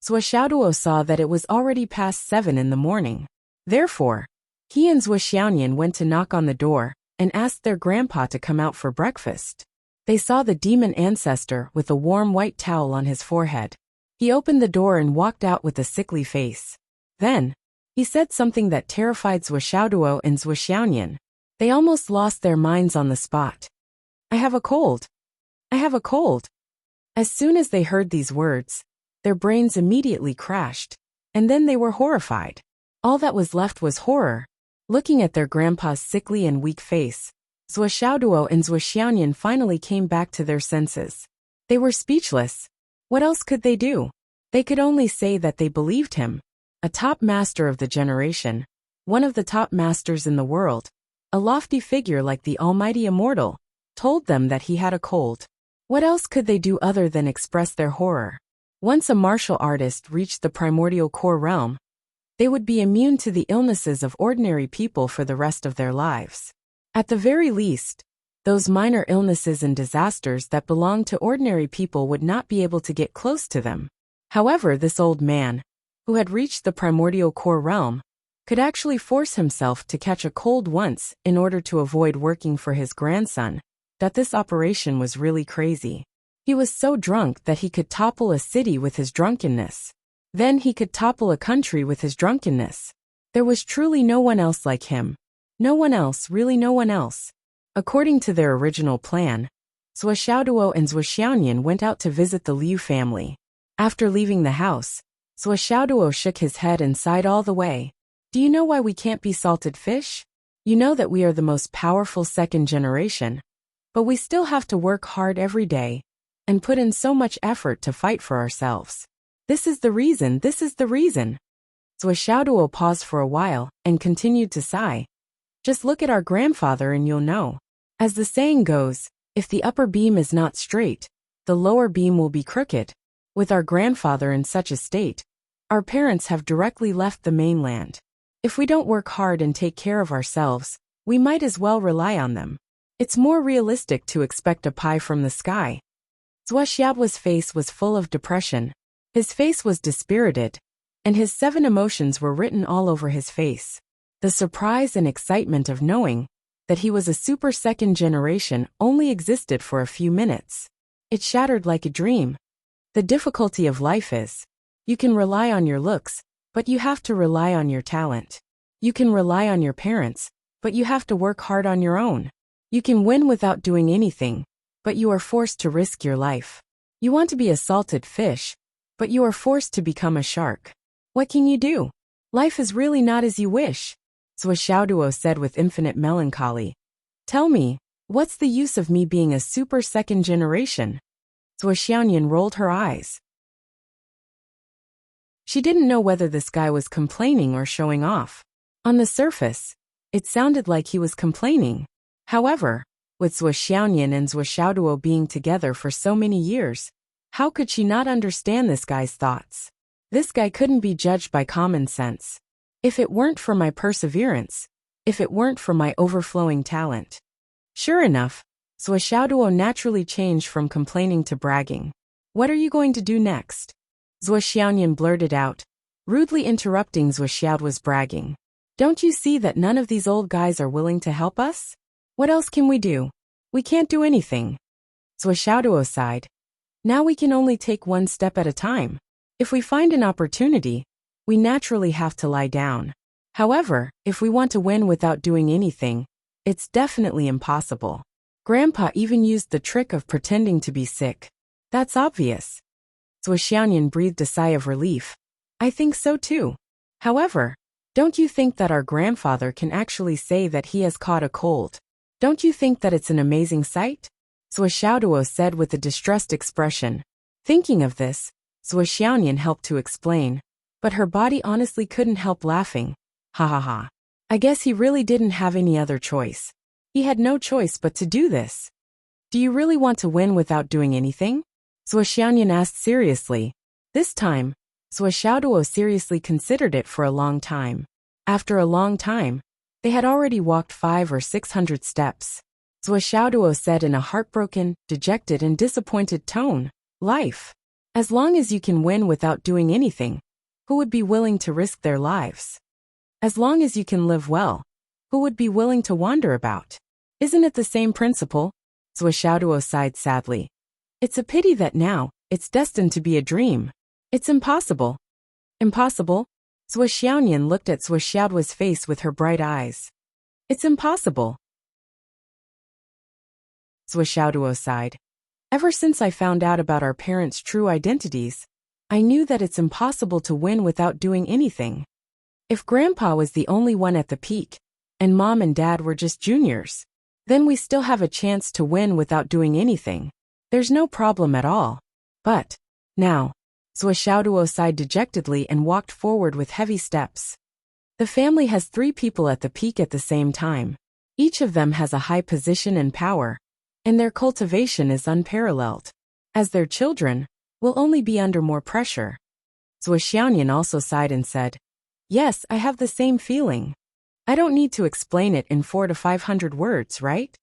Zhou Xiaoduo saw that it was already past 7 in the morning. Therefore, he and Zhou Xiaoyan went to knock on the door and asked their grandpa to come out for breakfast. They saw the demon ancestor with a warm white towel on his forehead. He opened the door and walked out with a sickly face. Then, he said something that terrified Zhou Xiaoduo and Zhou Xiaoyan. They almost lost their minds on the spot. "I have a cold. I have a cold." As soon as they heard these words, their brains immediately crashed, and then they were horrified. All that was left was horror. Looking at their grandpa's sickly and weak face, Zhou Xiaoduo and Zhou Xiaoyan finally came back to their senses. They were speechless. What else could they do? They could only say that they believed him. A top master of the generation, one of the top masters in the world, a lofty figure like the almighty immortal, told them that he had a cold. What else could they do other than express their horror? Once a martial artist reached the primordial core realm, they would be immune to the illnesses of ordinary people for the rest of their lives. At the very least, those minor illnesses and disasters that belong to ordinary people would not be able to get close to them. However, this old man, who had reached the primordial core realm, could actually force himself to catch a cold once in order to avoid working for his grandson, that this operation was really crazy. He was so drunk that he could topple a city with his drunkenness. Then he could topple a country with his drunkenness. There was truly no one else like him. No one else, really no one else. According to their original plan, Zhou Xiaoduo and Zhou Xiaoyan went out to visit the Liu family. After leaving the house, Zhou Xiaoduo shook his head and sighed all the way. "Do you know why we can't be salted fish? You know that we are the most powerful second generation, but we still have to work hard every day and put in so much effort to fight for ourselves. This is the reason, this is the reason." Zhou Xiaoduo paused for a while and continued to sigh. "Just look at our grandfather and you'll know. As the saying goes, if the upper beam is not straight, the lower beam will be crooked. With our grandfather in such a state, our parents have directly left the mainland. If we don't work hard and take care of ourselves, we might as well rely on them. It's more realistic to expect a pie from the sky." Zhou Xiaoduo's face was full of depression. His face was dispirited, and his 7 emotions were written all over his face. The surprise and excitement of knowing that he was a super second generation only existed for a few minutes. It shattered like a dream. The difficulty of life is, you can rely on your looks, but you have to rely on your talent. You can rely on your parents, but you have to work hard on your own. You can win without doing anything, but you are forced to risk your life. You want to be a salted fish, but you are forced to become a shark. What can you do? Life is really not as you wish, Zhou Xiaoduo said with infinite melancholy. "Tell me, what's the use of me being a super second generation?" Zhou Xiaoyan rolled her eyes. She didn't know whether this guy was complaining or showing off. On the surface, it sounded like he was complaining. However, with Zhou Xiaoyan and Zhou Xiaoduo being together for so many years, how could she not understand this guy's thoughts? This guy couldn't be judged by common sense. If it weren't for my perseverance, if it weren't for my overflowing talent. Sure enough, Zhou Xiaoduo naturally changed from complaining to bragging. "What are you going to do next?" Zhou Xiaoyan blurted out, rudely interrupting Zhou Xiaoduo's bragging. "Don't you see that none of these old guys are willing to help us? What else can we do? We can't do anything." Zhou Xiaoduo sighed. "Now we can only take one step at a time. If we find an opportunity, we naturally have to lie down. However, if we want to win without doing anything, it's definitely impossible. Grandpa even used the trick of pretending to be sick. That's obvious." Zhou Xiaoyan breathed a sigh of relief. I think so too. However, don't you think that our grandfather can actually say that he has caught a cold? Don't you think that it's an amazing sight? Shuo said with a distressed expression. Thinking of this, Shuo helped to explain, but her body honestly couldn't help laughing. Ha ha ha. I guess he really didn't have any other choice. He had no choice but to do this. Do you really want to win without doing anything? Shuo asked seriously. This time, Shuo seriously considered it for a long time. After a long time, they had already walked 500 or 600 steps. Shuo said in a heartbroken, dejected and disappointed tone, life. As long as you can win without doing anything, who would be willing to risk their lives? As long as you can live well, who would be willing to wander about? Isn't it the same principle? Shuo sighed sadly. It's a pity that now, it's destined to be a dream. It's impossible. Impossible? Shuo looked at Shuo's face with her bright eyes. It's impossible. Shuo sighed. Ever since I found out about our parents' true identities, I knew that it's impossible to win without doing anything. If Grandpa was the only one at the peak, and Mom and Dad were just juniors, then we still have a chance to win without doing anything. There's no problem at all. But, now, Shuo sighed dejectedly and walked forward with heavy steps. The family has 3 people at the peak at the same time. Each of them has a high position and power, and their cultivation is unparalleled. As their children, will only be under more pressure. Shuo also sighed and said, yes, I have the same feeling. I don't need to explain it in 400 to 500 words, right?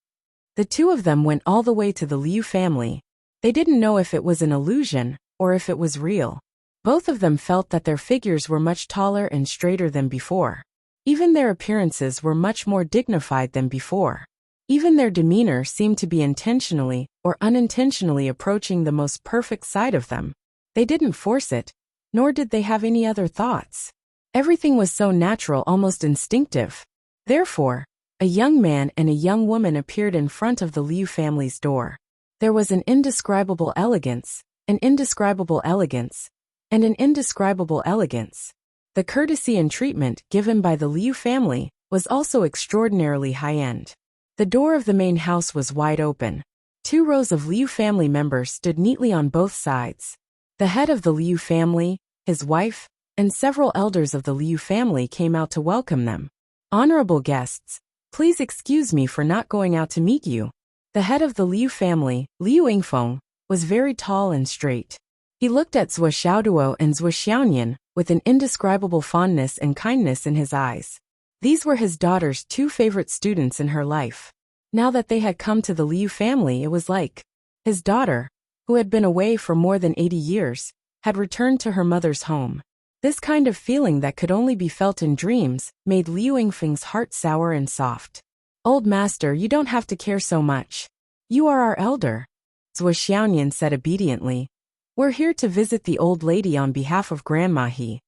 The 2 of them went all the way to the Liu family. They didn't know if it was an illusion, or if it was real. Both of them felt that their figures were much taller and straighter than before. Even their appearances were much more dignified than before. Even their demeanor seemed to be intentionally or unintentionally approaching the most perfect side of them. They didn't force it, nor did they have any other thoughts. Everything was so natural, almost instinctive. Therefore, a young man and a young woman appeared in front of the Liu family's door. There was an indescribable elegance, an indescribable elegance, and an indescribable elegance. The courtesy and treatment given by the Liu family was also extraordinarily high-end. The door of the main house was wide open. 2 rows of Liu family members stood neatly on both sides. The head of the Liu family, his wife, and several elders of the Liu family came out to welcome them. Honorable guests, please excuse me for not going out to meet you. The head of the Liu family, Liu Yingfeng, was very tall and straight. He looked at Shuo and Shuo with an indescribable fondness and kindness in his eyes. These were his daughter's 2 favorite students in her life. Now that they had come to the Liu family, it was like his daughter, who had been away for more than 80 years, had returned to her mother's home. This kind of feeling that could only be felt in dreams made Liu Yingfeng's heart sour and soft. Old master, you don't have to care so much. You are our elder. Shuo said obediently. We're here to visit the old lady on behalf of Grandma He.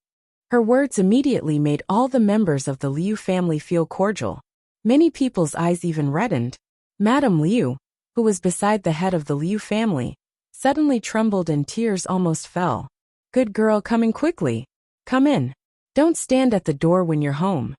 Her words immediately made all the members of the Liu family feel cordial. Many people's eyes even reddened. Madame Liu, who was beside the head of the Liu family, suddenly trembled and tears almost fell. Good girl, coming quickly. Come in. Don't stand at the door when you're home.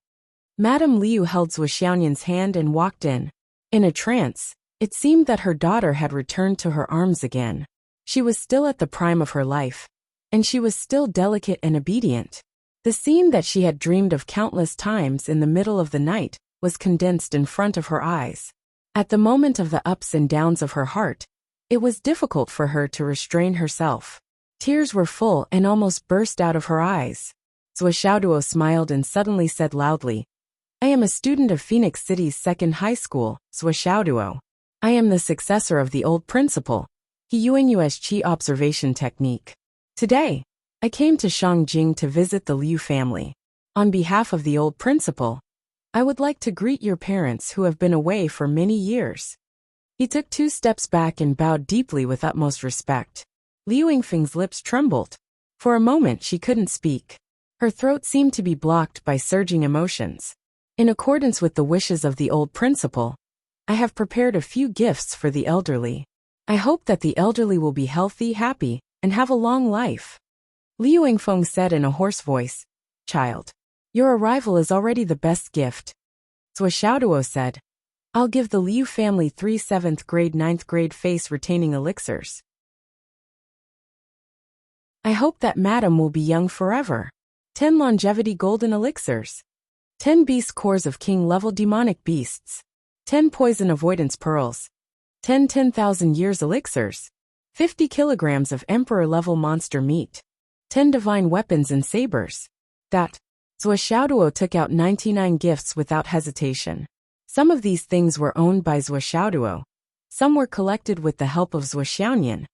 Madame Liu held Shuo's hand and walked in. In a trance, it seemed that her daughter had returned to her arms again. She was still at the prime of her life, and she was still delicate and obedient. The scene that she had dreamed of countless times in the middle of the night was condensed in front of her eyes. At the moment of the ups and downs of her heart, it was difficult for her to restrain herself. Tears were full and almost burst out of her eyes. Shuo smiled and suddenly said loudly, I am a student of Phoenix City's second high school, Shuo. I am the successor of the old principal. He Yu's Qi observation technique. Today, I came to Shangjing to visit the Liu family. On behalf of the old principal, I would like to greet your parents who have been away for many years. He took 2 steps back and bowed deeply with utmost respect. Liu Yingfeng's lips trembled. For a moment she couldn't speak. Her throat seemed to be blocked by surging emotions. In accordance with the wishes of the old principal, I have prepared a few gifts for the elderly. I hope that the elderly will be healthy, happy, and have a long life. Liu Yingfeng said in a hoarse voice. Child, your arrival is already the best gift. Zhou Xiaoduo said. I'll give the Liu family 3 7th grade 9th grade face-retaining elixirs. I hope that madam will be young forever. 10 longevity golden elixirs. 10 beast cores of king-level demonic beasts. 10 poison avoidance pearls. 10 10,000 years elixirs. 50 kilograms of emperor-level monster meat. 10 divine weapons and sabers. That. Zhou Xiaoduo took out 99 gifts without hesitation. Some of these things were owned by Zhou Xiaoduo. Some were collected with the help of Zhou Xiaonian.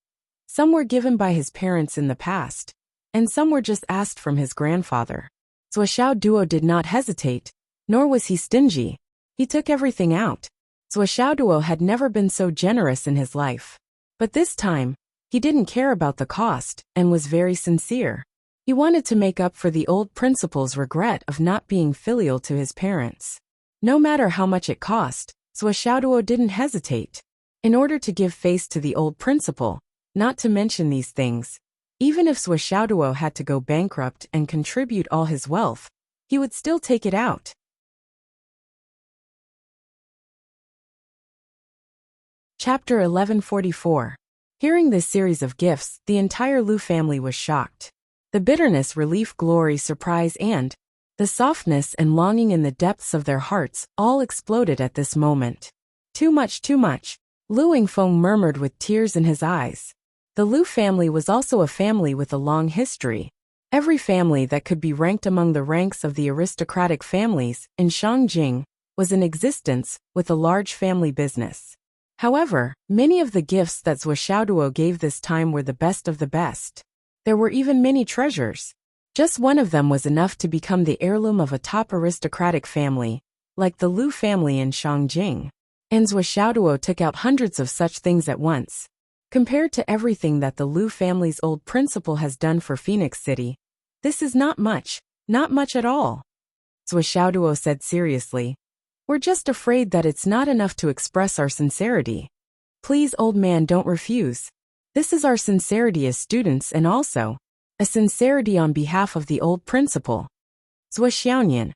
Some were given by his parents in the past, and some were just asked from his grandfather. Zhou Xiaoduo did not hesitate, nor was he stingy. He took everything out. Zhou Xiaoduo had never been so generous in his life. But this time, he didn't care about the cost and was very sincere. He wanted to make up for the old principal's regret of not being filial to his parents. No matter how much it cost, Zhou Xiaoduo didn't hesitate. In order to give face to the old principal, not to mention these things, even if Zhou Xiaoduo had to go bankrupt and contribute all his wealth, he would still take it out. Chapter 1144. Hearing this series of gifts, the entire Lu family was shocked. The bitterness, relief, glory, surprise, and the softness and longing in the depths of their hearts all exploded at this moment. Too much, too much, Liu Yingfeng murmured with tears in his eyes. The Liu family was also a family with a long history. Every family that could be ranked among the ranks of the aristocratic families in Shangjing was in existence, with a large family business. However, many of the gifts that Zhou Xiaoduo gave this time were the best of the best. There were even many treasures. Just one of them was enough to become the heirloom of a top aristocratic family, like the Liu family in Shangjing. And Zhou Xiaoduo took out hundreds of such things at once. Compared to everything that the Liu family's old principal has done for Phoenix City, this is not much at all. Zhou Xiaoduo said seriously. We're just afraid that it's not enough to express our sincerity. Please, old man, don't refuse. This is our sincerity as students and also a sincerity on behalf of the old principal. Zhou Xiaonian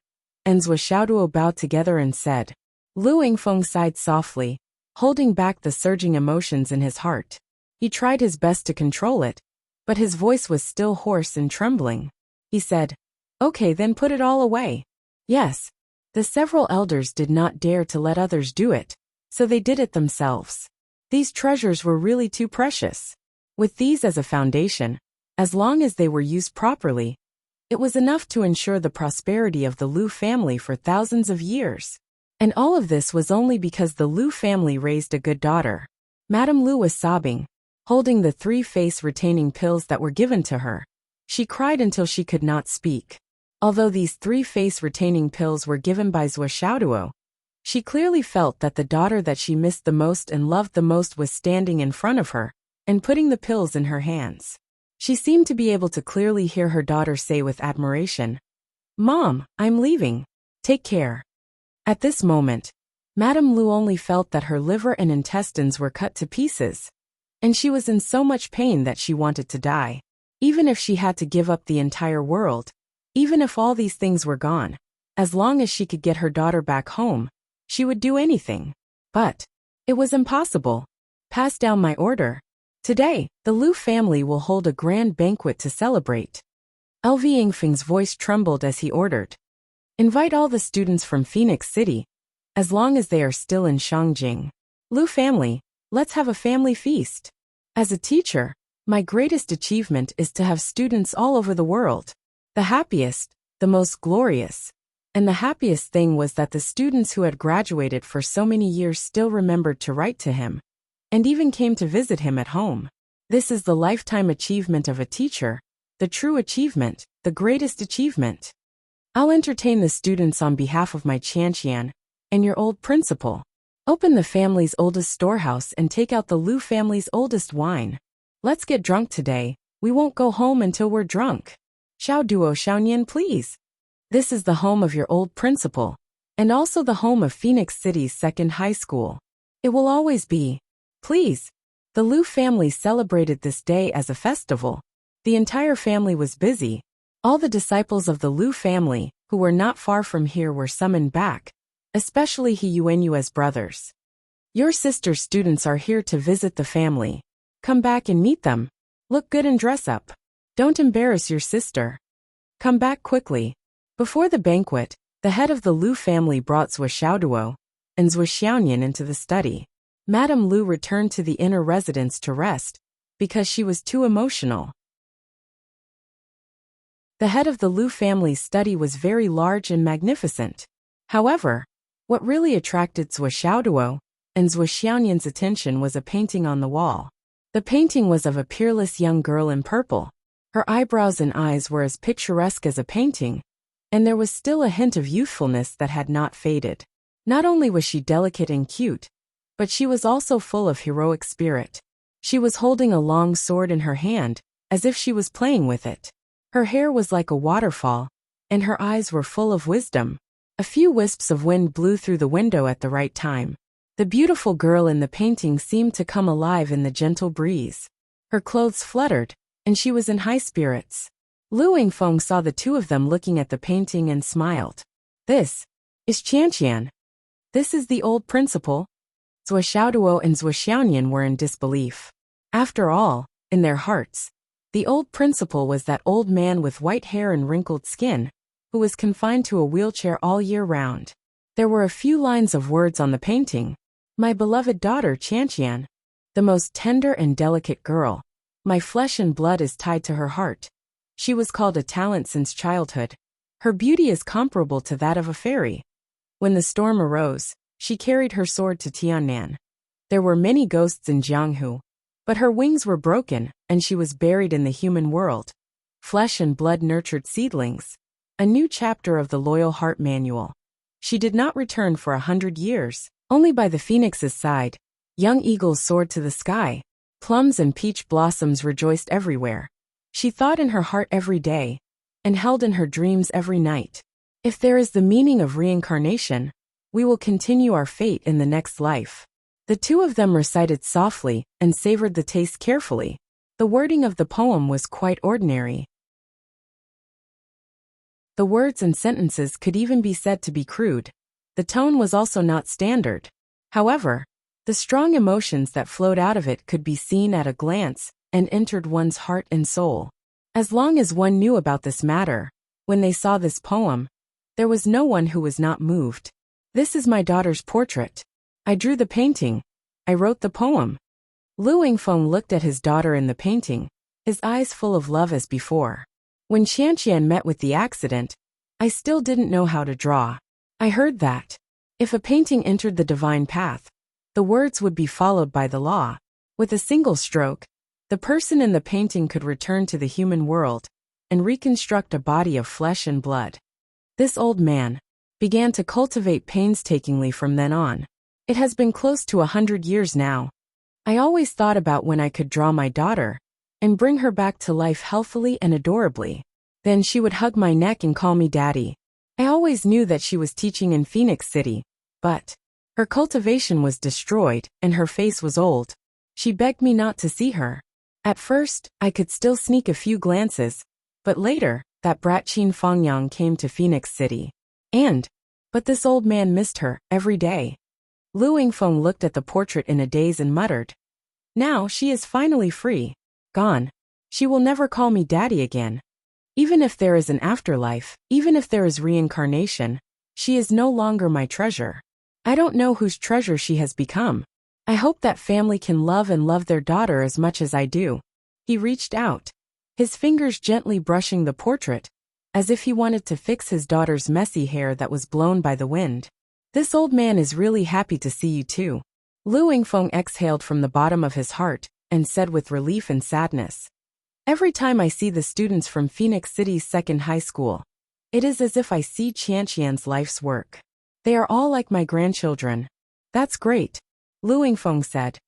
and Zhou Xiaoduo bowed together and said. Liu Yingfeng sighed softly, holding back the surging emotions in his heart. He tried his best to control it, but his voice was still hoarse and trembling. He said, Okay, then put it all away. Yes. The several elders did not dare to let others do it, so they did it themselves. These treasures were really too precious. With these as a foundation, as long as they were used properly, it was enough to ensure the prosperity of the Liu family for thousands of years. And all of this was only because the Liu family raised a good daughter. Madame Liu was sobbing, holding the 3 face-retaining pills that were given to her. She cried until she could not speak. Although these 3 face-retaining pills were given by Zhou Xiaoduo, she clearly felt that the daughter that she missed the most and loved the most was standing in front of her and putting the pills in her hands. She seemed to be able to clearly hear her daughter say with admiration, Mom, I'm leaving. Take care. At this moment, Madame Liu only felt that her liver and intestines were cut to pieces, and she was in so much pain that she wanted to die. Even if she had to give up the entire world, even if all these things were gone, as long as she could get her daughter back home, she would do anything. But it was impossible. Pass down my order. Today, the Liu family will hold a grand banquet to celebrate. LV Yingfeng's voice trembled as he ordered. Invite all the students from Phoenix City, as long as they are still in Shangjing. Liu family, let's have a family feast. As a teacher, my greatest achievement is to have students all over the world. The happiest, the most glorious, and the happiest thing was that the students who had graduated for so many years still remembered to write to him, and even came to visit him at home. This is the lifetime achievement of a teacher, the true achievement, the greatest achievement. I'll entertain the students on behalf of my Qianqian and your old principal. Open the family's oldest storehouse and take out the Liu family's oldest wine. Let's get drunk today. We won't go home until we're drunk. Xiaoduo Xiaonian, please. This is the home of your old principal, and also the home of Phoenix City's second high school. It will always be. Please. The Liu family celebrated this day as a festival. The entire family was busy. All the disciples of the Liu family, who were not far from here, were summoned back, especially He Yuanyue's brothers. Your sister's students are here to visit the family. Come back and meet them. Look good and dress up. Don't embarrass your sister. Come back quickly. Before the banquet, the head of the Liu family brought Zhuo Xiaoduo and Zhuo Xiaoyan into the study. Madame Liu returned to the inner residence to rest, because she was too emotional. The head of the Liu family's study was very large and magnificent. However, what really attracted Zhuo Xiaoduo and Zhuo Xiaoyan's attention was a painting on the wall. The painting was of a peerless young girl in purple. Her eyebrows and eyes were as picturesque as a painting, and there was still a hint of youthfulness that had not faded. Not only was she delicate and cute, but she was also full of heroic spirit. She was holding a long sword in her hand, as if she was playing with it. Her hair was like a waterfall, and her eyes were full of wisdom. A few wisps of wind blew through the window at the right time. The beautiful girl in the painting seemed to come alive in the gentle breeze. Her clothes fluttered, and she was in high spirits. Lu Yingfeng saw the two of them looking at the painting and smiled. This is Qianqian. This is the old principal. Zhuo Xiaoduo and Zhuo Xiaoyan were in disbelief. After all, in their hearts, the old principal was that old man with white hair and wrinkled skin, who was confined to a wheelchair all year round. There were a few lines of words on the painting. My beloved daughter Qianqian, the most tender and delicate girl. My flesh and blood is tied to her heart. She was called a talent since childhood. Her beauty is comparable to that of a fairy. When the storm arose, she carried her sword to Tiannan. There were many ghosts in Jianghu, but her wings were broken, and she was buried in the human world. Flesh and blood nurtured seedlings. A new chapter of the Loyal Heart Manual. She did not return for 100 years. Only by the phoenix's side, young eagles soared to the sky. Plums and peach blossoms rejoiced everywhere. She thought in her heart every day, and held in her dreams every night. If there is the meaning of reincarnation, we will continue our fate in the next life. The two of them recited softly and savored the taste carefully. The wording of the poem was quite ordinary. The words and sentences could even be said to be crude. The tone was also not standard. However, the strong emotions that flowed out of it could be seen at a glance and entered one's heart and soul. As long as one knew about this matter, when they saw this poem, there was no one who was not moved. This is my daughter's portrait. I drew the painting. I wrote the poem. Lu Yingfeng looked at his daughter in the painting, his eyes full of love as before. When Qianqian met with the accident, I still didn't know how to draw. I heard that if a painting entered the divine path, the words would be followed by the law. With a single stroke, the person in the painting could return to the human world and reconstruct a body of flesh and blood. This old man began to cultivate painstakingly from then on. It has been close to 100 years now. I always thought about when I could draw my daughter and bring her back to life healthily and adorably. Then she would hug my neck and call me daddy. I always knew that she was teaching in Phoenix City, but her cultivation was destroyed and her face was old. She begged me not to see her. At first, I could still sneak a few glances, but later, that brat Qin Fangyang came to Phoenix City. But this old man missed her every day. Lu Yingfeng looked at the portrait in a daze and muttered. Now she is finally free. Gone. She will never call me daddy again. Even if there is an afterlife, even if there is reincarnation, she is no longer my treasure. I don't know whose treasure she has become. I hope that family can love and love their daughter as much as I do. He reached out, his fingers gently brushing the portrait, as if he wanted to fix his daughter's messy hair that was blown by the wind. This old man is really happy to see you too. Lu Yingfeng exhaled from the bottom of his heart and said with relief and sadness. Every time I see the students from Phoenix City's second high school, it is as if I see Qianqian's life's work. They are all like my grandchildren. That's great, Lu Yingfeng said.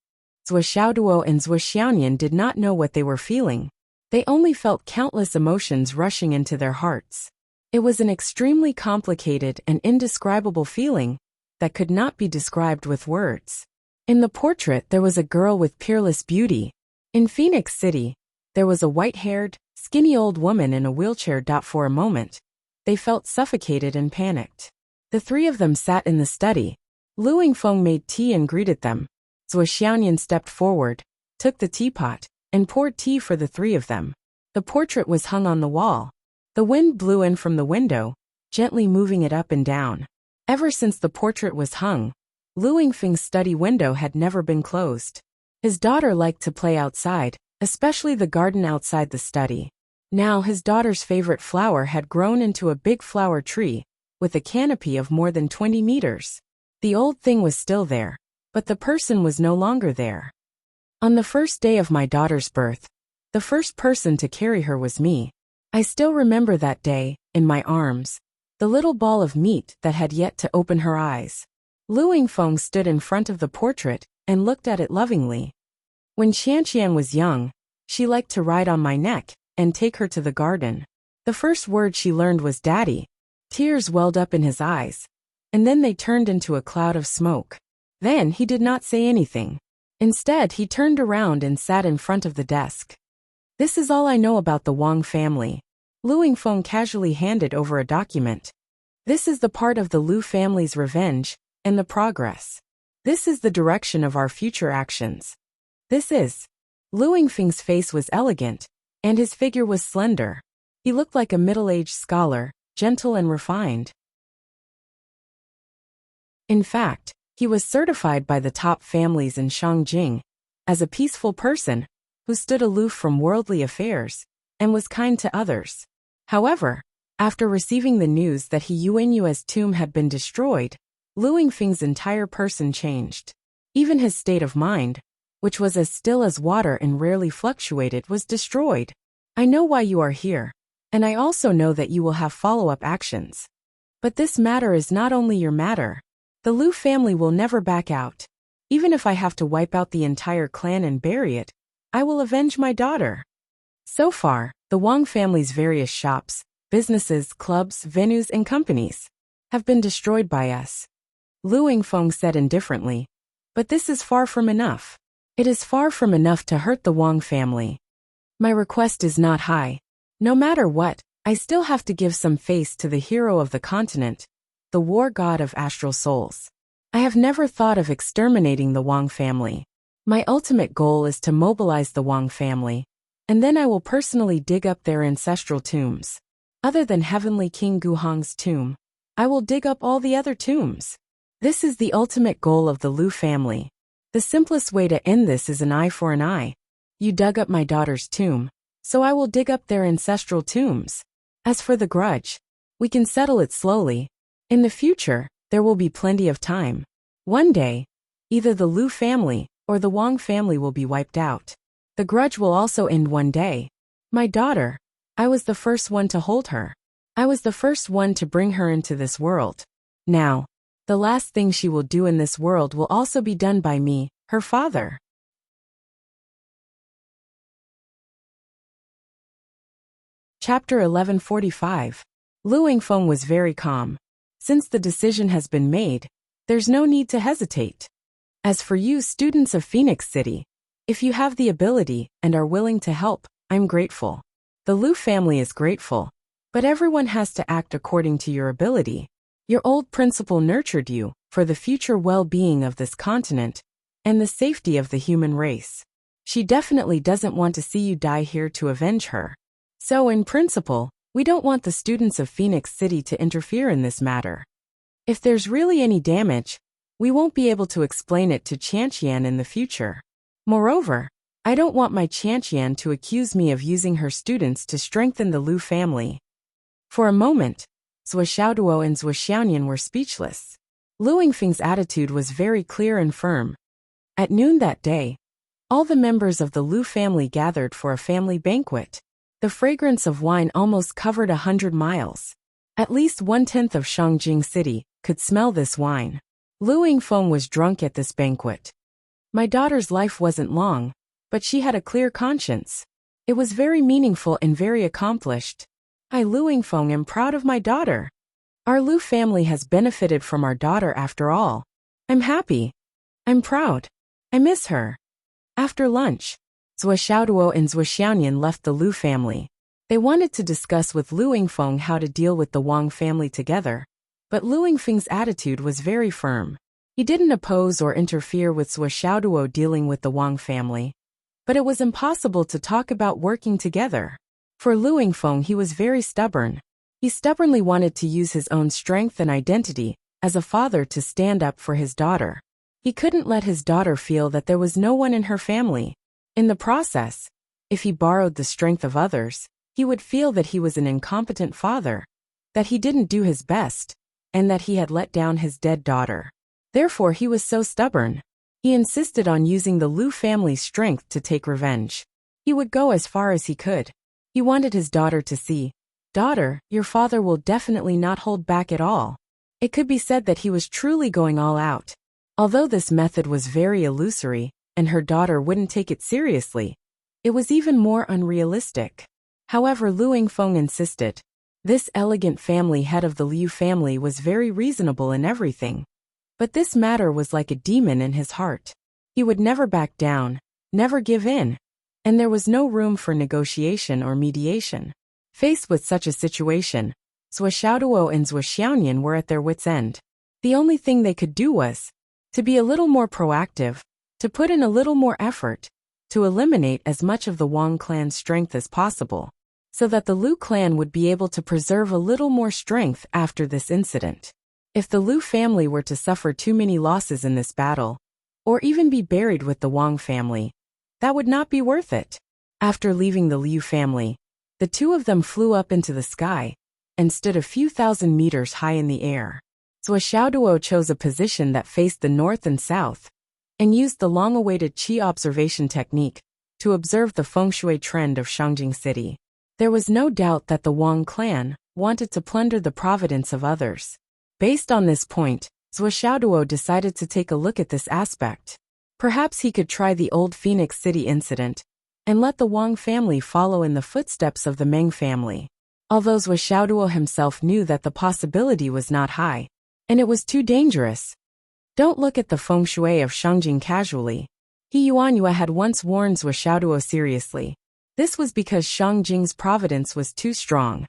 Zhuo Xiaoduo and Zhuo Xiaoyan did not know what they were feeling. They only felt countless emotions rushing into their hearts. It was an extremely complicated and indescribable feeling that could not be described with words. In the portrait there was a girl with peerless beauty. In Phoenix City, there was a white-haired, skinny old woman in a wheelchair. For a moment, they felt suffocated and panicked. The three of them sat in the study. Lu Yingfeng made tea and greeted them. Zhuo Xiaoyan stepped forward, took the teapot, and poured tea for the three of them. The portrait was hung on the wall. The wind blew in from the window, gently moving it up and down. Ever since the portrait was hung, Lu Yingfeng's study window had never been closed. His daughter liked to play outside, especially the garden outside the study. Now his daughter's favorite flower had grown into a big flower tree, with a canopy of more than 20 meters. The old thing was still there, but the person was no longer there. On the first day of my daughter's birth, the first person to carry her was me. I still remember that day, in my arms, the little ball of meat that had yet to open her eyes. Lu Yingfeng stood in front of the portrait and looked at it lovingly. When Qianqian was young, she liked to ride on my neck and take her to the garden. The first word she learned was "Daddy." Tears welled up in his eyes, and then they turned into a cloud of smoke. Then he did not say anything. Instead, he turned around and sat in front of the desk. This is all I know about the Wang family. Lu Yingfeng casually handed over a document. This is the part of the Lu family's revenge and the progress. This is the direction of our future actions. This is. Lu Yingfeng's face was elegant, and his figure was slender. He looked like a middle-aged scholar, gentle and refined. In fact, he was certified by the top families in Shangjing as a peaceful person who stood aloof from worldly affairs and was kind to others. However, after receiving the news that Yuanyue's tomb had been destroyed, Lu Yingfeng's entire person changed. Even his state of mind, which was as still as water and rarely fluctuated, was destroyed. I know why you are here, and I also know that you will have follow-up actions. But this matter is not only your matter. The Lu family will never back out. Even if I have to wipe out the entire clan and bury it, I will avenge my daughter. So far, the Wang family's various shops, businesses, clubs, venues, and companies have been destroyed by us. Lu Yingfeng said indifferently. But this is far from enough. It is far from enough to hurt the Wang family. My request is not high. No matter what, I still have to give some face to the hero of the continent, the war god of astral souls. I have never thought of exterminating the Wang family. My ultimate goal is to mobilize the Wang family, and then I will personally dig up their ancestral tombs. Other than Heavenly King Guhong's tomb, I will dig up all the other tombs. This is the ultimate goal of the Lu family. The simplest way to end this is an eye for an eye. You dug up my daughter's tomb, so I will dig up their ancestral tombs. As for the grudge, we can settle it slowly. In the future, there will be plenty of time. One day, either the Lu family or the Wang family will be wiped out. The grudge will also end one day. My daughter, I was the first one to hold her. I was the first one to bring her into this world. Now, the last thing she will do in this world will also be done by me, her father. Chapter 1145. Lu Yingfeng was very calm. Since the decision has been made, there's no need to hesitate. As for you students of Phoenix City, if you have the ability and are willing to help, I'm grateful. The Lu family is grateful, but everyone has to act according to your ability. Your old principal nurtured you for the future well-being of this continent and the safety of the human race. She definitely doesn't want to see you die here to avenge her. So in principle, we don't want the students of Phoenix City to interfere in this matter. If there's really any damage, we won't be able to explain it to Qianqian in the future. Moreover, I don't want my Qianqian to accuse me of using her students to strengthen the Lu family. For a moment, Zhuo Xiaoduo and Zhuo Xiaoyan were speechless. Lu Yingfeng's attitude was very clear and firm. At noon that day, all the members of the Lu family gathered for a family banquet. The fragrance of wine almost covered 100 miles. At least 1/10 of Shangjing City could smell this wine. Lu Yingfeng was drunk at this banquet. My daughter's life wasn't long, but she had a clear conscience. It was very meaningful and very accomplished. I, Lu Yingfeng, am proud of my daughter. Our Lu family has benefited from our daughter after all. I'm happy. I'm proud. I miss her. After lunch, Zhuo Xiaoduo and Zhuo Xiaoyan left the Lu family. They wanted to discuss with Lu Yingfeng how to deal with the Wang family together, but Lu Yingfeng's attitude was very firm. He didn't oppose or interfere with Zhou Xiaoduo dealing with the Wang family, but it was impossible to talk about working together. For Lu Yingfeng, he was very stubborn. He stubbornly wanted to use his own strength and identity as a father to stand up for his daughter. He couldn't let his daughter feel that there was no one in her family. In the process, if he borrowed the strength of others, he would feel that he was an incompetent father, that he didn't do his best, and that he had let down his dead daughter. Therefore, he was so stubborn. He insisted on using the Lu family's strength to take revenge. He would go as far as he could. He wanted his daughter to see, "Daughter, your father will definitely not hold back at all." It could be said that he was truly going all out. Although this method was very illusory, and her daughter wouldn't take it seriously, it was even more unrealistic. However, Lu Yingfeng insisted. This elegant family head of the Liu family was very reasonable in everything. But this matter was like a demon in his heart. He would never back down, never give in, and there was no room for negotiation or mediation. Faced with such a situation, Zhou Xiaoduo and Zhou Xiaonian were at their wits' end. The only thing they could do was to be a little more proactive, to put in a little more effort, to eliminate as much of the Wang clan's strength as possible, so that the Lu clan would be able to preserve a little more strength after this incident. If the Lu family were to suffer too many losses in this battle, or even be buried with the Wang family, that would not be worth it. After leaving the Liu family, the two of them flew up into the sky and stood a few thousand meters high in the air. Zhou Xiaoduo chose a position that faced the north and south and used the long-awaited qi observation technique to observe the feng shui trend of Shangjing City. There was no doubt that the Wang clan wanted to plunder the providence of others. Based on this point, Zhou Xiaoduo decided to take a look at this aspect. Perhaps he could try the old Phoenix City incident and let the Wang family follow in the footsteps of the Meng family. Although Zhou Xiaoduo himself knew that the possibility was not high, and it was too dangerous. Don't look at the feng shui of Shangjing casually. He Yuanyue had once warned Zhou Xiaoduo seriously. This was because Shangjing's providence was too strong.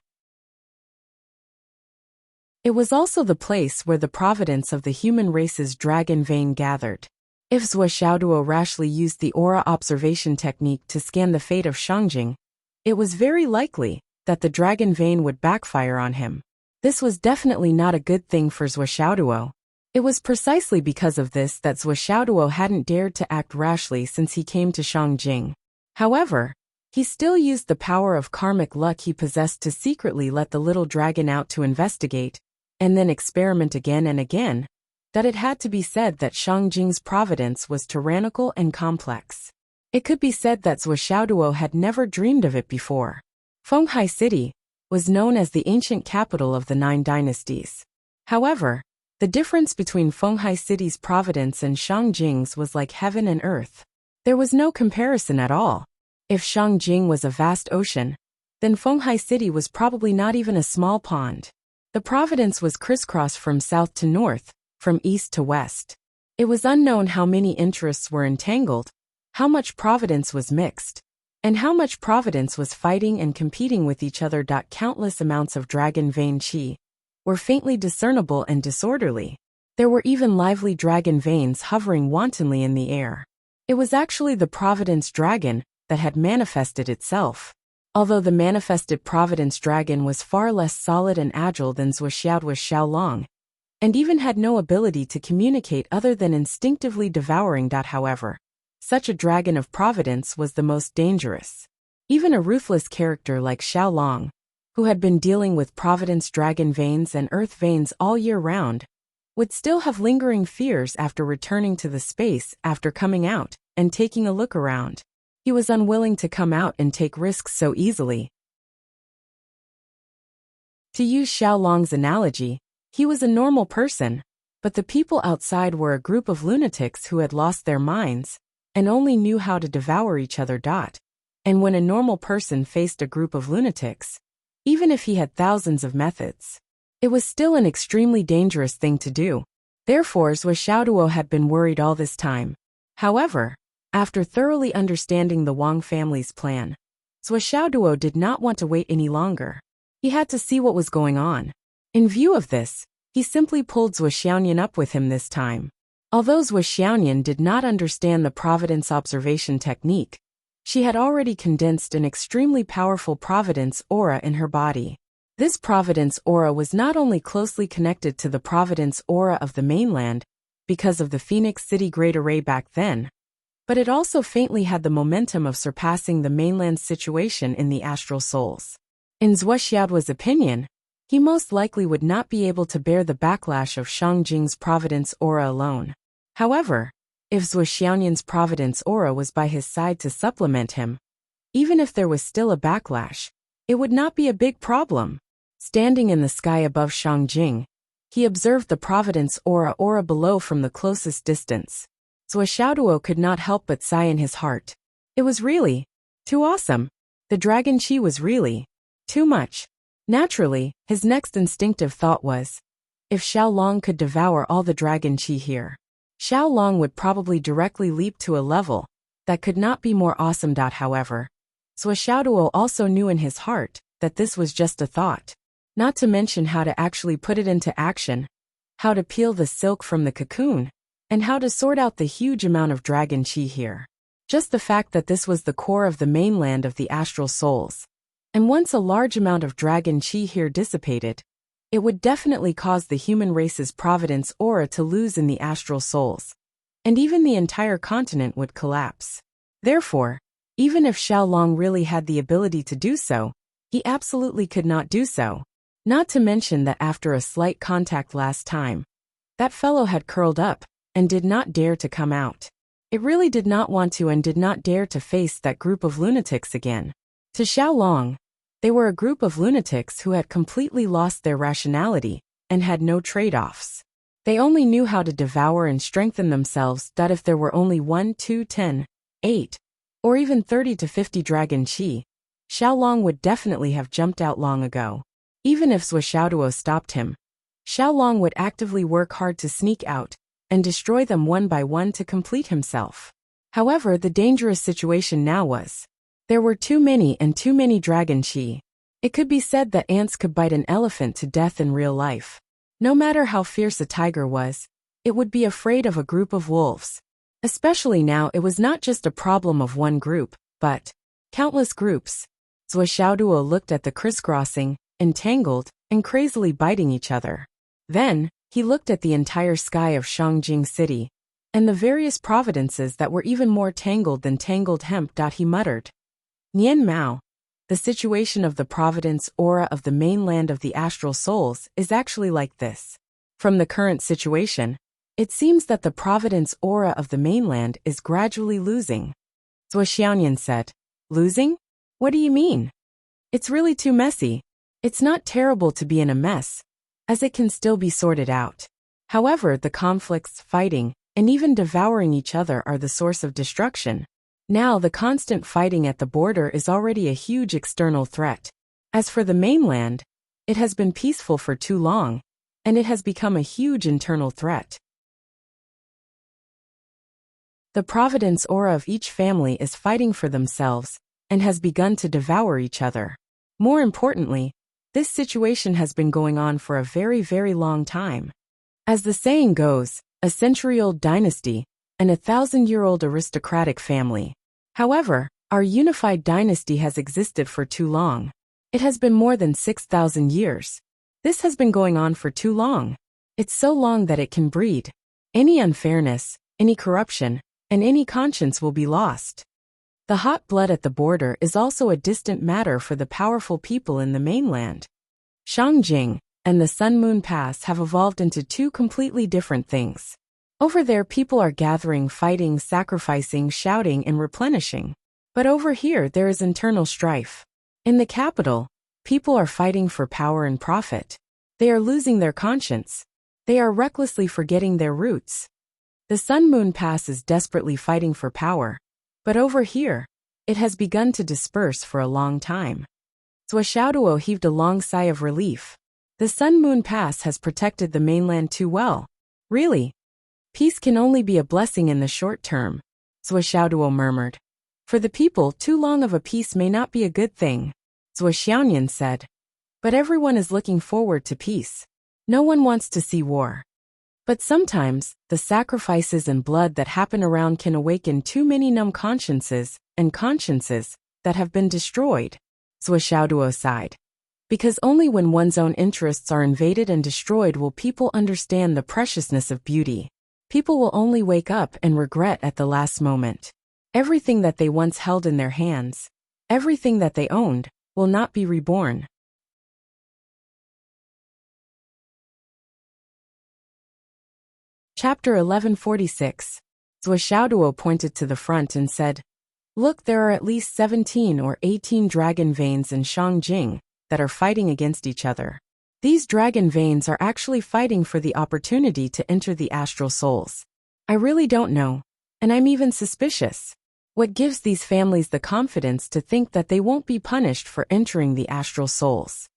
It was also the place where the providence of the human race's dragon vein gathered. If Zhou Xiaoduo rashly used the aura observation technique to scan the fate of Shangjing, it was very likely that the dragon vein would backfire on him. This was definitely not a good thing for Zhou Xiaoduo. It was precisely because of this that Zhou Xiaoduo hadn't dared to act rashly since he came to Shangjing. However, he still used the power of karmic luck he possessed to secretly let the little dragon out to investigate, and then experiment again and again, that it had to be said that Shangjing's providence was tyrannical and complex. It could be said that Zhou Xiaoduo had never dreamed of it before. Fenghai City was known as the ancient capital of the 9 dynasties. However, the difference between Fenghai City's providence and Shangjing's was like heaven and earth. There was no comparison at all. If Shangjing was a vast ocean, then Fenghai City was probably not even a small pond. The providence was crisscrossed from south to north, from east to west. It was unknown how many interests were entangled, how much providence was mixed, and how much providence was fighting and competing with each other. Countless amounts of dragon vein qi were faintly discernible and disorderly. There were even lively dragon veins hovering wantonly in the air. It was actually the providence dragon that had manifested itself. Although the manifested providence dragon was far less solid and agile than Zhou Xiaoduo's Xiaolong, and even had no ability to communicate other than instinctively devouring. However, such a dragon of providence was the most dangerous. Even a ruthless character like Xiaolong, who had been dealing with providence dragon veins and earth veins all year round, would still have lingering fears after returning to the space after coming out and taking a look around. He was unwilling to come out and take risks so easily. To use Xiaolong's analogy, he was a normal person, but the people outside were a group of lunatics who had lost their minds and only knew how to devour each other. And when a normal person faced a group of lunatics, even if he had thousands of methods, it was still an extremely dangerous thing to do. Therefore, Zhou Xiaoduo had been worried all this time. However, after thoroughly understanding the Wang family's plan, Swishaoduo did not want to wait any longer. He had to see what was going on. In view of this, he simply pulled Zhuxiaoyan up with him this time. Although Zhuxiaoyan did not understand the Providence observation technique, she had already condensed an extremely powerful Providence aura in her body. This Providence aura was not only closely connected to the Providence aura of the mainland, because of the Phoenix City Great Array back then, but it also faintly had the momentum of surpassing the mainland's situation in the astral souls. In Zhuxiaoduo's opinion, he most likely would not be able to bear the backlash of Shangjing's Providence aura alone. However, if Zhuxiaoyan's Providence aura was by his side to supplement him, even if there was still a backlash, it would not be a big problem. Standing in the sky above Shangjing, he observed the Providence aura below from the closest distance. Zhuxiaoduo could not help but sigh in his heart. It was really too awesome. The dragon chi was really too much. Naturally, his next instinctive thought was, if Xiaolong could devour all the dragon chi here, Xiaolong would probably directly leap to a level that could not be more awesome. However, Zhuxiaoduo also knew in his heart that this was just a thought, not to mention how to actually put it into action, how to peel the silk from the cocoon, and how to sort out the huge amount of dragon chi here. Just the fact that this was the core of the mainland of the astral souls. And once a large amount of dragon chi here dissipated, it would definitely cause the human race's Providence aura to lose in the astral souls, and even the entire continent would collapse. Therefore, even if Xiaolong really had the ability to do so, he absolutely could not do so. Not to mention that after a slight contact last time, that fellow had curled up and did not dare to come out. It really did not want to and did not dare to face that group of lunatics again. To Xiaolong, they were a group of lunatics who had completely lost their rationality and had no trade-offs. They only knew how to devour and strengthen themselves. That if there were only 1, 2, 10, 8, or even 30 to 50 dragon chi, Xiaolong would definitely have jumped out long ago. Even if Zhuxiaoduo stopped him, Xiaolong would actively work hard to sneak out and destroy them one by one to complete himself. However, the dangerous situation now was, there were too many dragon chi. It could be said that ants could bite an elephant to death in real life. No matter how fierce a tiger was, it would be afraid of a group of wolves. Especially now, it was not just a problem of one group, but countless groups. Zhuxiaoduo looked at the crisscrossing, entangled, and crazily biting each other. Then, he looked at the entire sky of Shangjing City, and the various providences that were even more tangled than tangled hemp. He muttered, Nian Mao, the situation of the Providence aura of the mainland of the astral souls is actually like this. From the current situation, it seems that the Providence aura of the mainland is gradually losing. Zhuxiaoyan said, losing? What do you mean? It's really too messy. It's not terrible to be in a mess, as it can still be sorted out. However, the conflicts, fighting, and even devouring each other are the source of destruction. Now the constant fighting at the border is already a huge external threat. As for the mainland, it has been peaceful for too long, and it has become a huge internal threat. The Providence aura of each family is fighting for themselves, and has begun to devour each other. More importantly, this situation has been going on for a very, very long time. As the saying goes, a century-old dynasty, and 1,000-year-old aristocratic family. However, our unified dynasty has existed for too long. It has been more than 6,000 years. This has been going on for too long. It's so long that it can breed. Any unfairness, any corruption, and any conscience will be lost. The hot blood at the border is also a distant matter for the powerful people in the mainland. Shangjing and the Sun Moon Pass have evolved into two completely different things. Over there, people are gathering, fighting, sacrificing, shouting, and replenishing. But over here, there is internal strife. In the capital, people are fighting for power and profit. They are losing their conscience. They are recklessly forgetting their roots. The Sun Moon Pass is desperately fighting for power. But over here, it has begun to disperse for a long time. Zhuxiaoduo heaved a long sigh of relief. The Sun Moon Pass has protected the mainland too well. Really? Peace can only be a blessing in the short term, Zhuxiaoduo murmured. For the people, too long of a peace may not be a good thing, Zhuo said. But everyone is looking forward to peace. No one wants to see war. But sometimes, the sacrifices and blood that happen around can awaken too many numb consciences, and consciences that have been destroyed, Zhuo sighed. Because only when one's own interests are invaded and destroyed will people understand the preciousness of beauty. People will only wake up and regret at the last moment. Everything that they once held in their hands, everything that they owned, will not be reborn. Chapter 1146. Zhuo pointed to the front and said, "Look, there are at least 17 or 18 dragon veins in Shangjing that are fighting against each other. These dragon veins are actually fighting for the opportunity to enter the astral souls. I really don't know, and I'm even suspicious. What gives these families the confidence to think that they won't be punished for entering the astral souls?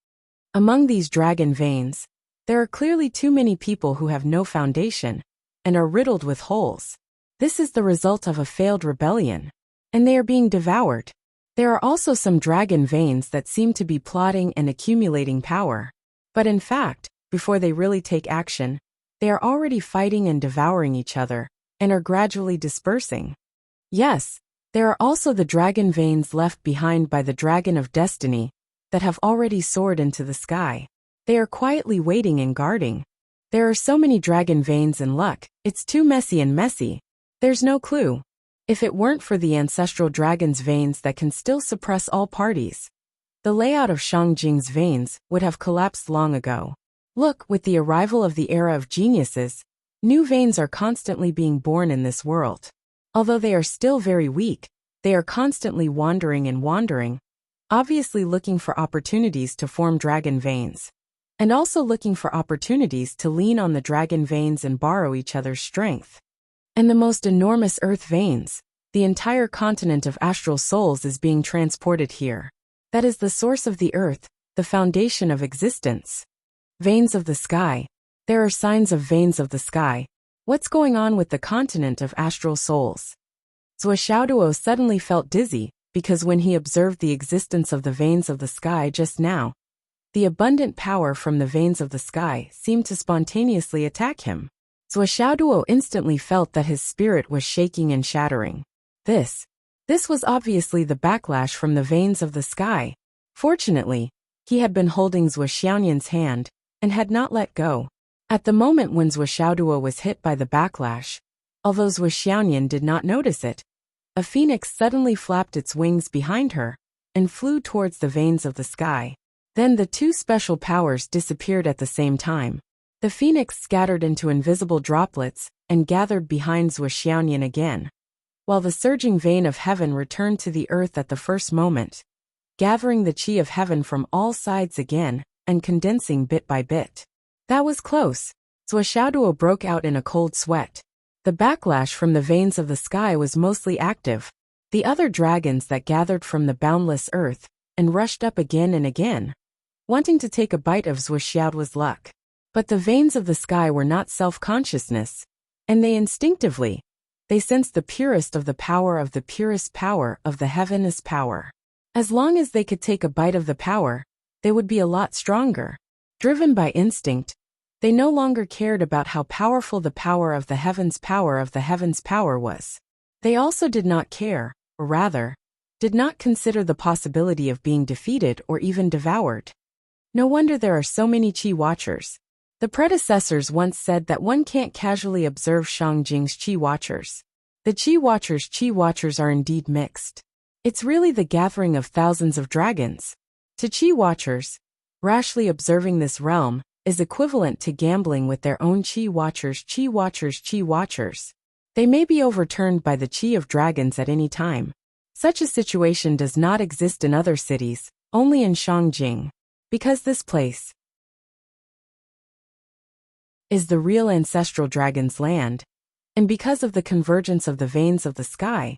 Among these dragon veins, there are clearly too many people who have no foundation and are riddled with holes. This is the result of a failed rebellion, and they are being devoured. There are also some dragon veins that seem to be plotting and accumulating power. But in fact, before they really take action, they are already fighting and devouring each other, and are gradually dispersing. Yes, there are also the dragon veins left behind by the Dragon of Destiny that have already soared into the sky. They are quietly waiting and guarding. There are so many dragon veins in luck, it's too messy. There's no clue. If it weren't for the ancestral dragon's veins that can still suppress all parties, the layout of Shangjing's veins would have collapsed long ago. Look, with the arrival of the era of geniuses, new veins are constantly being born in this world. Although they are still very weak, they are constantly wandering, obviously looking for opportunities to form dragon veins, and also looking for opportunities to lean on the dragon veins and borrow each other's strength. And the most enormous earth veins, the entire continent of astral souls is being transported here. That is the source of the earth, the foundation of existence. Veins of the sky. There are signs of veins of the sky. What's going on with the continent of astral souls? Zhuo suddenly felt dizzy, because when he observed the existence of the veins of the sky just now, the abundant power from the veins of the sky seemed to spontaneously attack him. Zhuo instantly felt that his spirit was shaking and shattering. This was obviously the backlash from the veins of the sky. Fortunately, he had been holding Zhuo hand, and had not let go. At the moment when Zhuo was hit by the backlash, although Zhuo did not notice it, a phoenix suddenly flapped its wings behind her, and flew towards the veins of the sky. Then the two special powers disappeared at the same time. The phoenix scattered into invisible droplets, and gathered behind Zhuo again, while the surging vein of heaven returned to the earth at the first moment, gathering the chi of heaven from all sides again, and condensing bit by bit. That was close. Zhuo broke out in a cold sweat. The backlash from the veins of the sky was mostly active. The other dragons that gathered from the boundless earth, and rushed up again and again, wanting to take a bite of Zhuo's luck. But the veins of the sky were not self-consciousness, and they sensed the purest of the purest power of the heaven's power. As long as they could take a bite of the power, they would be a lot stronger. Driven by instinct, they no longer cared about how powerful the power of the heaven's power was. They also did not care, or rather, did not consider the possibility of being defeated or even devoured. No wonder there are so many Qi Watchers. The predecessors once said that one can't casually observe Shangjing's Qi Watchers. The Qi Watchers are indeed mixed. It's really the gathering of thousands of dragons. To Qi Watchers, rashly observing this realm is equivalent to gambling with their own Qi Watchers. They may be overturned by the Qi of dragons at any time. Such a situation does not exist in other cities, only in Shangjing. Because this place is the real ancestral dragon's land, and because of the convergence of the veins of the sky,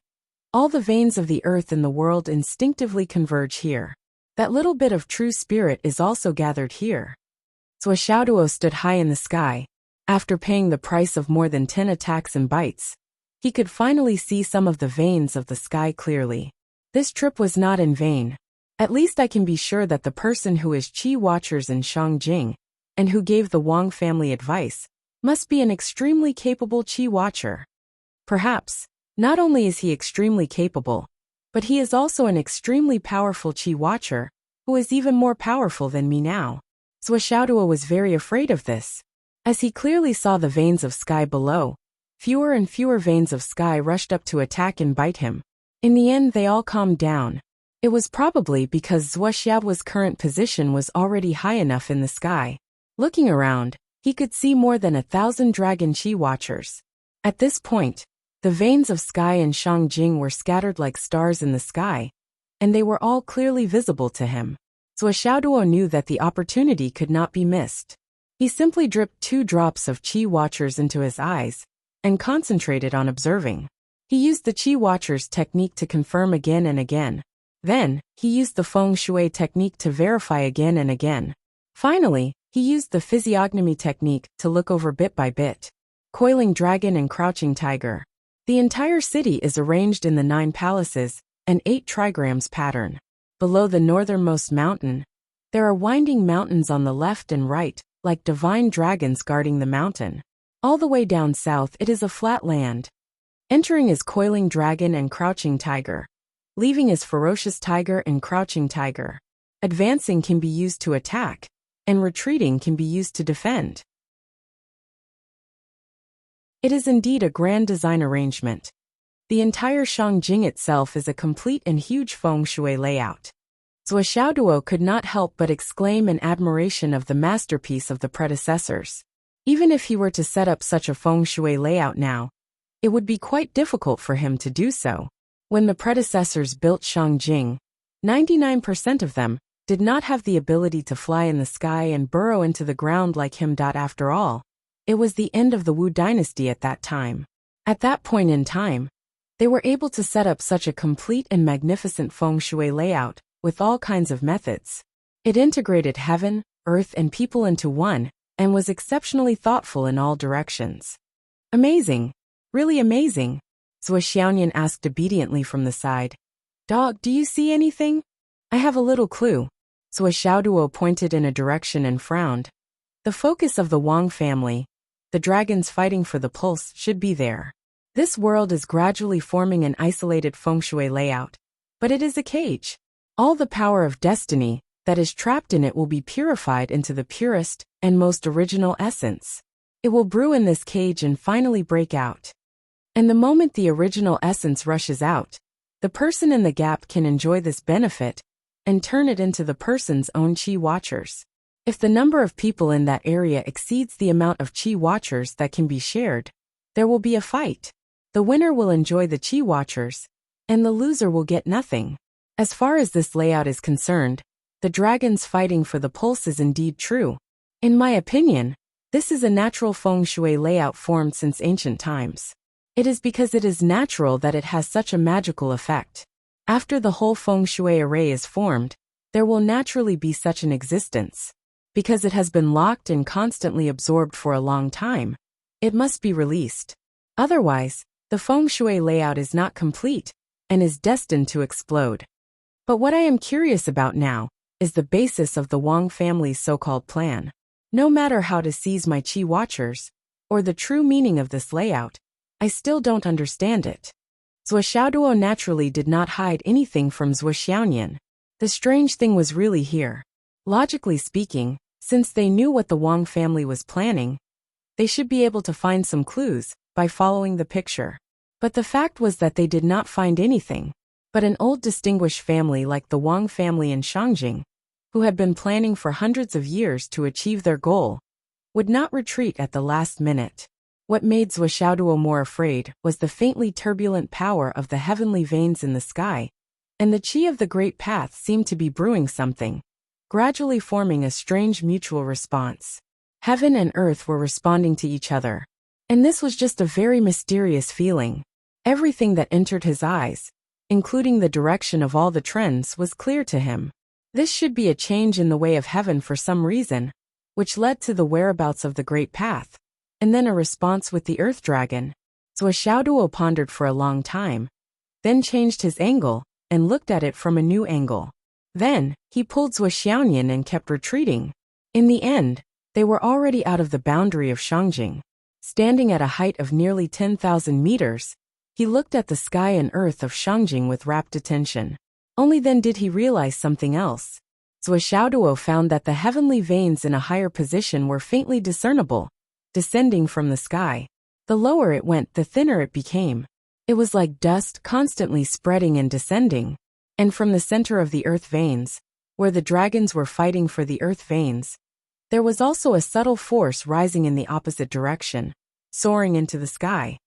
all the veins of the earth in the world instinctively converge here. That little bit of true spirit is also gathered here. Zhuo stood high in the sky. After paying the price of more than 10 attacks and bites, He could finally see some of the veins of the sky clearly. This trip was not in vain. At least I can be sure that the person who is Qi Watchers in Shangjing, and who gave the Wang family advice, must be an extremely capable Qi Watcher. Perhaps, not only is he extremely capable, but he is also an extremely powerful Qi Watcher, who is even more powerful than me now. Zhou Xiaoduo was very afraid of this. As he clearly saw the veins of sky below, fewer and fewer veins of sky rushed up to attack and bite him. In the end they all calmed down. It was probably because Zhou Xiaoduo's current position was already high enough in the sky. Looking around, he could see more than 1,000 dragon Qi Watchers. At this point, the veins of sky in Shangjing were scattered like stars in the sky, and they were all clearly visible to him. Zhou Xiaoduo knew that the opportunity could not be missed. He simply dripped 2 drops of Qi Watchers into his eyes, and concentrated on observing. He used the Qi Watchers technique to confirm again and again. Then, he used the Feng Shui technique to verify again and again. Finally, he used the physiognomy technique to look over bit by bit. Coiling dragon and crouching tiger. The entire city is arranged in the 9 palaces and 8 trigrams pattern. Below the northernmost mountain, there are winding mountains on the left and right, like divine dragons guarding the mountain. All the way down south it is a flat land. Entering is coiling dragon and crouching tiger. Leaving is ferocious tiger and crouching tiger. Advancing can be used to attack, and retreating can be used to defend. It is indeed a grand design arrangement. The entire Shangjing itself is a complete and huge feng shui layout. Zhou Xiaoduo could not help but exclaim in admiration of the masterpiece of the predecessors. Even if he were to set up such a feng shui layout now, it would be quite difficult for him to do so. When the predecessors built Shangjing, 99% of them did not have the ability to fly in the sky and burrow into the ground like him. After all, it was the end of the Wu dynasty at that time. At that point in time, they were able to set up such a complete and magnificent feng shui layout with all kinds of methods. It integrated heaven, earth, and people into one, and was exceptionally thoughtful in all directions. Amazing! Really amazing! Zhou Xiaoyan asked obediently from the side. Dog, do you see anything? I have a little clue. Zhou Xiaoduo pointed in a direction and frowned. The focus of the Wang family, the dragons fighting for the pulse, should be there. This world is gradually forming an isolated feng shui layout, but it is a cage. All the power of destiny that is trapped in it will be purified into the purest and most original essence. It will brew in this cage and finally break out. And the moment the original essence rushes out, the person in the gap can enjoy this benefit and turn it into the person's own Qi Watchers. If the number of people in that area exceeds the amount of Qi Watchers that can be shared, there will be a fight. The winner will enjoy the Qi Watchers, and the loser will get nothing. As far as this layout is concerned, the dragons fighting for the pulse is indeed true. In my opinion, this is a natural feng shui layout formed since ancient times. It is because it is natural that it has such a magical effect. After the whole feng shui array is formed, there will naturally be such an existence. Because it has been locked and constantly absorbed for a long time, it must be released. Otherwise, the feng shui layout is not complete and is destined to explode. But what I am curious about now is the basis of the Wang family's so-called plan. No matter how to seize my Qi Watchers, or the true meaning of this layout, I still don't understand it. Zhou Xiaoduo naturally did not hide anything from Zhou Xiaoyan. The strange thing was really here. Logically speaking, since they knew what the Wang family was planning, they should be able to find some clues by following the picture. But the fact was that they did not find anything. But an old distinguished family like the Wang family in Shangjing, who had been planning for hundreds of years to achieve their goal, would not retreat at the last minute. What made Zhou Xiaoduo more afraid was the faintly turbulent power of the heavenly veins in the sky, and the Qi of the Great Path seemed to be brewing something, gradually forming a strange mutual response. Heaven and earth were responding to each other. And this was just a very mysterious feeling. Everything that entered his eyes, including the direction of all the trends, was clear to him. This should be a change in the way of heaven for some reason, which led to the whereabouts of the Great Path, and then a response with the Earth Dragon. Xiaoduo pondered for a long time, then changed his angle and looked at it from a new angle. Then, he pulled Xiaoyan and kept retreating. In the end, they were already out of the boundary of Shangjing. Standing at a height of nearly 10,000 meters, he looked at the sky and earth of Shangjing with rapt attention. Only then did he realize something else. Xiaoduo found that the heavenly veins in a higher position were faintly discernible, descending from the sky. The lower it went, the thinner it became. It was like dust constantly spreading and descending. And from the center of the earth veins, where the dragons were fighting for the earth veins, there was also a subtle force rising in the opposite direction, soaring into the sky.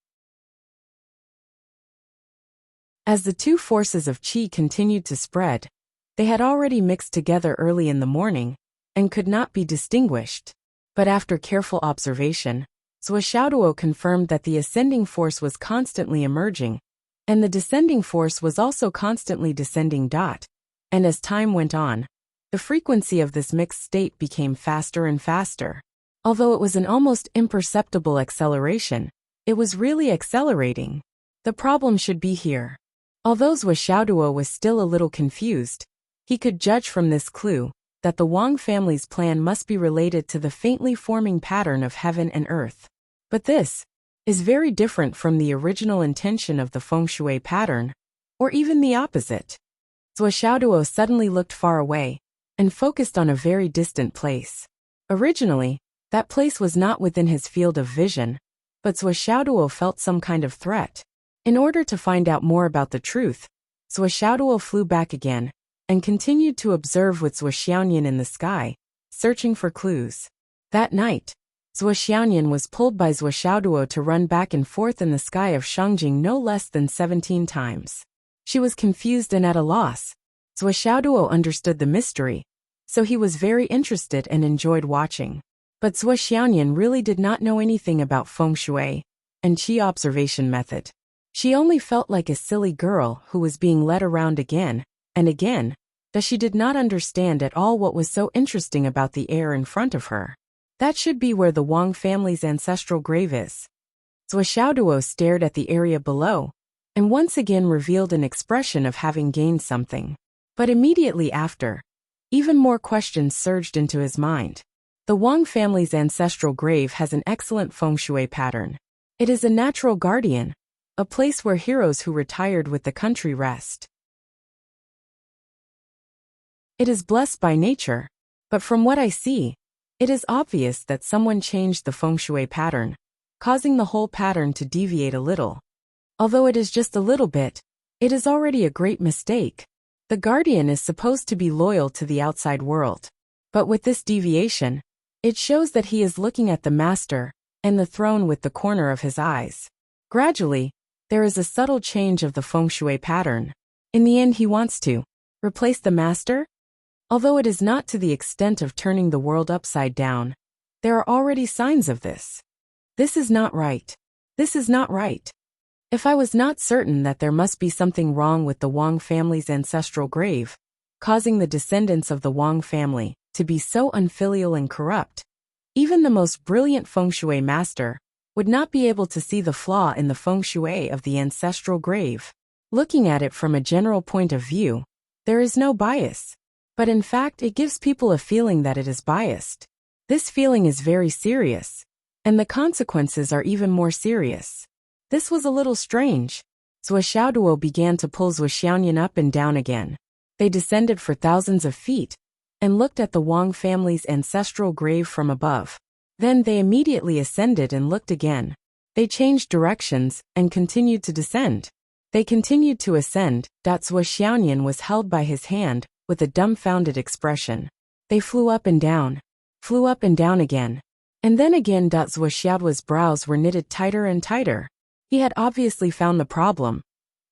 As the two forces of qi continued to spread, they had already mixed together early in the morning, and could not be distinguished. But after careful observation, Xiaoduo confirmed that the ascending force was constantly emerging, and the descending force was also constantly descending. And as time went on, the frequency of this mixed state became faster and faster. Although it was an almost imperceptible acceleration, it was really accelerating. The problem should be here. Although Xiaoduo was still a little confused, he could judge from this clue that the Wang family's plan must be related to the faintly forming pattern of heaven and earth. But this is very different from the original intention of the feng shui pattern, or even the opposite. Xiaoduo suddenly looked far away and focused on a very distant place. Originally, that place was not within his field of vision, but Xiaoduo felt some kind of threat. In order to find out more about the truth, Xiaoduo flew back again and continued to observe with Xiaoyan in the sky, searching for clues. That night, Xiaoyan was pulled by Xiaoduo to run back and forth in the sky of Shangjing no less than 17 times. She was confused and at a loss. Xiaoduo understood the mystery, so he was very interested and enjoyed watching. But Xiaoyan really did not know anything about feng shui and qi observation method. She only felt like a silly girl who was being led around again and again, that she did not understand at all what was so interesting about the air in front of her. That should be where the Wang family's ancestral grave is. Xiaoduo stared at the area below, and once again revealed an expression of having gained something. But immediately after, even more questions surged into his mind. The Wang family's ancestral grave has an excellent feng shui pattern. It is a natural guardian, a place where heroes who retired with the country rest. It is blessed by nature, but from what I see, it is obvious that someone changed the feng shui pattern, causing the whole pattern to deviate a little. Although it is just a little bit, it is already a great mistake. The guardian is supposed to be loyal to the outside world. But with this deviation, it shows that he is looking at the master and the throne with the corner of his eyes. Gradually, there is a subtle change of the feng shui pattern. In the end, he wants to replace the master. Although it is not to the extent of turning the world upside down, there are already signs of this. This is not right. This is not right. If I was not certain that there must be something wrong with the Wang family's ancestral grave, causing the descendants of the Wang family to be so unfilial and corrupt, even the most brilliant feng shui master would not be able to see the flaw in the feng shui of the ancestral grave. Looking at it from a general point of view, there is no bias. But in fact, it gives people a feeling that it is biased. This feeling is very serious, and the consequences are even more serious. This was a little strange. Xiaoduo began to pull Xiaoyan up and down again. They descended for thousands of feet, and looked at the Wang family's ancestral grave from above. Then they immediately ascended and looked again. They changed directions, and continued to descend. They continued to ascend. Xiaoyan was held by his hand, with a dumbfounded expression. They flew up and down again. And then again. Xiaoduo's brows were knitted tighter and tighter. He had obviously found the problem,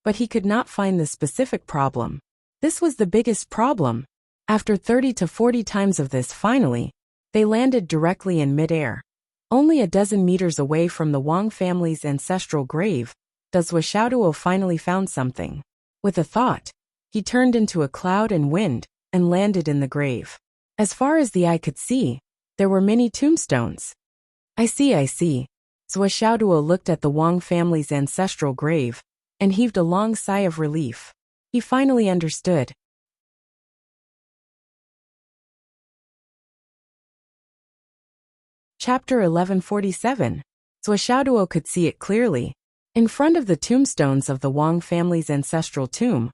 but he could not find the specific problem. This was the biggest problem. After 30 to 40 times of this, finally, they landed directly in midair. Only a dozen meters away from the Wang family's ancestral grave, Xiaoduo finally found something. With a thought, he turned into a cloud and wind, and landed in the grave. As far as the eye could see, there were many tombstones. I see. Xiaoduo looked at the Wang family's ancestral grave and heaved a long sigh of relief. He finally understood. Chapter 1147. Xiaoduo could see it clearly. In front of the tombstones of the Wang family's ancestral tomb,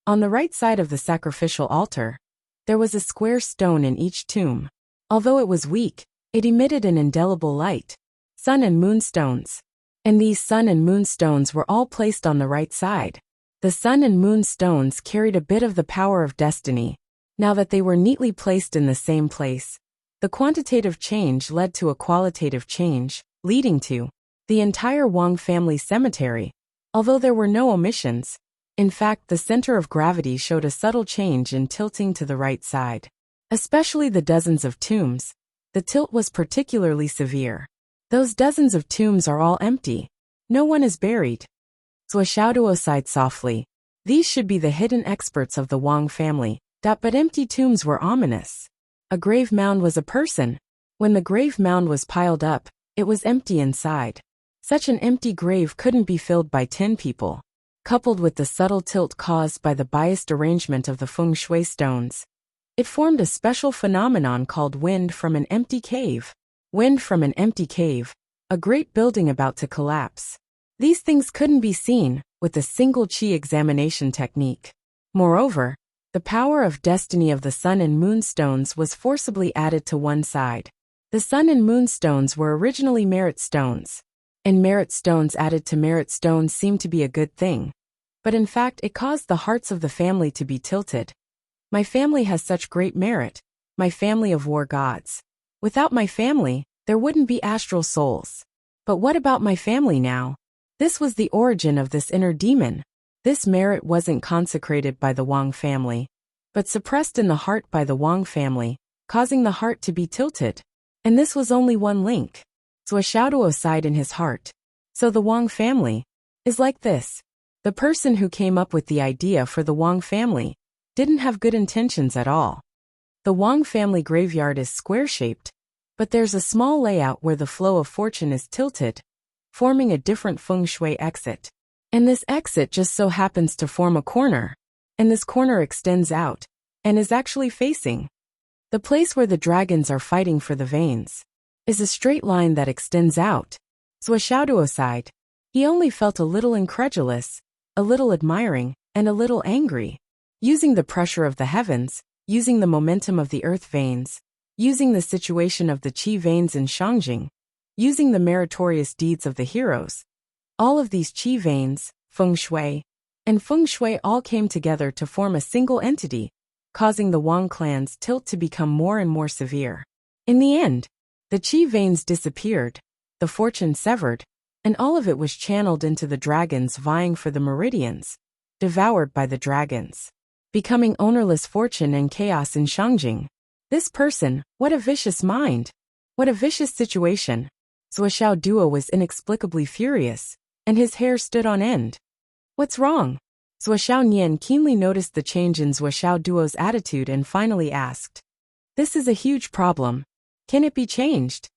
on the right side of the sacrificial altar, there was a square stone in each tomb. Although it was weak, it emitted an indelible light. Sun and moon stones. And these sun and moon stones were all placed on the right side. The sun and moon stones carried a bit of the power of destiny. Now that they were neatly placed in the same place, the quantitative change led to a qualitative change, leading to the entire Wang family cemetery. Although there were no omissions, in fact the center of gravity showed a subtle change in tilting to the right side. Especially the dozens of tombs, the tilt was particularly severe. Those dozens of tombs are all empty. No one is buried. Xiaoduo sighed softly. These should be the hidden experts of the Wang family. But empty tombs were ominous. A grave mound was a person. When the grave mound was piled up, it was empty inside. Such an empty grave couldn't be filled by 10 people. Coupled with the subtle tilt caused by the biased arrangement of the feng shui stones, it formed a special phenomenon called wind from an empty cave. Wind from an empty cave, a great building about to collapse. These things couldn't be seen with a single qi examination technique. Moreover, the power of destiny of the sun and moon stones was forcibly added to one side. The sun and moon stones were originally merit stones, and merit stones added to merit stones seemed to be a good thing. But in fact it caused the hearts of the family to be tilted. My family has such great merit, my family of war gods. Without my family, there wouldn't be astral souls. But what about my family now? This was the origin of this inner demon. This merit wasn't consecrated by the Wang family, but suppressed in the heart by the Wang family, causing the heart to be tilted. And this was only one link. Xiaoduo sighed in his heart. So the Wang family is like this. The person who came up with the idea for the Wang family didn't have good intentions at all. The Wang family graveyard is square-shaped, but there's a small layout where the flow of fortune is tilted, forming a different feng shui exit. And this exit just so happens to form a corner, and this corner extends out, and is actually facing the place where the dragons are fighting for the veins, is a straight line that extends out. Xiaoduo sighed. He only felt a little incredulous, a little admiring, and a little angry. Using the pressure of the heavens, using the momentum of the earth veins, using the situation of the qi veins in Shangjing, using the meritorious deeds of the heroes. All of these qi veins, feng shui, and feng shui all came together to form a single entity, causing the Wang clan's tilt to become more and more severe. In the end, the qi veins disappeared, the fortune severed, and all of it was channeled into the dragons vying for the meridians, devoured by the dragons, becoming ownerless fortune and chaos in Shangjing. This person, what a vicious mind! What a vicious situation! Xiaoduo was inexplicably furious, and his hair stood on end. What's wrong? Xiaonian keenly noticed the change in Xiaoduo's attitude and finally asked. This is a huge problem. Can it be changed?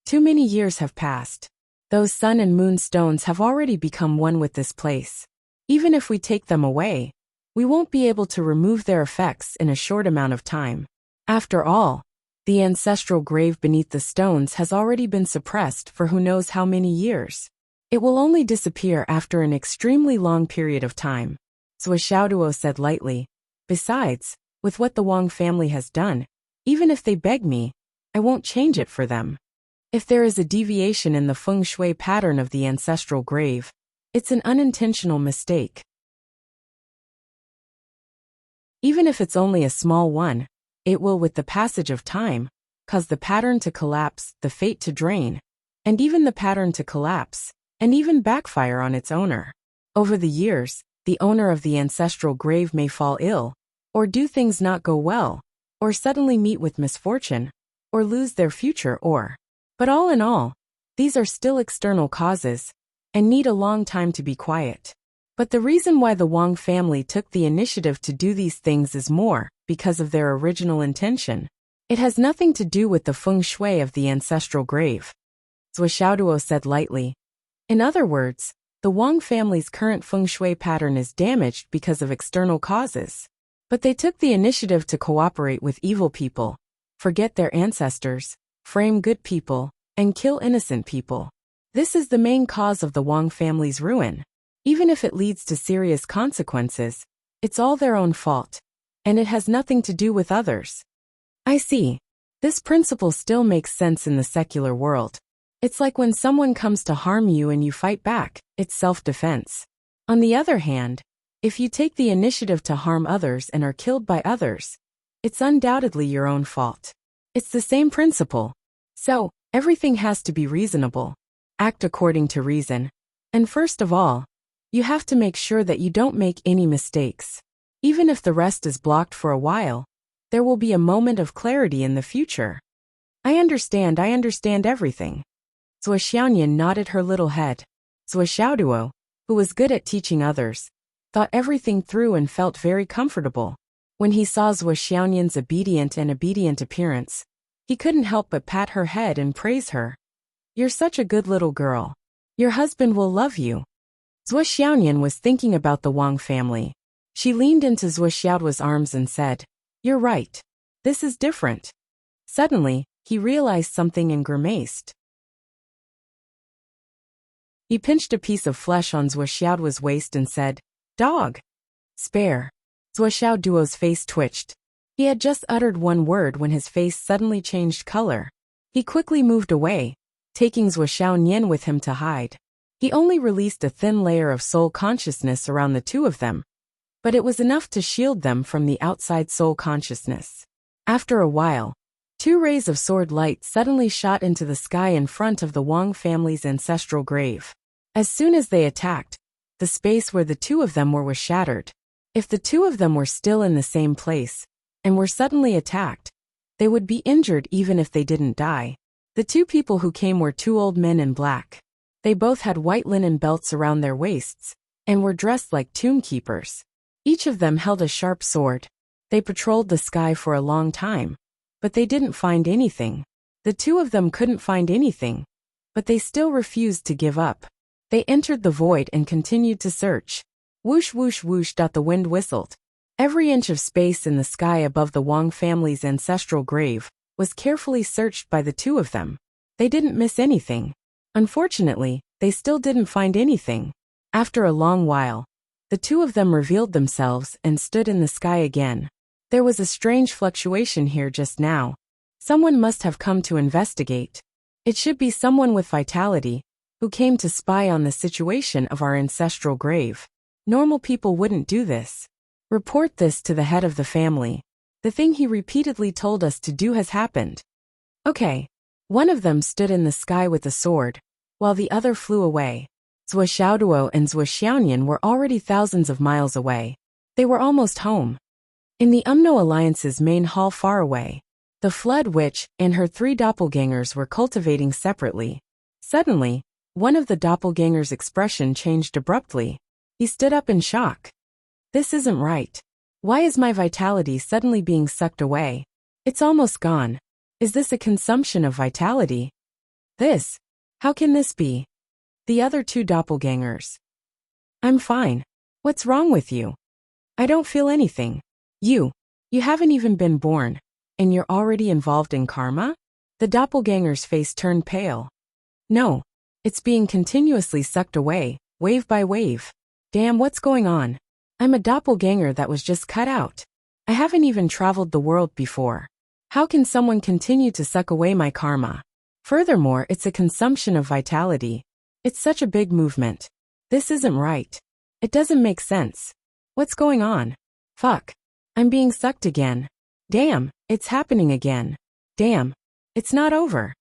Too many years have passed. Those sun and moon stones have already become one with this place. Even if we take them away, we won't be able to remove their effects in a short amount of time. After all, the ancestral grave beneath the stones has already been suppressed for who knows how many years. It will only disappear after an extremely long period of time. Xiaoduo said lightly. Besides, with what the Wang family has done, even if they beg me, I won't change it for them. If there is a deviation in the feng shui pattern of the ancestral grave, it's an unintentional mistake. Even if it's only a small one, it will, with the passage of time, cause the pattern to collapse, the fate to drain, and even the pattern to collapse, and even backfire on its owner. Over the years, the owner of the ancestral grave may fall ill, or do things not go well, or suddenly meet with misfortune, or lose their future But all in all, these are still external causes, and need a long time to be quiet. But the reason why the Wang family took the initiative to do these things is more because of their original intention. It has nothing to do with the feng shui of the ancestral grave. Zhuo said lightly. In other words, the Wang family's current feng shui pattern is damaged because of external causes. But they took the initiative to cooperate with evil people, forget their ancestors, frame good people, and kill innocent people. This is the main cause of the Wang family's ruin. Even if it leads to serious consequences, it's all their own fault, and it has nothing to do with others. I see. This principle still makes sense in the secular world. It's like when someone comes to harm you and you fight back, it's self-defense. On the other hand, if you take the initiative to harm others and are killed by others, it's undoubtedly your own fault. It's the same principle. So, everything has to be reasonable. Act according to reason. And first of all, you have to make sure that you don't make any mistakes. Even if the rest is blocked for a while, there will be a moment of clarity in the future. I understand everything. Zhuo nodded her little head. Zhuo, who was good at teaching others, thought everything through and felt very comfortable. When he saw Zhuo's obedient appearance, he couldn't help but pat her head and praise her. You're such a good little girl. Your husband will love you. Zhuo was thinking about the Wang family. She leaned into Zhuo's arms and said, You're right. This is different. Suddenly, he realized something and grimaced. He pinched a piece of flesh on Zhuo's waist and said, Dog. Spare. Zhuo's face twitched. He had just uttered one word when his face suddenly changed color. He quickly moved away, taking Zhuo with him to hide. He only released a thin layer of soul consciousness around the two of them, but it was enough to shield them from the outside soul consciousness. After a while, 2 rays of sword light suddenly shot into the sky in front of the Wang family's ancestral grave. As soon as they attacked, the space where the two of them were was shattered. If the two of them were still in the same place, and were suddenly attacked, they would be injured even if they didn't die. The 2 people who came were 2 old men in black. They both had white linen belts around their waists, and were dressed like tomb keepers. Each of them held a sharp sword. They patrolled the sky for a long time, but they didn't find anything. The 2 of them couldn't find anything, but they still refused to give up. They entered the void and continued to search. Whoosh whoosh whoosh. The wind whistled. Every inch of space in the sky above the Wang family's ancestral grave was carefully searched by the 2 of them. They didn't miss anything. Unfortunately, they still didn't find anything. After a long while, the 2 of them revealed themselves and stood in the sky again. There was a strange fluctuation here just now. Someone must have come to investigate. It should be someone with vitality, who came to spy on the situation of our ancestral grave. Normal people wouldn't do this. Report this to the head of the family. The thing he repeatedly told us to do has happened. Okay. One of them stood in the sky with a sword, while the other flew away. Zhuo and Zhuo were already thousands of miles away. They were almost home. In the Umno Alliance's main hall far away, the Flood Witch and her 3 doppelgangers were cultivating separately. Suddenly, one of the doppelgangers' expression changed abruptly. He stood up in shock. This isn't right. Why is my vitality suddenly being sucked away? It's almost gone. Is this a consumption of vitality? How can this be? The other 2 doppelgangers. I'm fine. What's wrong with you? I don't feel anything. You haven't even been born, and you're already involved in karma? The doppelganger's face turned pale. No, it's being continuously sucked away, wave by wave. Damn, what's going on? I'm a doppelganger that was just cut out. I haven't even traveled the world before. How can someone continue to suck away my karma? Furthermore, it's a consumption of vitality. It's such a big movement. This isn't right. It doesn't make sense. What's going on? Fuck. I'm being sucked again. Damn, it's happening again. Damn, it's not over.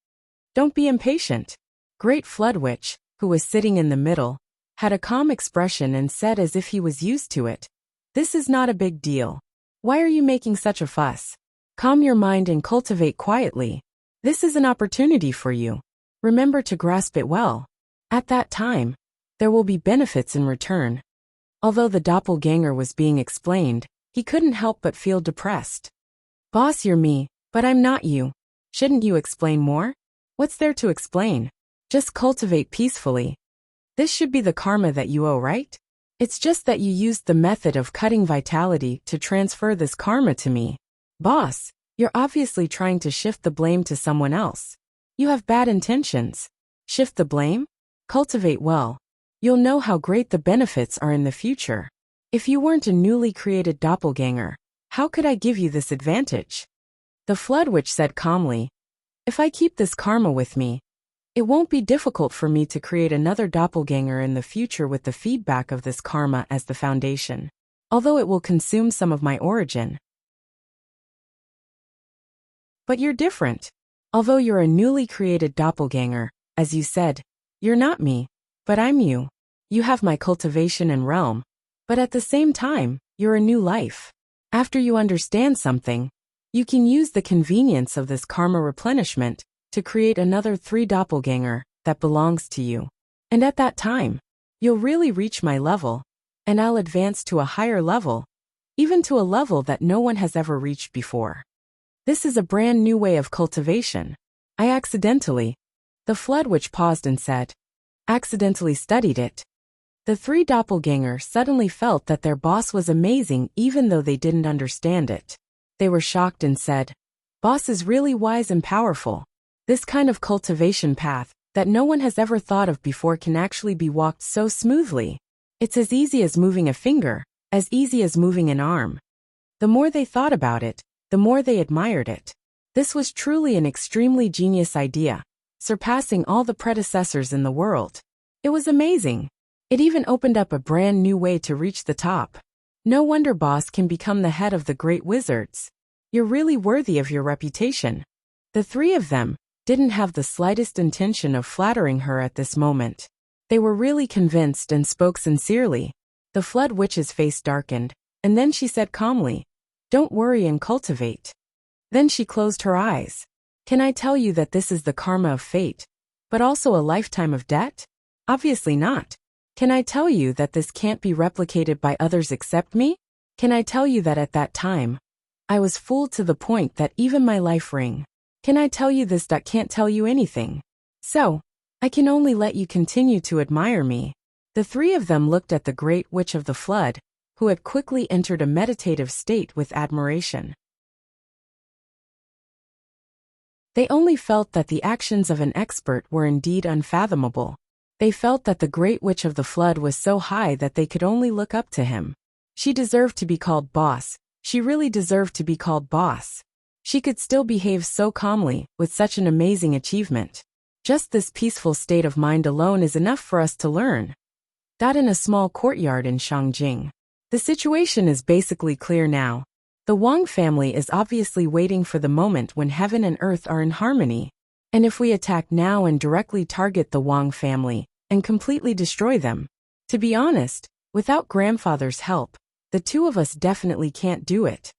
Don't be impatient. Great Flood Witch, who was sitting in the middle, had a calm expression and said as if he was used to it. This is not a big deal. Why are you making such a fuss? Calm your mind and cultivate quietly. This is an opportunity for you. Remember to grasp it well. At that time, there will be benefits in return. Although the doppelganger was being explained, he couldn't help but feel depressed. Boss, you're me, but I'm not you. Shouldn't you explain more? What's there to explain? Just cultivate peacefully. This should be the karma that you owe, right? It's just that you used the method of cutting vitality to transfer this karma to me. Boss, you're obviously trying to shift the blame to someone else. You have bad intentions. Shift the blame? Cultivate well. You'll know how great the benefits are in the future. If you weren't a newly created doppelganger, how could I give you this advantage? The Flood Witch said calmly, if I keep this karma with me, it won't be difficult for me to create another doppelganger in the future with the feedback of this karma as the foundation, although it will consume some of my origin. But you're different. Although you're a newly created doppelganger, as you said, you're not me, but I'm you. You have my cultivation and realm, but at the same time, you're a new life. After you understand something, you can use the convenience of this karma replenishment to create another 3 doppelganger that belongs to you. And at that time, you'll really reach my level, and I'll advance to a higher level, even to a level that no one has ever reached before. This is a brand new way of cultivation. I accidentally, the Flood Witch paused and said, accidentally studied it. The 3 doppelgangers suddenly felt that their boss was amazing even though they didn't understand it. They were shocked and said, boss is really wise and powerful. This kind of cultivation path that no one has ever thought of before can actually be walked so smoothly. It's as easy as moving a finger, as easy as moving an arm. The more they thought about it, the more they admired it. This was truly an extremely genius idea, surpassing all the predecessors in the world. It was amazing. It even opened up a brand new way to reach the top. No wonder boss can become the head of the great wizards. You're really worthy of your reputation. The 3 of them didn't have the slightest intention of flattering her at this moment. They were really convinced and spoke sincerely. The Flood Witch's face darkened, and then she said calmly, don't worry and cultivate. Then she closed her eyes. Can I tell you that this is the karma of fate, but also a lifetime of debt? Obviously not. Can I tell you that this can't be replicated by others except me? Can I tell you that at that time, I was fooled to the point that even my life ring? Can I tell you this? Can't tell you anything. So, I can only let you continue to admire me. The 3 of them looked at the Great Witch of the Flood, who had quickly entered a meditative state with admiration. They only felt that the actions of an expert were indeed unfathomable. They felt that the Great Witch of the Flood was so high that they could only look up to him. She deserved to be called boss. She really deserved to be called boss. She could still behave so calmly, with such an amazing achievement. Just this peaceful state of mind alone is enough for us to learn. In a small courtyard in Shangjing. The situation is basically clear now. The Wang family is obviously waiting for the moment when heaven and earth are in harmony. And if we attack now and directly target the Wang family, and completely destroy them, to be honest, without grandfather's help, the 2 of us definitely can't do it.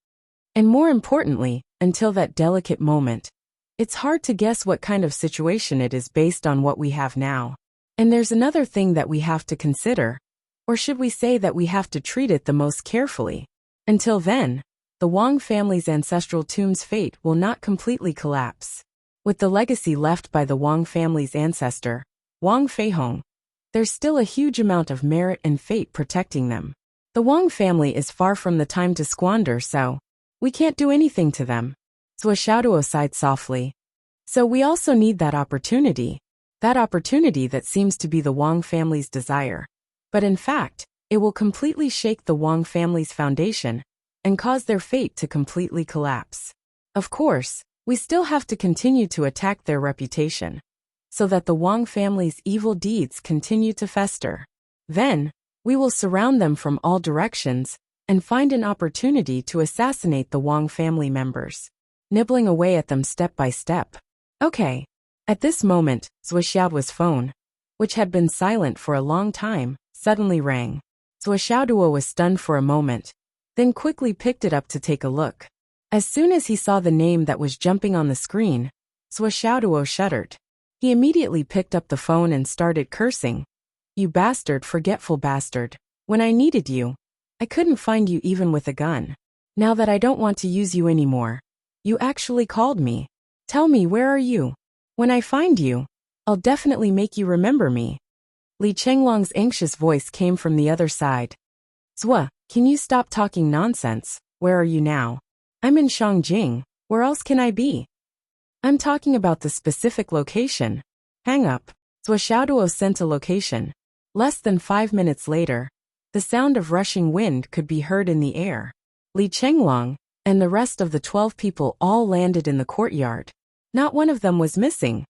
And more importantly, until that delicate moment, it's hard to guess what kind of situation it is based on what we have now. And there's another thing that we have to consider, or should we say that we have to treat it the most carefully. Until then, the Wang family's ancestral tomb's fate will not completely collapse. With the legacy left by the Wang family's ancestor, Wang Feihong, there's still a huge amount of merit and fate protecting them. The Wang family is far from the time to squander, so we can't do anything to them. Shuo sighed softly. So we also need that opportunity that seems to be the Wang family's desire. But in fact, it will completely shake the Wang family's foundation and cause their fate to completely collapse. Of course, we still have to continue to attack their reputation, so that the Wang family's evil deeds continue to fester. Then, we will surround them from all directions and find an opportunity to assassinate the Wang family members, nibbling away at them step by step. Okay. At this moment, Zhuoxiao's phone, which had been silent for a long time, suddenly rang. Zhuoxiao was stunned for a moment, then quickly picked it up to take a look. As soon as he saw the name that was jumping on the screen, Swordsmanship shuddered. He immediately picked up the phone and started cursing. You bastard, forgetful bastard. When I needed you, I couldn't find you even with a gun. Now that I don't want to use you anymore, you actually called me. Tell me, where are you? When I find you, I'll definitely make you remember me. Li Chenglong's anxious voice came from the other side. Zua, can you stop talking nonsense? Where are you now? I'm in Shangjing. Where else can I be? I'm talking about the specific location. Hang up. Zua Xiaoduo sent a location. Less than 5 minutes later, the sound of rushing wind could be heard in the air. Li Chenglong and the rest of the 12 people all landed in the courtyard. Not one of them was missing.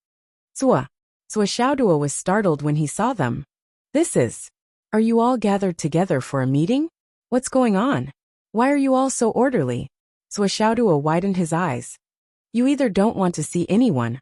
Zua Xiaoduo was startled when he saw them. Are you all gathered together for a meeting? What's going on? Why are you all so orderly? Zua Xiaoduo widened his eyes. You either don't want to see anyone,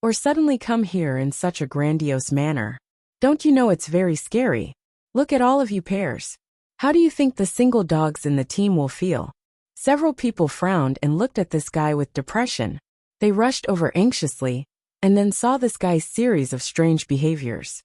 or suddenly come here in such a grandiose manner. Don't you know it's very scary? Look at all of you pairs. How do you think the single dogs in the team will feel? Several people frowned and looked at this guy with depression. They rushed over anxiously, and then saw this guy's series of strange behaviors.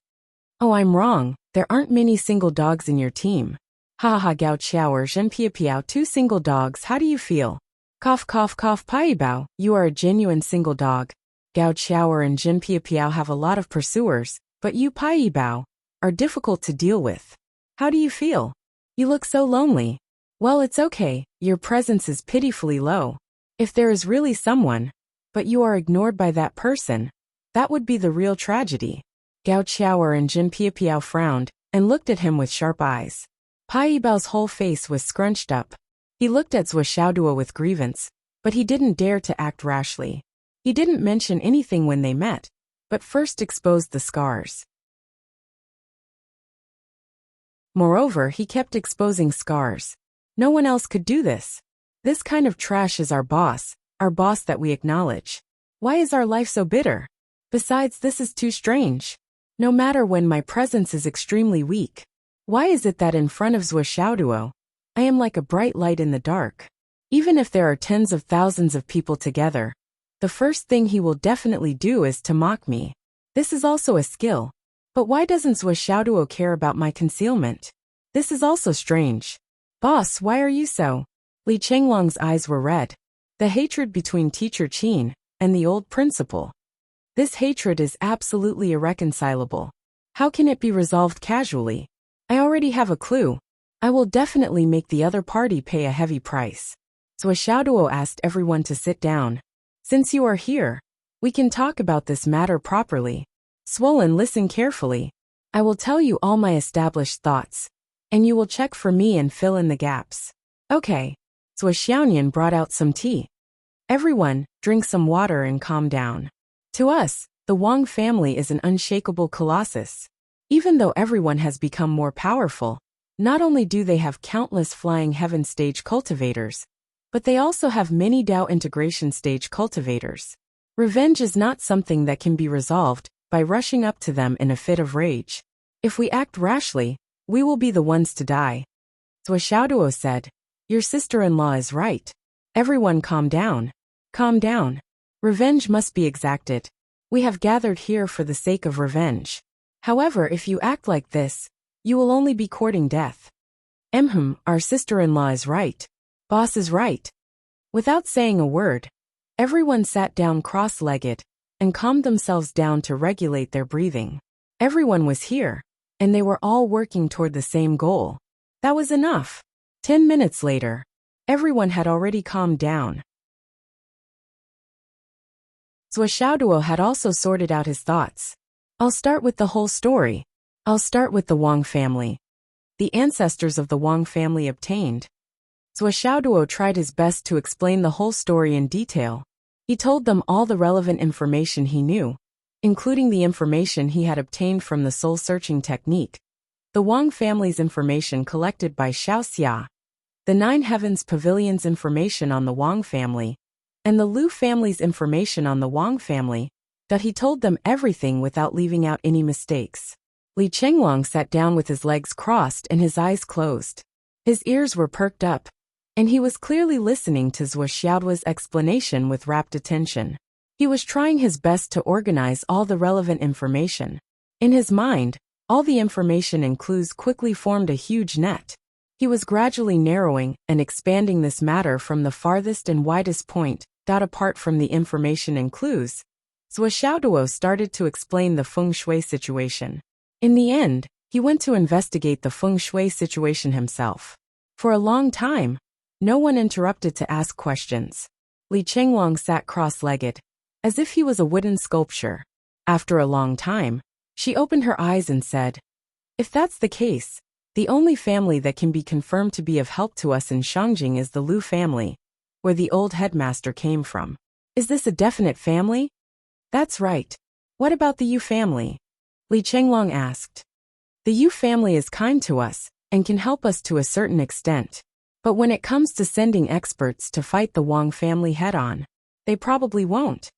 Oh, I'm wrong. There aren't many single dogs in your team. Ha ha Gao Qiao or Zhen Pia Piao, 2 single dogs, how do you feel? Cough cough cough Pai Bao, you are a genuine single dog. Gao Qiao and Zhen Pia Piao have a lot of pursuers, but you Pai Bao are difficult to deal with. How do you feel? You look so lonely. Well, it's okay, your presence is pitifully low. If there is really someone, but you are ignored by that person, that would be the real tragedy. Gao Qiao and Zhen Pia Piao frowned and looked at him with sharp eyes. Pai Bao's whole face was scrunched up. He looked at Zua Xiaoduo with grievance, but he didn't dare to act rashly. He didn't mention anything when they met, but first exposed the scars. Moreover, he kept exposing scars. No one else could do this. This kind of trash is our boss that we acknowledge. Why is our life so bitter? Besides, this is too strange. No matter when my presence is extremely weak. Why is it that in front of Zua Xiaoduo, I am like a bright light in the dark? Even if there are tens of thousands of people together, the first thing he will definitely do is to mock me. This is also a skill. But why doesn't Zua Xiaoduo care about my concealment? This is also strange. Boss, why are you so? Li Chenglong's eyes were red. The hatred between Teacher Qin and the old principal. This hatred is absolutely irreconcilable. How can it be resolved casually? I already have a clue. I will definitely make the other party pay a heavy price. Zua Xiaoduo asked everyone to sit down. Since you are here, we can talk about this matter properly. Swollen, listen carefully. I will tell you all my established thoughts, and you will check for me and fill in the gaps. Okay. Zua Xiaonian brought out some tea. Everyone, drink some water and calm down. To us, the Wang family is an unshakable colossus. Even though everyone has become more powerful, not only do they have countless flying heaven stage cultivators, but they also have many Dao integration stage cultivators. Revenge is not something that can be resolved by rushing up to them in a fit of rage. If we act rashly, we will be the ones to die. Zua Xiaoduo said, your sister-in-law is right. Everyone calm down. Calm down. Revenge must be exacted. We have gathered here for the sake of revenge. However, if you act like this, you will only be courting death. Our sister-in-law is right. Boss is right. Without saying a word, everyone sat down cross-legged and calmed themselves down to regulate their breathing. Everyone was here, and they were all working toward the same goal. That was enough. 10 minutes later, everyone had already calmed down. Zua Xiaoduo had also sorted out his thoughts. I'll start with the whole story. I'll start with the Wang family. The ancestors of the Wang family obtained. Zua Xiaoduo tried his best to explain the whole story in detail. He told them all the relevant information he knew, including the information he had obtained from the soul-searching technique, the Wang family's information collected by Xiaoxia, the 9 Heavens Pavilion's information on the Wang family, and the Lu family's information on the Wang family, that he told them everything without leaving out any mistakes. Li Chenglong sat down with his legs crossed and his eyes closed. His ears were perked up, and he was clearly listening to Zua Xiaoduo's explanation with rapt attention. He was trying his best to organize all the relevant information. In his mind, all the information and clues quickly formed a huge net. He was gradually narrowing and expanding this matter from the farthest and widest point, apart from the information and clues, Zhuo Xiaoduo started to explain the feng shui situation. In the end, he went to investigate the feng shui situation himself. For a long time, no one interrupted to ask questions. Li Chenglong sat cross-legged, as if he was a wooden sculpture. After a long time, she opened her eyes and said, "If that's the case, the only family that can be confirmed to be of help to us in Shangjing is the Lu family, where the old headmaster came from. Is this a definite family?" "That's right. What about the Yu family?" Li Chenglong asked. "The Yu family is kind to us and can help us to a certain extent. But when it comes to sending experts to fight the Wang family head-on, they probably won't.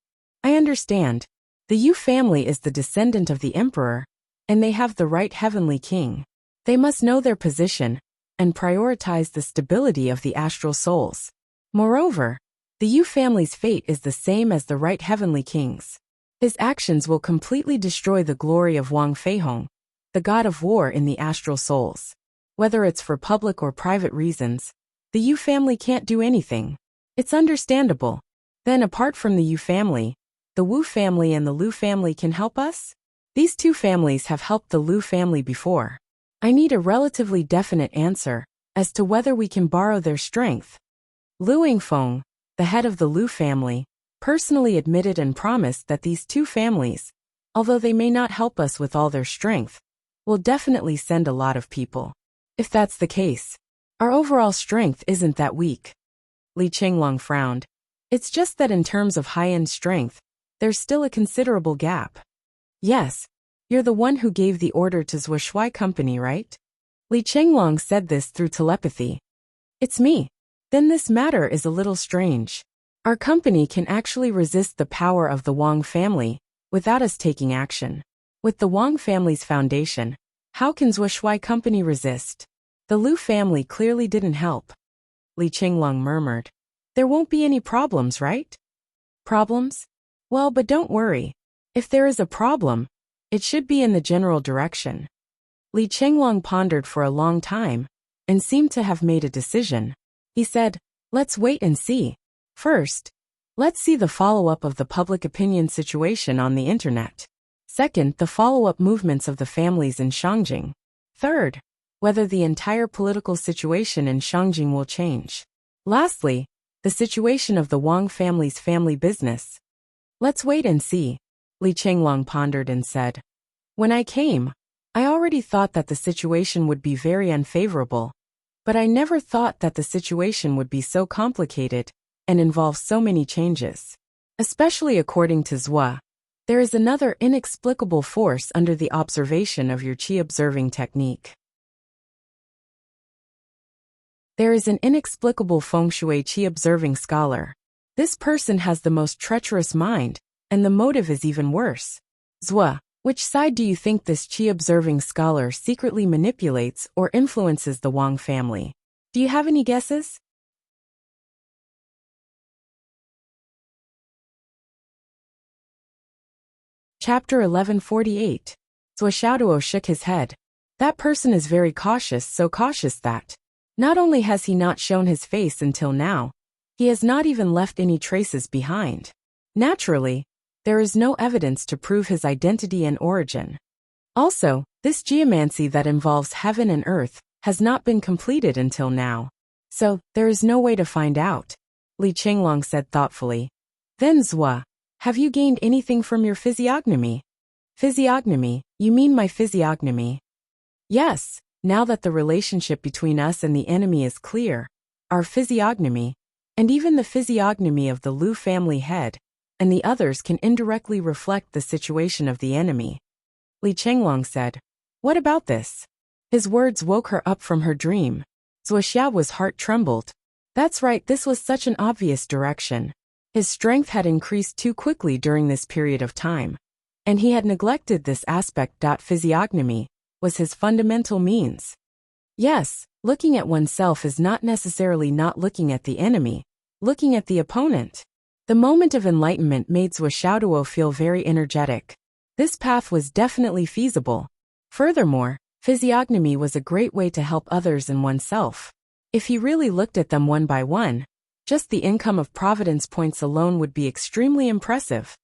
I understand. The Yu family is the descendant of the emperor, and they have the right heavenly king. They must know their position and prioritize the stability of the astral souls. Moreover, the Yu family's fate is the same as the right heavenly king's. His actions will completely destroy the glory of Wang Feihong, the god of war in the astral souls. Whether it's for public or private reasons, the Yu family can't do anything. It's understandable. Then apart from the Yu family, the Wu family and the Lu family can help us? These two families have helped the Lu family before. I need a relatively definite answer as to whether we can borrow their strength." Lu Yingfeng, the head of the Lu family, personally admitted and promised that these two families, although they may not help us with all their strength, will definitely send a lot of people. If that's the case, our overall strength isn't that weak. Li Chenglong frowned. It's just that in terms of high-end strength, there's still a considerable gap. Yes, you're the one who gave the order to Zhuo Shui Company, right? Li Chenglong said this through telepathy. It's me. Then this matter is a little strange. Our company can actually resist the power of the Wang family without us taking action. With the Wang family's foundation, how can Zhuo Shui Company resist? The Lu family clearly didn't help. Li Chenglong murmured. There won't be any problems, right? Problems? Well, but don't worry. If there is a problem, it should be in the general direction. Li Chenglong pondered for a long time and seemed to have made a decision. He said, "Let's wait and see. First, let's see the follow-up of the public opinion situation on the internet. Second, the follow-up movements of the families in Shangjing. Third, whether the entire political situation in Shangjing will change. Lastly, the situation of the Wang family's family business. Let's wait and see." Li Chenglong pondered and said, "When I came, I already thought that the situation would be very unfavorable, but I never thought that the situation would be so complicated and involve so many changes. Especially according to Zhuo, there is another inexplicable force under the observation of your qi observing technique. There is an inexplicable feng shui qi observing scholar. This person has the most treacherous mind, and the motive is even worse. Zhuo, which side do you think this qi observing scholar secretly manipulates or influences the Wang family? Do you have any guesses?" Chapter 1148. Zhuo Xiaoduo shook his head. That person is very cautious, so cautious that not only has he not shown his face until now, he has not even left any traces behind. Naturally, there is no evidence to prove his identity and origin. Also, this geomancy that involves heaven and earth has not been completed until now. So, there is no way to find out. Li Chenglong said thoughtfully. Then Zhuo, have you gained anything from your physiognomy? Physiognomy, you mean my physiognomy? Yes, now that the relationship between us and the enemy is clear, our physiognomy, and even the physiognomy of the Lu family head, and the others can indirectly reflect the situation of the enemy. Li Chenglong said, "What about this?" His words woke her up from her dream. Zhuo Xiao's heart trembled. That's right, this was such an obvious direction. His strength had increased too quickly during this period of time, and he had neglected this aspect. Physiognomy was his fundamental means. Yes, looking at oneself is not necessarily not looking at the enemy, looking at the opponent. The moment of enlightenment made Zhuo Xiaoduo feel very energetic. This path was definitely feasible. Furthermore, physiognomy was a great way to help others and oneself. If he really looked at them one by one, just the income of providence points alone would be extremely impressive.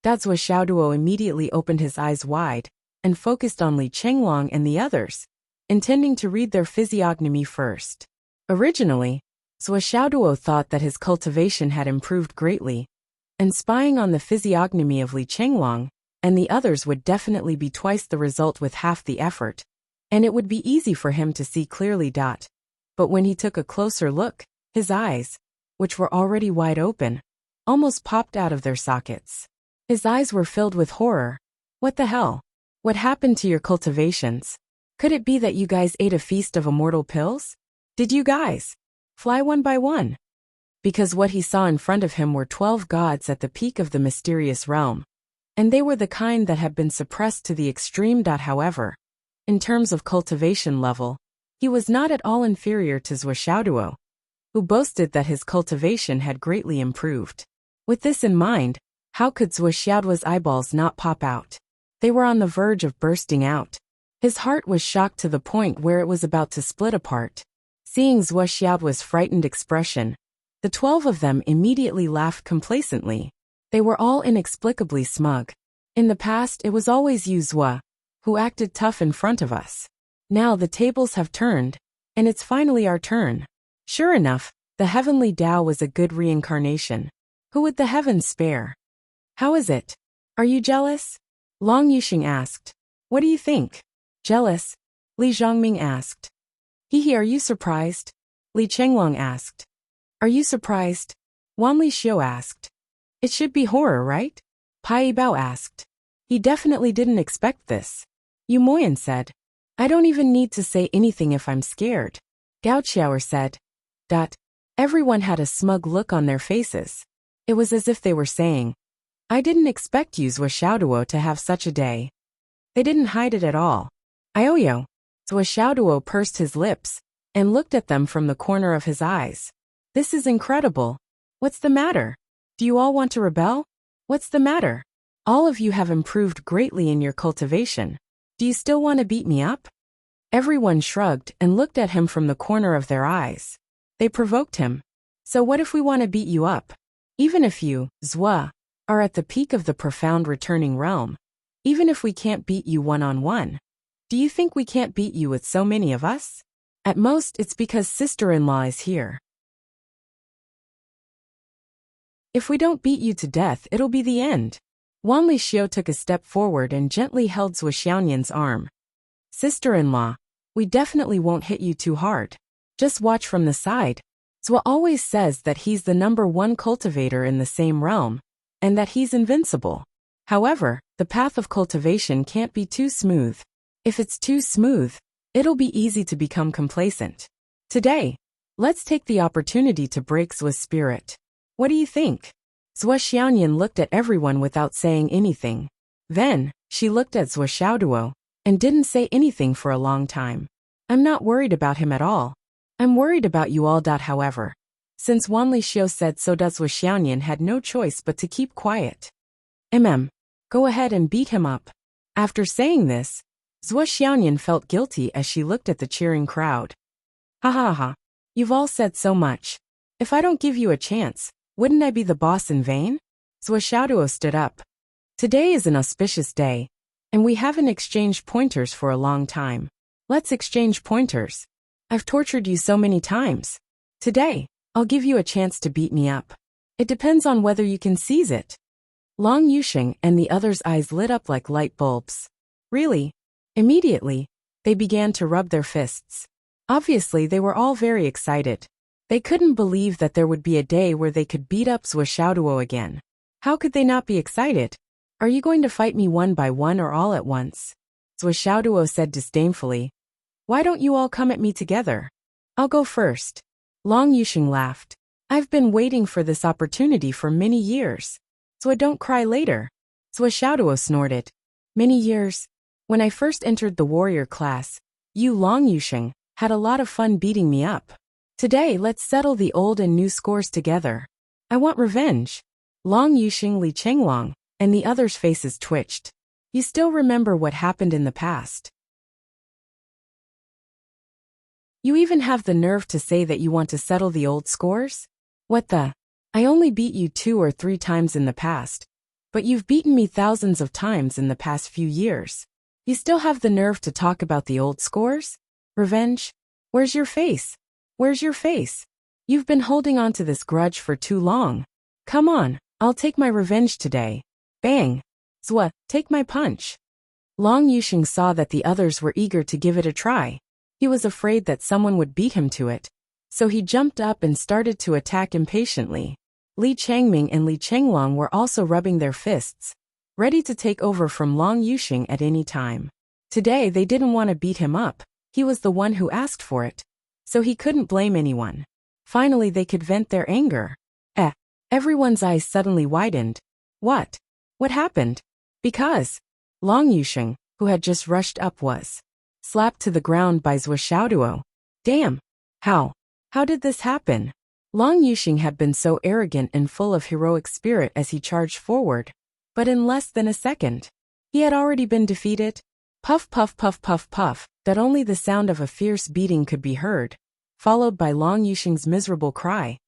Zhao Xiaoduo immediately opened his eyes wide and focused on Li Chenglong and the others, intending to read their physiognomy first. Originally, Zhao Xiaoduo thought that his cultivation had improved greatly, and spying on the physiognomy of Li Chenglong and the others would definitely be twice the result with half the effort, and it would be easy for him to see clearly. But when he took a closer look, his eyes, which were already wide open, almost popped out of their sockets. His eyes were filled with horror. What the hell? What happened to your cultivations? Could it be that you guys ate a feast of immortal pills? Did you guys fly one by one? Because what he saw in front of him were 12 gods at the peak of the mysterious realm, and they were the kind that had been suppressed to the extreme. However, in terms of cultivation level, he was not at all inferior to Zhao Xiaoduo, who boasted that his cultivation had greatly improved. With this in mind, how could Zhao Xiaoduo's eyeballs not pop out? They were on the verge of bursting out. His heart was shocked to the point where it was about to split apart. Seeing Zhao Xiaoduo's frightened expression, the 12 of them immediately laughed complacently. They were all inexplicably smug. In the past, it was always you, Zhao, who acted tough in front of us. Now the tables have turned, and it's finally our turn. Sure enough, the heavenly Tao was a good reincarnation. Who would the heavens spare? How is it? Are you jealous? Long Yuxing asked. What do you think? Jealous? Li Zhongming asked. Hehe, are you surprised? Li Chenglong asked. Are you surprised? Wan Li Xiu asked. It should be horror, right? Pai Bao asked. He definitely didn't expect this. Yu Moyan said. I don't even need to say anything if I'm scared. Gao Qiaoer said. Everyone had a smug look on their faces. It was as if they were saying, I didn't expect you, Zhao Xiaoduo, to have such a day. They didn't hide it at all. Ioyo. Zhao Xiaoduo pursed his lips and looked at them from the corner of his eyes. This is incredible. What's the matter? Do you all want to rebel? What's the matter? All of you have improved greatly in your cultivation. Do you still want to beat me up? Everyone shrugged and looked at him from the corner of their eyes. They provoked him. So what if we want to beat you up? Even if you, Zhao, are at the peak of the profound returning realm, even if we can't beat you one-on-one, do you think we can't beat you with so many of us? At most, it's because sister-in-law is here. If we don't beat you to death, it'll be the end. Wan Li Xiu took a step forward and gently held Zhao Xiaoyan's arm. Sister-in-law, we definitely won't hit you too hard. Just watch from the side. Zhao always says that he's the #1 cultivator in the same realm, and that he's invincible. However, the path of cultivation can't be too smooth. If it's too smooth, it'll be easy to become complacent. Today, let's take the opportunity to break Zhuo's spirit. What do you think? Zhao Xiaoyan looked at everyone without saying anything. Then, she looked at Zhao Xiaoduo and didn't say anything for a long time. I'm not worried about him at all. I'm worried about you all. However, since Wan Li Xiu said so, Zhao Xiaoyan had no choice but to keep quiet. Go ahead and beat him up. After saying this, Zhao Xiaoyan felt guilty as she looked at the cheering crowd. Ha ha ha. You've all said so much. If I don't give you a chance, wouldn't I be the boss in vain? Zhao Xiaoduo stood up. Today is an auspicious day, and we haven't exchanged pointers for a long time. Let's exchange pointers. I've tortured you so many times. Today, I'll give you a chance to beat me up. It depends on whether you can seize it. Long Yuxing and the others' eyes lit up like light bulbs. Really? Immediately, they began to rub their fists. Obviously, they were all very excited. They couldn't believe that there would be a day where they could beat up Zhao Xiaoduo again. How could they not be excited? Are you going to fight me one by one or all at once? Zhao Xiaoduo said disdainfully. Why don't you all come at me together? I'll go first. Long Yuxing laughed. I've been waiting for this opportunity for many years. So don't cry later. Zhao Xiaoduo snorted. Many years? When I first entered the warrior class, you, Long Yuxing, had a lot of fun beating me up. Today, let's settle the old and new scores together. I want revenge. Long Yuxing, Li Chenglong, and the others' faces twitched. You still remember what happened in the past. You even have the nerve to say that you want to settle the old scores? What the? I only beat you 2 or 3 times in the past. But you've beaten me thousands of times in the past few years. You still have the nerve to talk about the old scores? Revenge? Where's your face? Where's your face? You've been holding on to this grudge for too long. Come on, I'll take my revenge today. Bang! Zwa, take my punch. Long Yusheng saw that the others were eager to give it a try. He was afraid that someone would beat him to it, so he jumped up and started to attack impatiently. Li Changming and Li Chenglong were also rubbing their fists, ready to take over from Long Yusheng at any time. Today they didn't want to beat him up, he was the one who asked for it, so he couldn't blame anyone. Finally they could vent their anger. Everyone's eyes suddenly widened. What? What happened? Because Long Yusheng, who had just rushed up, was slapped to the ground by Zhou Xiaoduo. Damn! How? How did this happen? Long Yusheng had been so arrogant and full of heroic spirit as he charged forward, but in less than a second, he had already been defeated. Puff puff puff puff puff, that only the sound of a fierce beating could be heard, followed by Long Yusheng's miserable cry.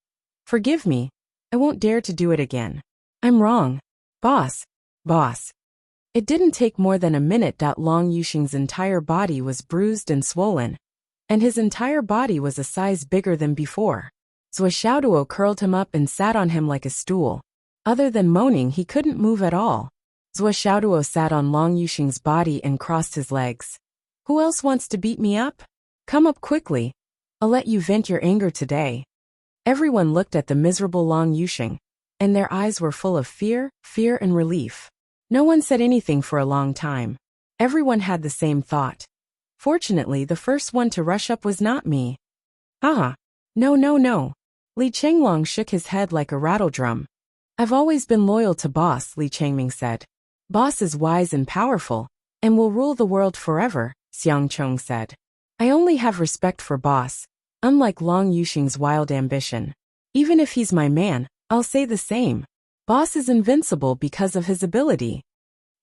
Forgive me, I won't dare to do it again. I'm wrong. Boss. It didn't take more than a minute that Long Yusheng's entire body was bruised and swollen, and his entire body was a size bigger than before. Zhou Xiaoduo curled him up and sat on him like a stool. Other than moaning, he couldn't move at all. Zhou Xiaoduo sat on Long Yusheng's body and crossed his legs. Who else wants to beat me up? Come up quickly. I'll let you vent your anger today. Everyone looked at the miserable Long Yusheng, and their eyes were full of fear and relief. No one said anything for a long time. Everyone had the same thought. Fortunately, the first one to rush up was not me. No. Li Chenglong shook his head like a rattledrum. I've always been loyal to Boss, Li Changming said. Boss is wise and powerful, and will rule the world forever, Xiang Chong said. I only have respect for Boss, unlike Long Yusheng's wild ambition. Even if he's my man, I'll say the same. Boss is invincible because of his ability.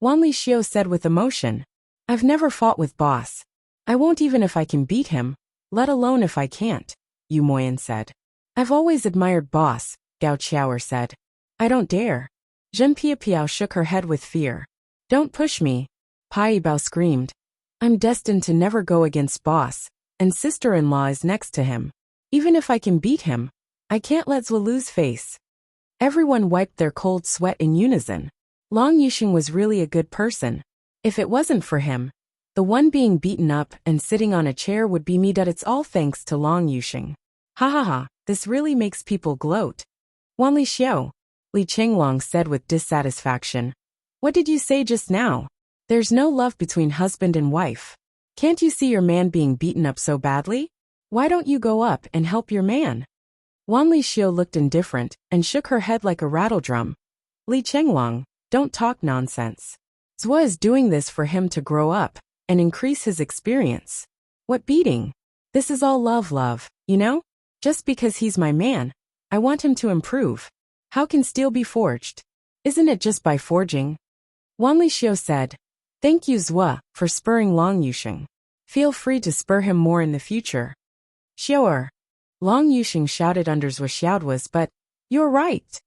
Wan Li Xiu said with emotion. I've never fought with Boss. I won't even if I can beat him, let alone if I can't, Yu Moyan said. I've always admired Boss, Gao Qiaoer said. I don't dare. Zhen Piapiao shook her head with fear. Don't push me, Pai Bao screamed. I'm destined to never go against Boss, and sister-in-law is next to him. Even if I can beat him, I can't let Zhou lose face. Everyone wiped their cold sweat in unison. Long Yusheng was really a good person. If it wasn't for him, the one being beaten up and sitting on a chair would be me. It's all thanks to Long Yusheng. Ha, this really makes people gloat. Wan Li Xiu, Li Chenglong said with dissatisfaction. What did you say just now? There's no love between husband and wife. Can't you see your man being beaten up so badly? Why don't you go up and help your man? Wan Li Xiu looked indifferent and shook her head like a rattledrum. Li Chenglong, don't talk nonsense. Zhou is doing this for him to grow up and increase his experience. What beating? This is all love, you know? Just because he's my man, I want him to improve. How can steel be forged? Isn't it just by forging? Wan Li Xiu said. Thank you, Zhou, for spurring Long Yusheng. Feel free to spur him more in the future. Xiu'er. Long Yusheng shouted under Zhou Xiaoduo's, but you're right.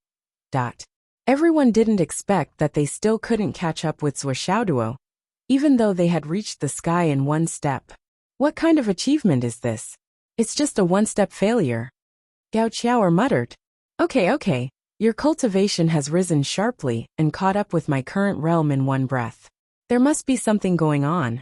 Everyone didn't expect that they still couldn't catch up with Zhou Xiaoduo, even though they had reached the sky in one step. What kind of achievement is this? It's just a one-step failure. Gao Qiaoer muttered. Okay, your cultivation has risen sharply and caught up with my current realm in one breath. There must be something going on.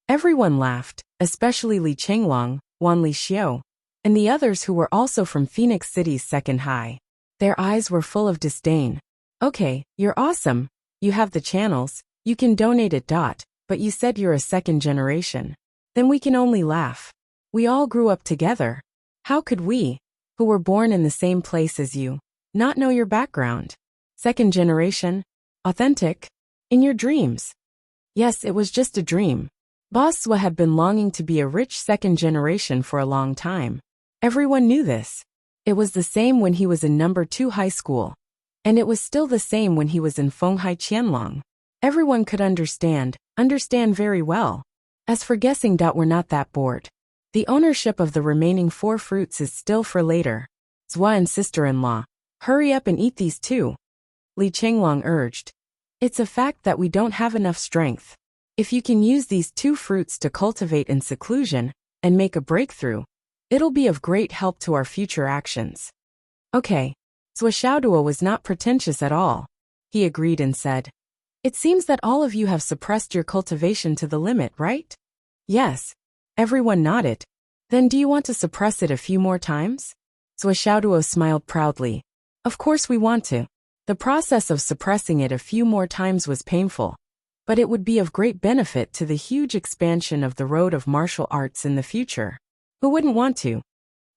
Everyone laughed, especially Li Chenglong, Wan Li Xiu, and the others who were also from Phoenix City's second high. Their eyes were full of disdain. Okay, you're awesome. You have the channels, you can donate it. But you said you're a second generation. Then we can only laugh. We all grew up together. How could we, who were born in the same place as you, not know your background? Second generation? Authentic? In your dreams? Yes, it was just a dream. Boss Zhou had been longing to be a rich second generation for a long time. Everyone knew this. It was the same when he was in number 2 high school. And it was still the same when he was in Fenghai Qianlong. Everyone could understand very well. As for guessing, we're not that bored. The ownership of the remaining 4 fruits is still for later. Zhua and sister-in-law, hurry up and eat these too. Li Chenglong urged. It's a fact that we don't have enough strength. If you can use these two fruits to cultivate in seclusion and make a breakthrough, it'll be of great help to our future actions. Okay. Zhua Xiaoduo was not pretentious at all. He agreed and said, It seems that all of you have suppressed your cultivation to the limit, right? Yes. Everyone nodded. Then do you want to suppress it a few more times? Zhua Xiaoduo smiled proudly. Of course we want to. The process of suppressing it a few more times was painful, but it would be of great benefit to the huge expansion of the road of martial arts in the future. Who wouldn't want to?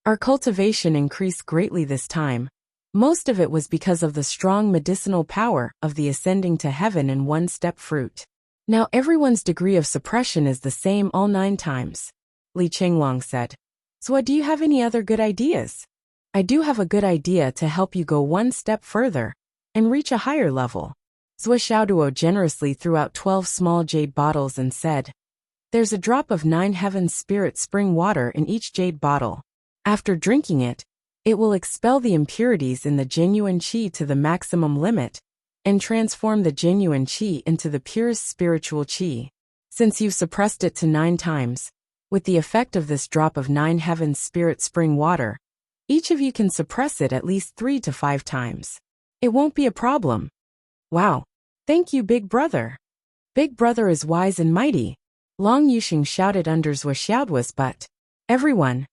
Our cultivation increased greatly this time. Most of it was because of the strong medicinal power of the ascending to heaven in one-step fruit. Now everyone's degree of suppression is the same all 9 times. Li Chenglong said. So do you have any other good ideas? I do have a good idea to help you go one step further and reach a higher level. Zhua Xiaoduo generously threw out 12 small jade bottles and said, There's a drop of 9 heavens spirit spring water in each jade bottle. After drinking it, it will expel the impurities in the genuine qi to the maximum limit and transform the genuine qi into the purest spiritual qi. Since you've suppressed it to 9 times, with the effect of this drop of 9 heavens spirit spring water, each of you can suppress it at least 3 to 5 times. It won't be a problem. Wow. Thank you, Big Brother. Big Brother is wise and mighty. Long Yuxing shouted under Zhua Xiaoduo's butt. Everyone.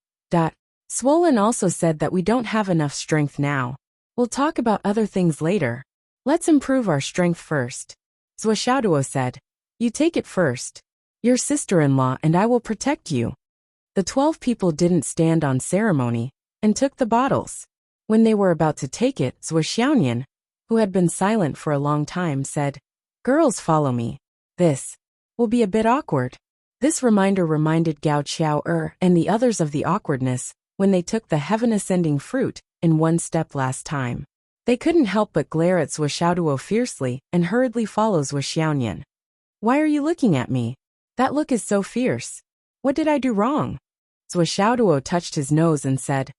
Swollen also said that we don't have enough strength now. We'll talk about other things later. Let's improve our strength first. Zhua Xiaoduo said. You take it first. Your sister-in-law and I will protect you. The 12 people didn't stand on ceremony and took the bottles. When they were about to take it, Zhua Xiaoyan, who had been silent for a long time, said, Girls, follow me. This will be a bit awkward. This reminder reminded Gao Qiao and the others of the awkwardness when they took the heaven-ascending fruit in one step last time. They couldn't help but glare at Zhua Xiaoduo fiercely and hurriedly follow Zhua Xiaoyan. Why are you looking at me? That look is so fierce. What did I do wrong? Zhua Xiaoduo touched his nose and said,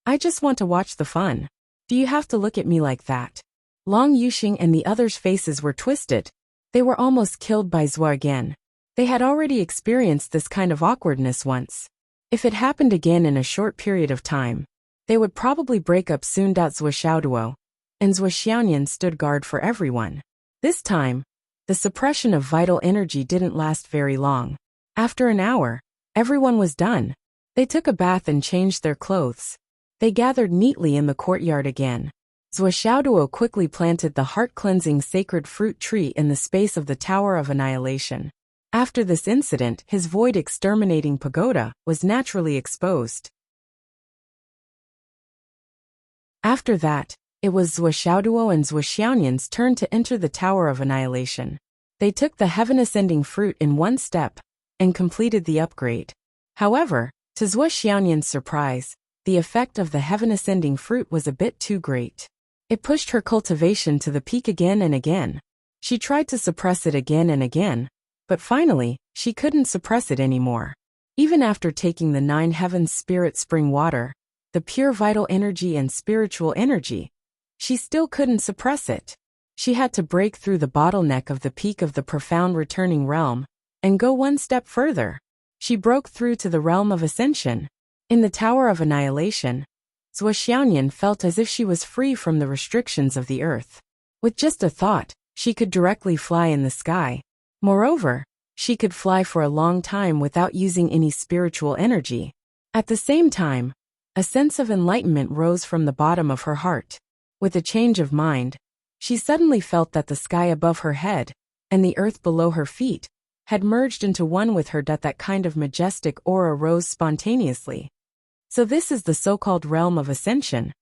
I just want to watch the fun. Do you have to look at me like that? Long Yuxing and the others' faces were twisted. They were almost killed by Zhua again. They had already experienced this kind of awkwardness once. If it happened again in a short period of time, they would probably break up soon. Zhua Xiaoduo and Zhua Xiaoyan stood guard for everyone. This time, the suppression of vital energy didn't last very long. After an hour, everyone was done. They took a bath and changed their clothes. They gathered neatly in the courtyard again. Zhua Xiaoduo quickly planted the heart-cleansing sacred fruit tree in the space of the Tower of Annihilation. After this incident, his void-exterminating pagoda was naturally exposed. After that, it was Zhua Xiaoduo and Zhua Xiaoyan's turn to enter the Tower of Annihilation. They took the heaven-ascending fruit in one step and completed the upgrade. However, to Zhua Xiaoyan's surprise, the effect of the heaven-ascending fruit was a bit too great. It pushed her cultivation to the peak again and again. She tried to suppress it again and again, but finally, she couldn't suppress it anymore. Even after taking the 9 heavens spirit spring water, the pure vital energy and spiritual energy, she still couldn't suppress it. She had to break through the bottleneck of the peak of the profound returning realm and go one step further. She broke through to the realm of ascension. In the Tower of Annihilation, Zhua Xiaoyan felt as if she was free from the restrictions of the earth. With just a thought, she could directly fly in the sky. Moreover, she could fly for a long time without using any spiritual energy. At the same time, a sense of enlightenment rose from the bottom of her heart. With a change of mind, she suddenly felt that the sky above her head and the earth below her feet had merged into one with her. That kind of majestic aura rose spontaneously. So this is the so-called realm of ascension.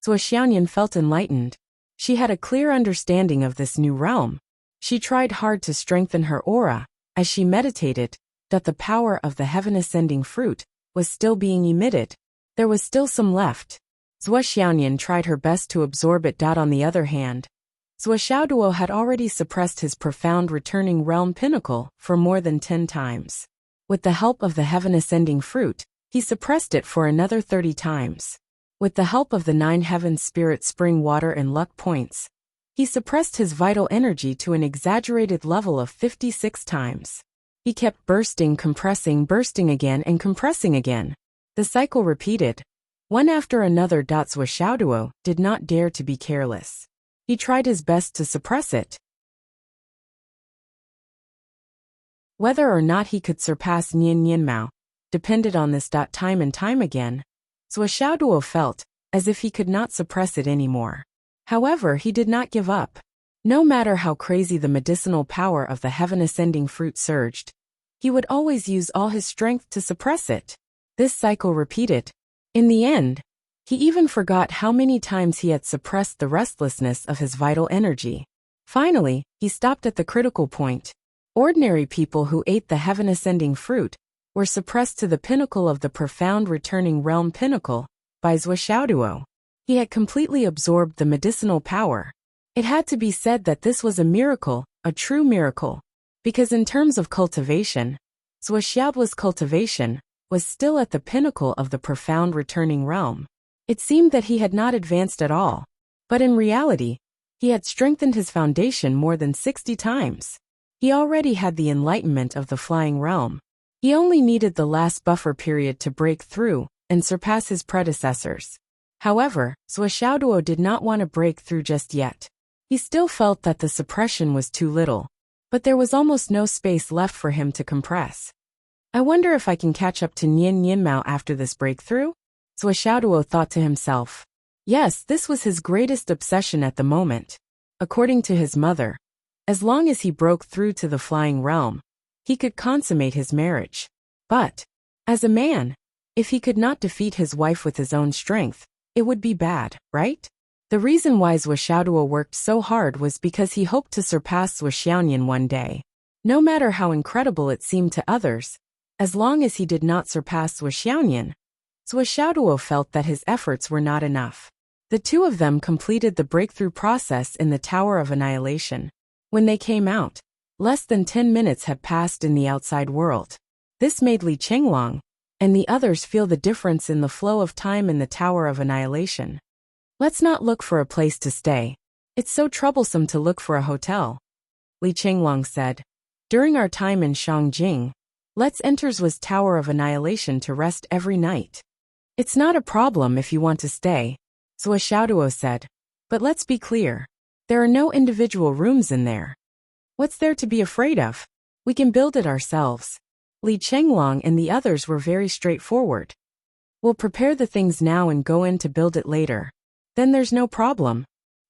Zhua Xiaoyan felt enlightened. She had a clear understanding of this new realm. She tried hard to strengthen her aura as she meditated, that the power of the heaven-ascending fruit was still being emitted. There was still some left. Zhua Xiaoyan tried her best to absorb it. On the other hand, Zhua Xiaoduo had already suppressed his profound returning realm pinnacle for more than 10 times. With the help of the heaven-ascending fruit, he suppressed it for another 30 times. With the help of the 9 heaven spirit spring water and luck points, he suppressed his vital energy to an exaggerated level of 56 times. He kept bursting, compressing, bursting again and compressing again. The cycle repeated, one after another. Wuxia did not dare to be careless. He tried his best to suppress it. Whether or not he could surpass Nian Mao depended on this. Time and time again, Wuxia felt as if he could not suppress it anymore. However, he did not give up. No matter how crazy the medicinal power of the heaven-ascending fruit surged, he would always use all his strength to suppress it. This cycle repeated. In the end, he even forgot how many times he had suppressed the restlessness of his vital energy. Finally, he stopped at the critical point. Ordinary people who ate the heaven-ascending fruit were suppressed to the pinnacle of the profound returning realm pinnacle by Wuxia. He had completely absorbed the medicinal power. It had to be said that this was a miracle, a true miracle, because in terms of cultivation, Wuxia's cultivation was still at the pinnacle of the profound returning realm. It seemed that he had not advanced at all, but in reality, he had strengthened his foundation more than 60 times. He already had the enlightenment of the flying realm. He only needed the last buffer period to break through and surpass his predecessors. However, Wuxia did not want to break through just yet. He still felt that the suppression was too little, but there was almost no space left for him to compress. I wonder if I can catch up to Nian Mao after this breakthrough? Wuxia thought to himself. Yes, this was his greatest obsession at the moment. According to his mother, as long as he broke through to the flying realm, he could consummate his marriage. But, as a man, if he could not defeat his wife with his own strength, it would be bad, right? The reason why Wuxia worked so hard was because he hoped to surpass Wuxian one day. No matter how incredible it seemed to others, as long as he did not surpass Wuxian, Wuxia felt that his efforts were not enough. The two of them completed the breakthrough process in the Tower of Annihilation. When they came out, less than 10 minutes had passed in the outside world. This made Li Chenglong and the others feel the difference in the flow of time in the Tower of Annihilation. Let's not look for a place to stay. It's so troublesome to look for a hotel, Li Chenglong said. During our time in Shangjing, let's enter Zhu's Tower of Annihilation to rest every night. It's not a problem if you want to stay, Wuxia said. But let's be clear. There are no individual rooms in there. What's there to be afraid of? We can build it ourselves. Li Chenglong and the others were very straightforward. We'll prepare the things now and go in to build it later. Then there's no problem.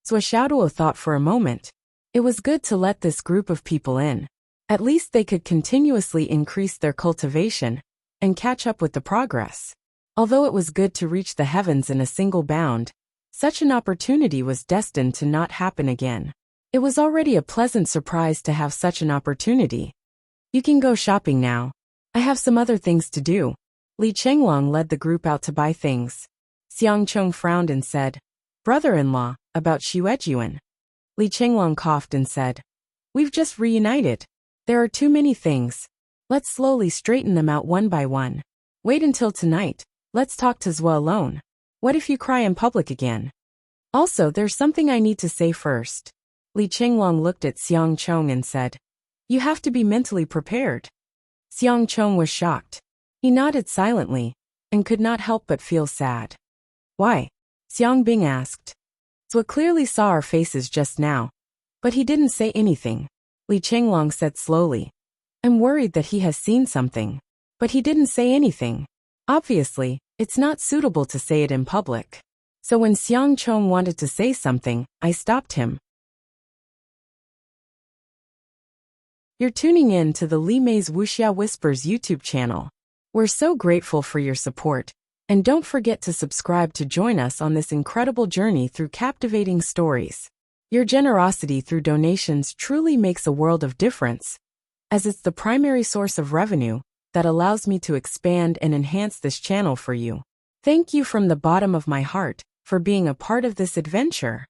Wuxia thought for a moment. It was good to let this group of people in. At least they could continuously increase their cultivation and catch up with the progress. Although it was good to reach the heavens in a single bound, such an opportunity was destined to not happen again. It was already a pleasant surprise to have such an opportunity. You can go shopping now. I have some other things to do. Li Chenglong led the group out to buy things. Xiang Cheng frowned and said, Brother-in-law, about Xuejuan. Li Chenglong coughed and said, We've just reunited. There are too many things. Let's slowly straighten them out one by one. Wait until tonight. Let's talk to Zhua alone. What if you cry in public again? Also, there's something I need to say first. Li Chenglong looked at Xiang Cheng and said, You have to be mentally prepared. Xiang Cheng was shocked. He nodded silently and could not help but feel sad. Why? Xiang Bing asked. Zhua clearly saw our faces just now, but he didn't say anything. Li Chenglong said slowly, I'm worried that he has seen something, but he didn't say anything. Obviously, it's not suitable to say it in public. So when Xiang Cheng wanted to say something, I stopped him. You're tuning in to the Li Mei's Wuxia Whispers YouTube channel. We're so grateful for your support, and don't forget to subscribe to join us on this incredible journey through captivating stories. Your generosity through donations truly makes a world of difference, as it's the primary source of revenue that allows me to expand and enhance this channel for you. Thank you from the bottom of my heart for being a part of this adventure.